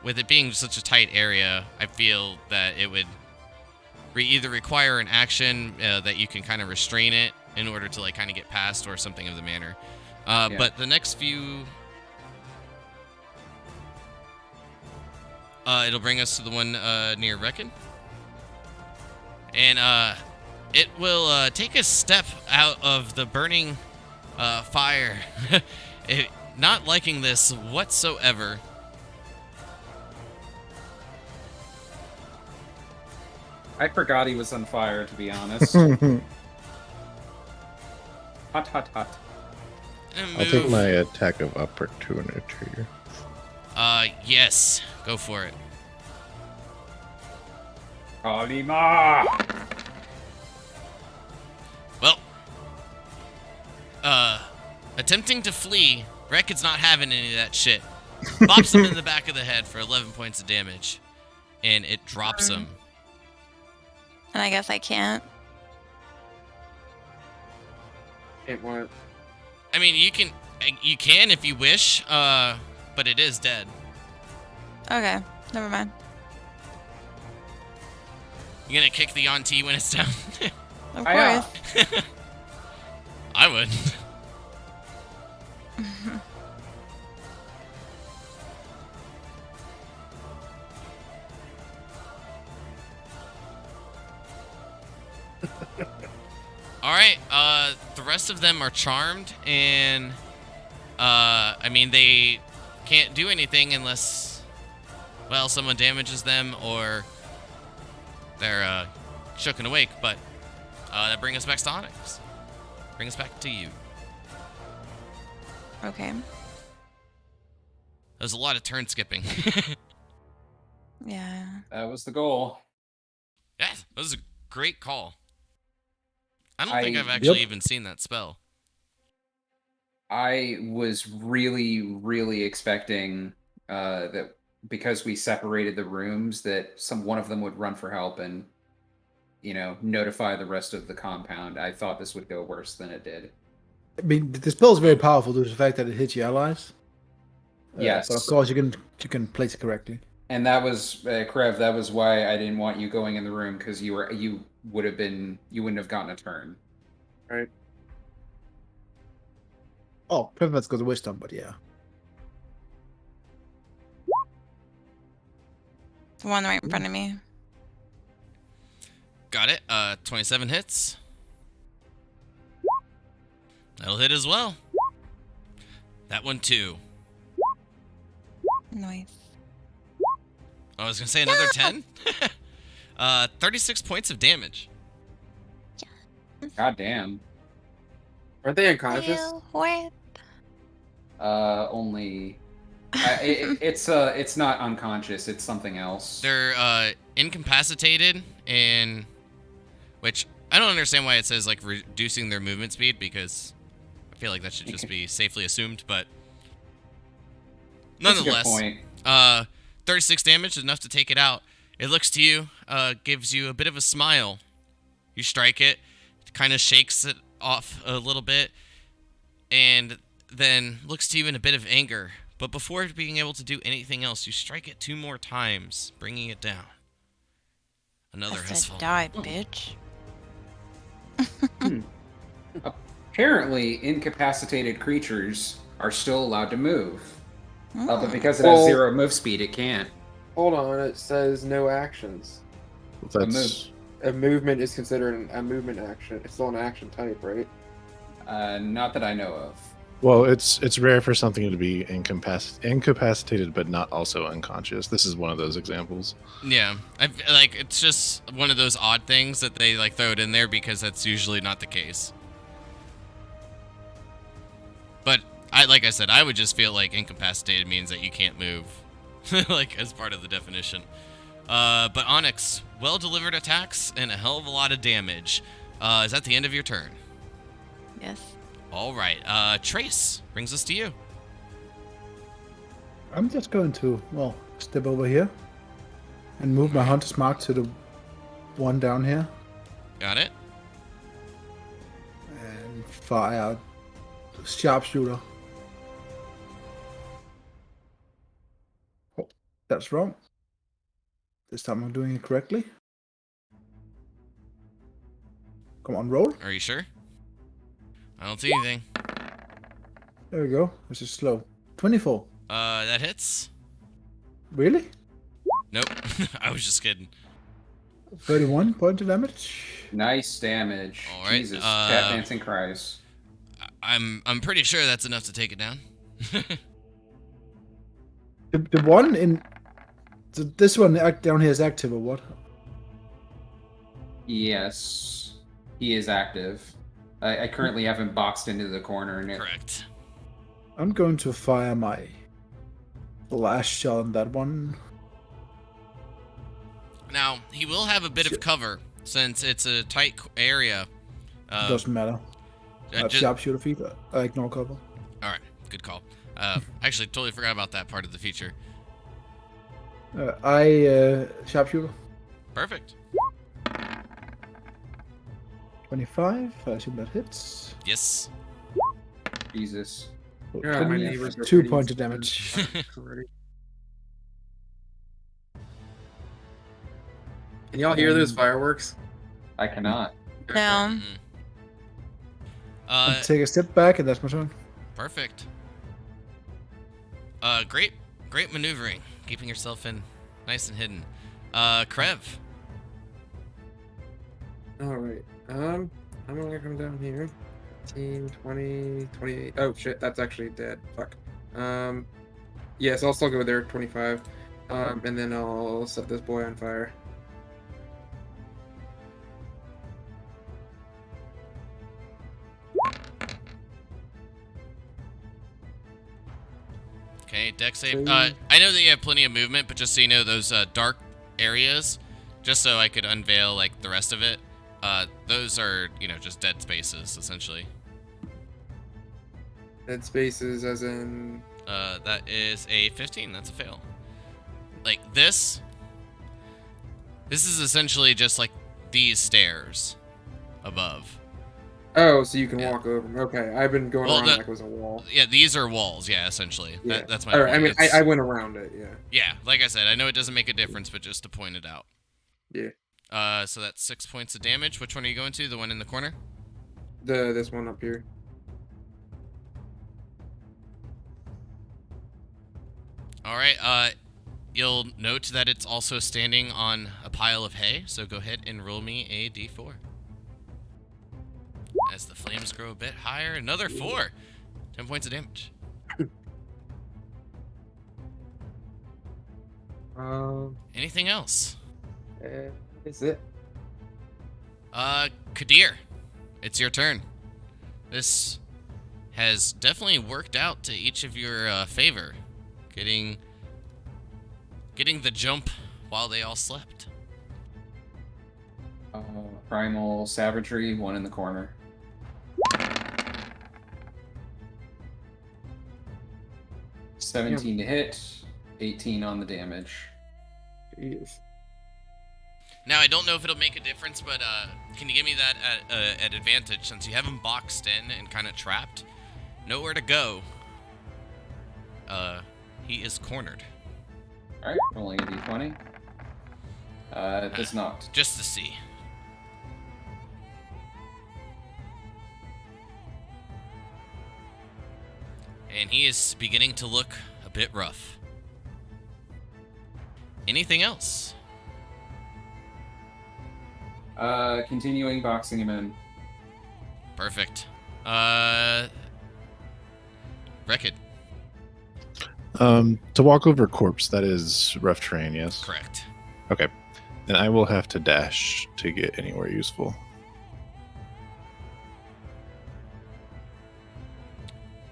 with it being such a tight area, I feel that it would either require an action that you can kind of restrain it in order to like kind of get past or something of the manner. But the next few, it'll bring us to the one near Reckon. And it will take a step out of the burning fire, not liking this whatsoever. I forgot he was on fire, to be honest. Hot, hot, hot. I'll take my attack of opportunity here. Yes, go for it. Kalima! Well, attempting to flee, Reckon's not having any of that shit. Bops him in the back of the head for 11 points of damage, and it drops him. And I guess I can't. It won't. I mean, you can if you wish, but it is dead. Okay, never mind. You gonna kick the Auntie when it's down? Of Hiya. course. I would. All right. The rest of them are charmed, and I mean they can't do anything unless, well, someone damages them or they're shook and awake. But that brings us back to Onyx. Bring us back to you. Okay. There's a lot of turn skipping. Yeah. That was the goal. Yeah, that was a great call. I don't think I've actually even seen that spell. I was really, really expecting that because we separated the rooms, that one of them would run for help and, notify the rest of the compound. I thought this would go worse than it did. I mean, the spell is very powerful due to the fact that it hits your allies. Yes, but of course you can place it correctly. And that was Krev. That was why I didn't want you going in the room, because you wouldn't have gotten a turn. Right. Oh, Privet's got the wisdom, but yeah. The one right in front of me. Got it. 27 hits. That'll hit as well. That one too. Nice. I was gonna say another 10. 36 points of damage. God damn. Are they unconscious? What? Only. It's not unconscious. It's something else. They're incapacitated, and which I don't understand why it says like reducing their movement speed, because I feel like that should just be safely assumed. But nonetheless, That's a good point. 36 damage is enough to take it out. It looks to you, gives you a bit of a smile. You strike it, kind of shakes it off a little bit, and then looks to you in a bit of anger. But before being able to do anything else, you strike it 2 more times, bringing it down. Another I has said fallen. die, bitch. Apparently, incapacitated creatures are still allowed to move. But because it Well- has 0 move speed, it can't. Hold on, it says no actions. That's A movement is considered a movement action. It's still an action type, right? Not that I know of. well, it's rare for something to be incapacitated, but not also unconscious. This is one of those examples. Yeah, like it's just one of those odd things that they like throw it in there because that's usually not the case. But like I said, I would just feel like incapacitated means that you can't move, like as part of the definition. But Onyx, well-delivered attacks and a hell of a lot of damage. Is that the end of your turn? Yes. All right. Trace, brings us to you. I'm just going to, well, step over here and move my hunter's mark to the one down here Got it. and fire sharpshooter. Oh, that's wrong. This time I'm doing it correctly. Come on, roll. Are you sure? I don't see anything. There we go. This is slow. 24. That hits. Really? Nope. I was just kidding. 31 point of damage. Nice damage. All right, Jesus, cat dancing cries. I'm pretty sure that's enough to take it down. The one in this one down here is active or what? Yes, he is active. I currently have him boxed into the corner. And Correct. I'm going to fire my last shot on that one. Now he will have a bit of cover since it's a tight area. Doesn't matter. I have sharpshooter feet. I ignore cover. All right, good call. Actually, totally forgot about that part of the feature. I sharpshooter. Perfect. 25. I assume that hits. Yes. Jesus. Yeah, my neighbors are 2 pretty points of damage. already. Can y'all hear those fireworks? I cannot. No. I'll take a step back, and that's my turn. Perfect. Great maneuvering, keeping yourself in nice and hidden. Krev. All right. I'm gonna come down here. 15, 20, 28. Oh shit, that's actually dead. Fuck. Yes, I'll still go there. 25. And then I'll set this boy on fire. Okay, deck save. I know that you have plenty of movement, but just so you know, those dark areas, just so I could unveil like the rest of it, those are just dead spaces essentially. Dead spaces, as in. That is a 15. That's a fail. Like this is essentially just like these stairs above. Oh, so you can Yeah. walk over 'em. Okay, I've been going around like it was a wall. Yeah, these are walls. Yeah, essentially. Yeah. That's my All point. right, I mean, It's- I went around it. Yeah. Yeah, like I said, I know it doesn't make a difference, but just to point it out. Yeah. So that's 6 points of damage. Which one are you going to? The one in the corner? This one up here. All right. You'll note that it's also standing on a pile of hay. So go ahead and roll me a d4. As the flames grow a bit higher, another 4. 10 points of damage. Anything else? Is it? Kadir, it's your turn. This has definitely worked out to each of your favor. Getting the jump while they all slept. Primal savagery, one in the corner. — 17 to hit, 18 on the damage. Jeez. Now, I don't know if it'll make a difference, but can you give me that at advantage since you have him boxed in and kind of trapped? Nowhere to go. He is cornered. Alright, rolling a d20. It does not. Just to see. And he is beginning to look a bit rough. Anything else? Continuing boxing him in. Perfect. Rekid. To walk over a corpse, that is rough terrain, yes? Correct. Okay. Then I will have to dash to get anywhere useful.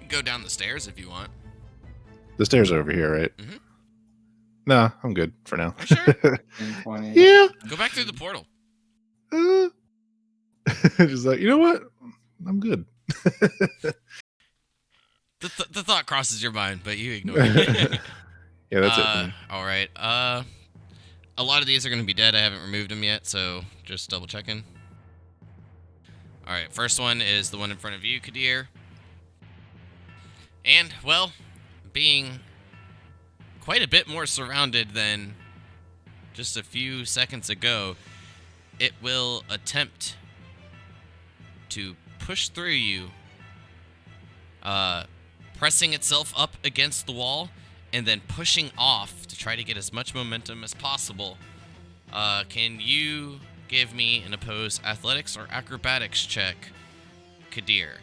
You can go down the stairs if you want. The stairs are over here, right? Mhm. Nah, I'm good for now. You sure? In 20. Yeah. Go back through the portal. Just like, you know what? I'm good. The thought crosses your mind, but you ignore it. Yeah, that's it for me. All right. A lot of these are going to be dead. I haven't removed them yet, so just double checking. All right. First one is the one in front of you, Kadir. And, well, being quite a bit more surrounded than just a few seconds ago, it will attempt to push through you, pressing itself up against the wall and then pushing off to try to get as much momentum as possible. Can you give me an opposed athletics or acrobatics check, Kadir?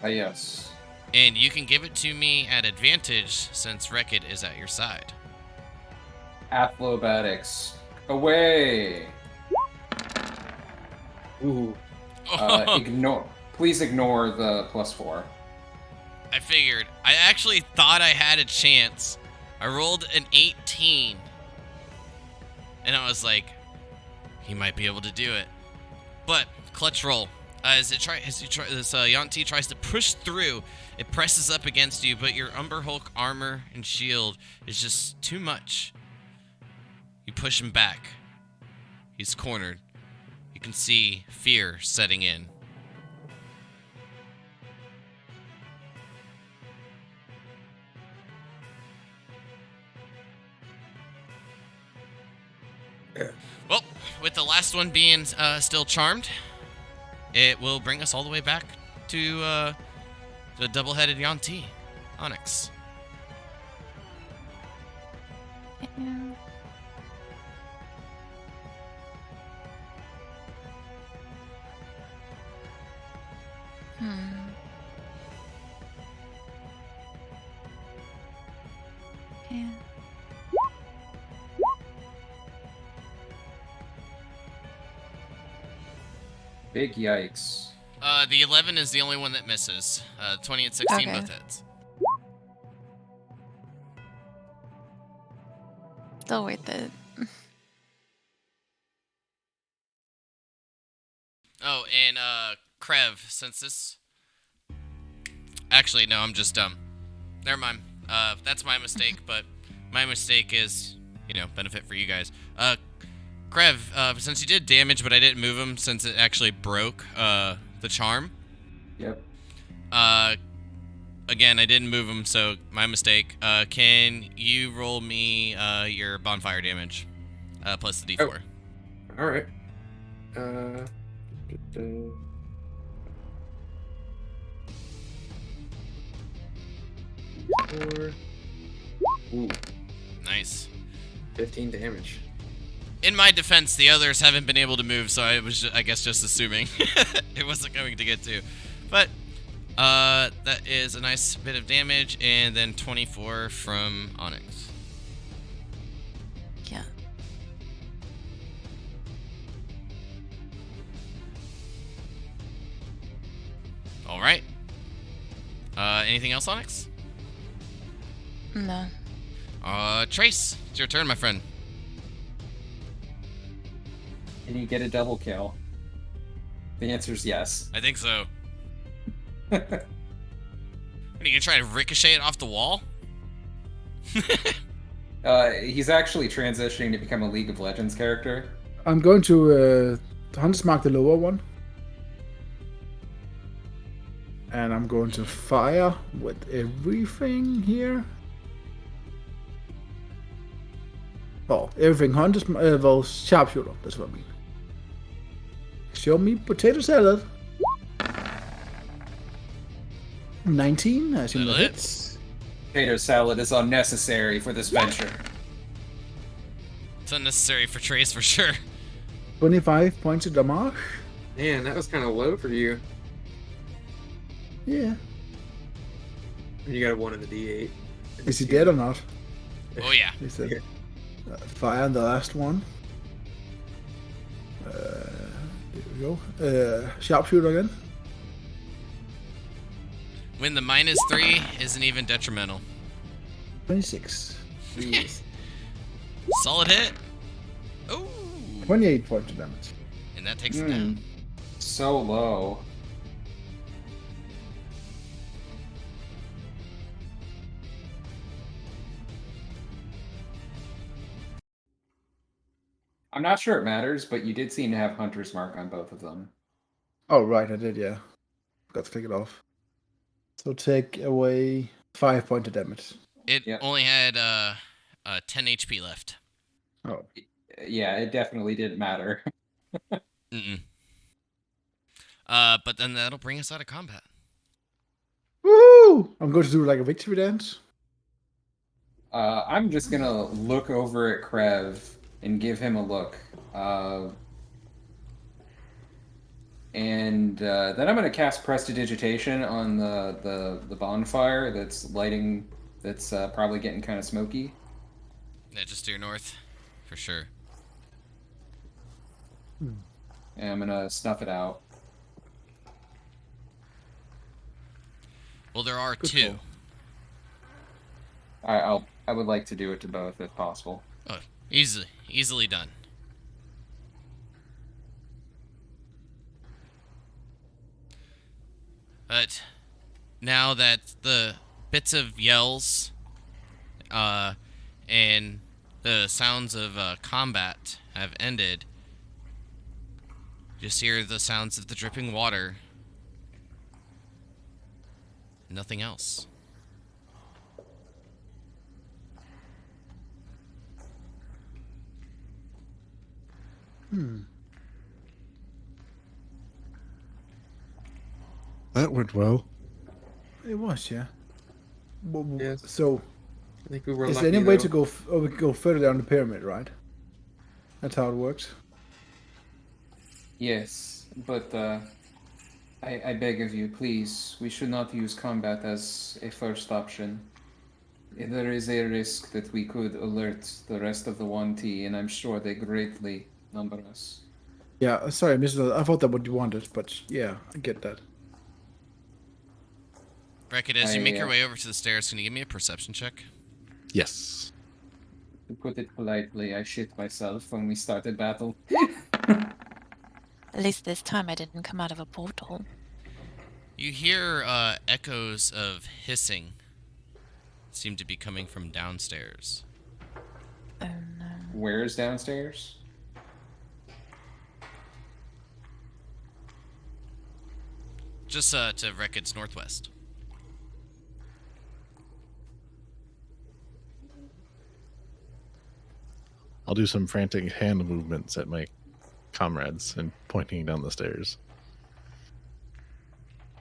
Yes. And you can give it to me at advantage since Rekid is at your side. Athlobatics. Away! Ooh. Please ignore the +4. I figured. I actually thought I had a chance. I rolled an 18. And I was like, he might be able to do it. But clutch roll. As Yanti tries to push through, it presses up against you, but your Umber Hulk armor and shield is just too much. You push him back. He's cornered. You can see fear setting in. Well, with the last one being still charmed, it will bring us all the way back to the double-headed Yanti, Onyx. Yeah. Yeah. Big yikes. The 11 is the only one that misses. 20 and 16 Okay. both hits. Still worth it. Oh, and Krev, since this... Actually, no, I'm just dumb. Never mind. That's my mistake, but my mistake is, benefit for you guys. Krev, since you did damage, but I didn't move him since it actually broke the charm. Yep. Again, I didn't move him, so my mistake. Can you roll me your bonfire damage plus the D4? All right. 4. Ooh, Nice. 15 damage. In my defense, the others haven't been able to move, so I was, I guess, just assuming it wasn't going to get to. But that is a nice bit of damage, and then 24 from Onyx. Yeah. All right. Anything else, Onyx? No. Trace, it's your turn, my friend. Can you get a double kill? The answer is yes. I think so. What, are you gonna try to ricochet it off the wall? He's actually transitioning to become a League of Legends character. I'm going to Hunter's Mark the lower one. And I'm going to fire with everything here. Oh, everything Hunter's well, sharpshooter, that's what I mean. Show me potato salad. 19, I assume that That'll hit. hits. Potato salad is unnecessary for this venture. It's unnecessary for Trace for sure. 25 points of damage. Man, that was kind of low for you. Yeah. You got a 1 in the D8. Is he dead or not? Oh yeah. He said. Fire on the last one. There we go. Sharpshooter again. When the -3 isn't even detrimental. 26. Jeez. Solid hit. Ooh. 28 points of damage. And that takes it down. So low. I'm not sure it matters, but you did seem to have Hunter's Mark on both of them. Oh, right, I did, yeah. Got to take it off. So take away 5 points of damage. It Yep. only had 10 HP left. Oh. Yeah, it definitely didn't matter. Mm-mm. But then that'll bring us out of combat. Woohoo! I'm going to do like a victory dance. I'm just gonna look over at Krev and give him a look. And then I'm gonna cast Prestidigitation on the bonfire that's lighting, that's probably getting kind of smoky. Yeah, just to your north, for sure. And I'm gonna snuff it out. Well, there are Good two. call. I would like to do it to both if possible. Oh, easily done. But now that the bits of yells and the sounds of combat have ended, just hear the sounds of the dripping water. Nothing else. That went well. It was, yeah. Yes. So, I think we were is lucky, there any way though. to go? We could go further down the pyramid, right? That's how it works. Yes, but I beg of you, please, we should not use combat as a first option. There is a risk that we could alert the rest of the 1T, and I'm sure they greatly number us. Yeah, sorry, I missed that. I thought that what you wanted, but yeah, I get that. Beckett, as you make your I, way over to the stairs, can you give me a perception check? Yes. To put it politely, I shit myself when we started battle. At least this time I didn't come out of a portal. You hear echoes of hissing seem to be coming from downstairs. Oh no. Where's downstairs? Just to Reckitt's northwest. I'll do some frantic hand movements at my comrades and pointing down the stairs.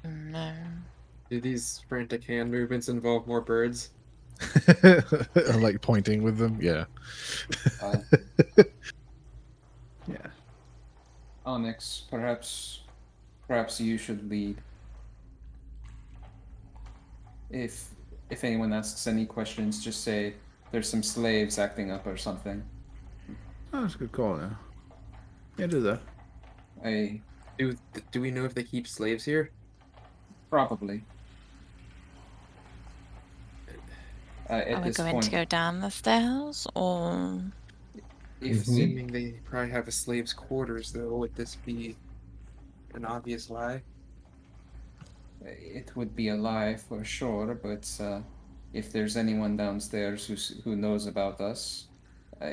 Oh no. Do these frantic hand movements involve more birds? I'm like pointing with them. Yeah. Uh, Yeah. Onyx, perhaps you should lead. If anyone asks any questions, just say there's some slaves acting up or something. Oh, that's a good call, yeah. Yeah, do that. Do we know if they keep slaves here? Probably. At Are we this going point, to go down the stairs or if Assuming they probably have a slave's quarters, though, would this be an obvious lie? it would be a lie for sure, but if there's anyone downstairs who knows about us,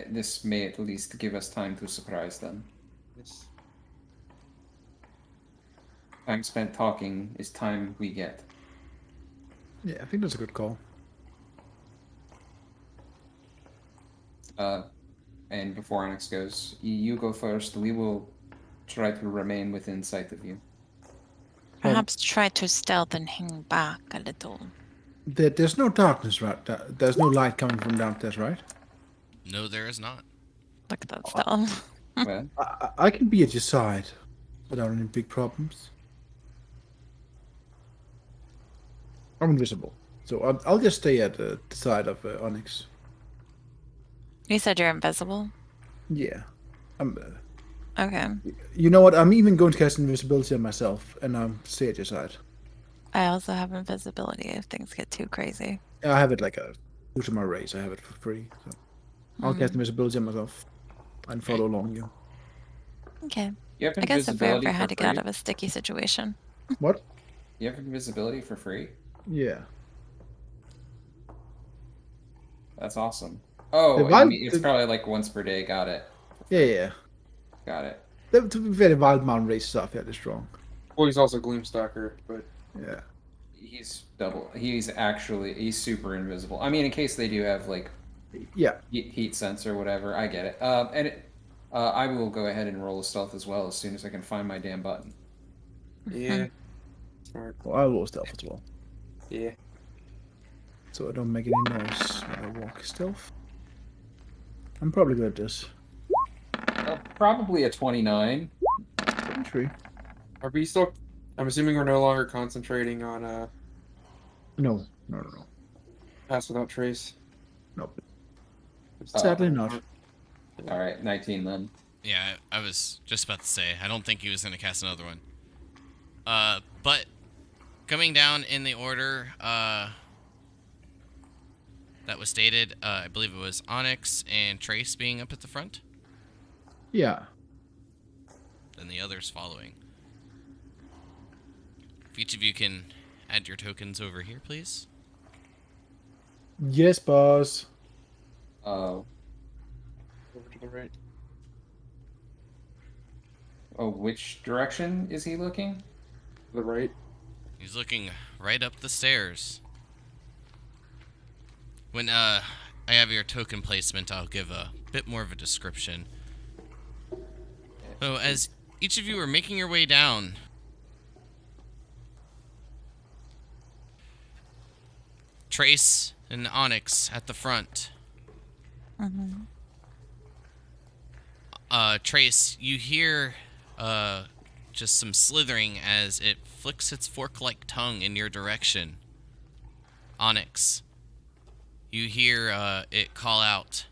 this may at least give us time to surprise them. Yes. Time spent talking is time we get. Yeah, I think that's a good call. And before Onyx goes, you go first. We will try to remain within sight of you. perhaps try to stealth and hang back a little? There's no darkness, right? There's no light coming from downstairs, right? No, there is not. Look at that stealth. Well, I can be at your side without any big problems. I'm invisible, so I'll just stay at the side of Onyx. You said you're invisible? Yeah. I'm. Okay. You know what? I'm even going to cast invisibility on myself, and stay at your side. I also have invisibility if things get too crazy. I have it like a due to my race. I have it for free, so I'll cast invisibility on myself and follow along you. Okay. you have I guess if we invisibility ever for had to get out free? of a sticky situation. What? You have invisibility for free? Yeah. That's awesome. Oh, The and wild- it's probably like once per day. Got it. Yeah. Got it. To be fair, the wild mountain races are fairly strong. Well, he's also Gloomstalker, but Yeah. He's double. He's super invisible. I mean, in case they do have like Yeah. heat sense or whatever, I get it. I will go ahead and roll a stealth as well as soon as I can find my damn button. yeah. Smart. Well, I'll roll stealth as well, Yeah. so I don't make any noise when I walk stealth. I'm probably good at this. Probably a 29. True. Are we still? I'm assuming we're no longer concentrating on No. Pass Without Trace. Nope. It's- Sadly not. All right, 19 then. Yeah, I was just about to say, I don't think he was going to cast another one. But coming down in the order that was stated, I believe it was Onyx and Trace being up at the front, Yeah. then the others following. If each of you can add your tokens over here, please. Yes, boss. Oh, Over to the right. which direction is he looking? To the right. He's looking right up the stairs. When I have your token placement, I'll give a bit more of a description. So as each of you are making your way down, Trace and Onyx at the front. Trace, you hear just some slithering as it flicks its fork-like tongue in your direction. Onyx, you hear it call out,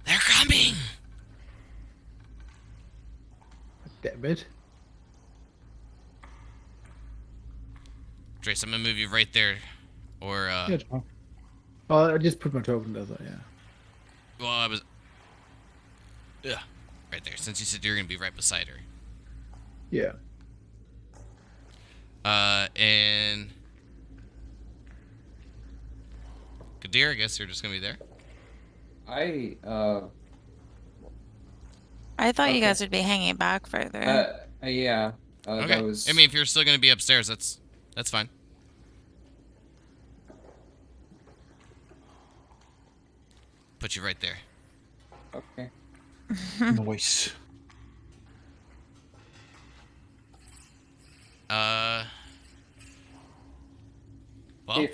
"They're coming!" Damn it. Trace, I'm gonna move you right there, or Yeah, it's fine. Oh, I just put my token there, though, yeah. well, I was, yeah, right there. Since you said you're gonna be right beside her, Yeah. and Kadir, I guess you're just gonna be there. I thought you Okay. guys would be hanging back further. Yeah. Okay. That was. I mean, if you're still gonna be upstairs, that's fine. Put you right there. Okay. Nice. Well,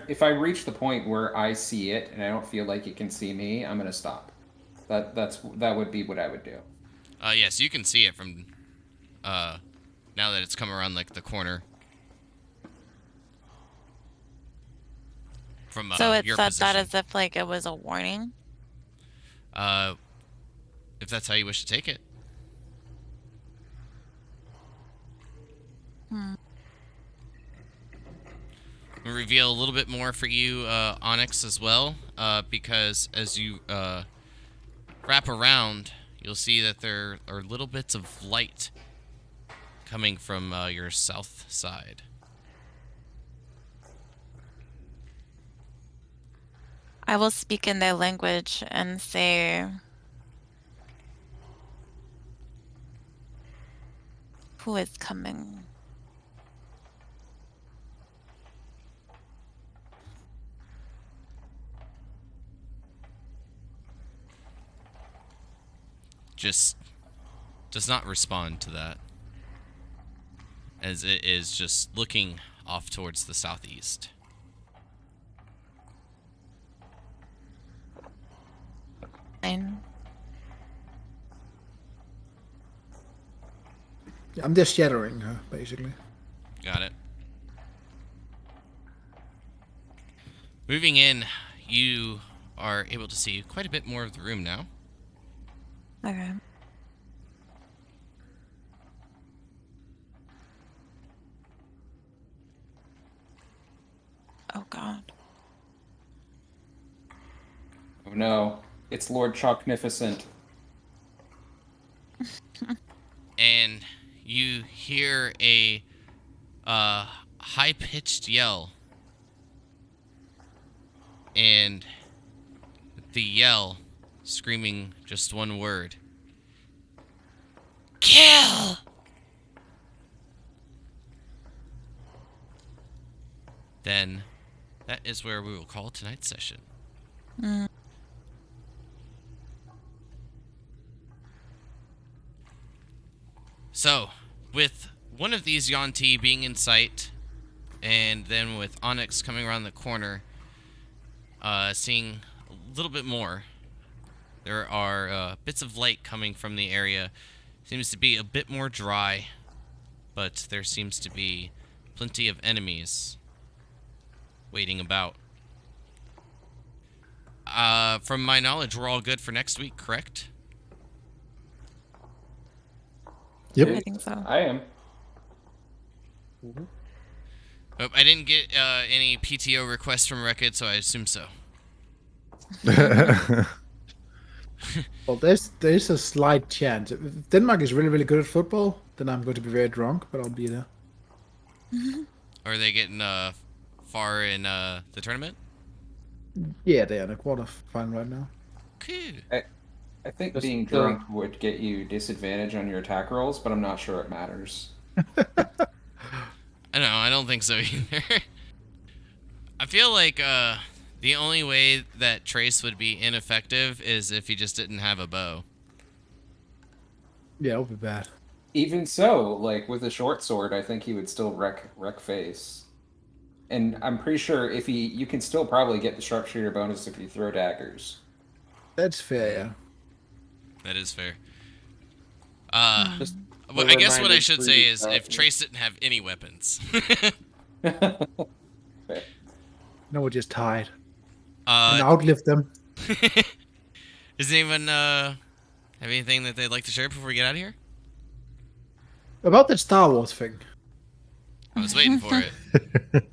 If I reach the point where I see it and I don't feel like it can see me, I'm gonna stop. That would be what I would do. yes, you can see it from, now that it's come around like the corner. From So it's your said position. that as if like it was a warning. If that's how you wish to take it. We'll reveal a little bit more for you, Onyx, as well, because as you wrap around, you'll see that there are little bits of light coming from your south side. I will speak in their language and say, "Who is coming?" Just does not respond to that, as it is just looking off towards the southeast. I'm just shattering her, basically. Got it. Moving in, you are able to see quite a bit more of the room now. Okay. Oh God. Oh no, it's Lord Chalknificent. And you hear a high-pitched yell. And the yell screaming just one word. Kill! Then that is where we will call tonight's session. Mm. So, with one of these Yuan-Ti being in sight, and then with Onyx coming around the corner, seeing a little bit more, there are bits of light coming from the area. Seems to be a bit more dry, but there seems to be plenty of enemies waiting about. From my knowledge, we're all good for next week, correct? Yep. I think so. I am. Oh, I didn't get any PTO requests from Rekid, so I assume so. Well, there's a slight chance. If Denmark is really, really good at football, then I'm going to be very drunk, but I'll be there. Are they getting far in the tournament? Yeah, they are in a quarterfinal right now. Cool. I think Just being the- drunk would get you disadvantage on your attack rolls, but I'm not sure it matters. I know, I don't think so either. I feel like the only way that Trace would be ineffective is if he just didn't have a bow. Yeah, it'll be bad. Even so, like with a short sword, I think he would still wreck face. And I'm pretty sure you can still probably get the sharpshooter bonus if you throw daggers. That's fair, yeah. That is fair. Just Well, a I guess what I reminder should for say you is that- if Trace didn't have any weapons. No, we're just tired. uh, And outlive them. does anyone have anything that they'd like to share before we get out of here? About that Star Wars thing. I was waiting for it.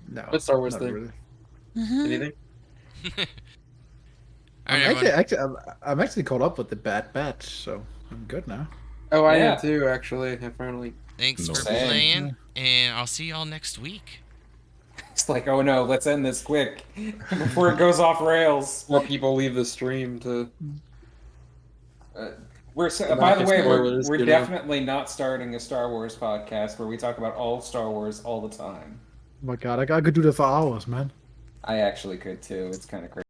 No. What Star Wars not thing? really. Anything? All right, everyone. I'm actually caught up with the Bad Batch, so I'm good now. Oh, I Yeah. am too. Actually, I finally. Thanks for Same. playing, and I'll see y'all next week. It's like, oh no, let's end this quick before it goes off rails. More people leave the stream to. By the way, spoilers, we're you know. definitely not starting a Star Wars podcast where we talk about all Star Wars all the time. Oh my god, I could do that for hours, man. I actually could too. It's kind of crazy.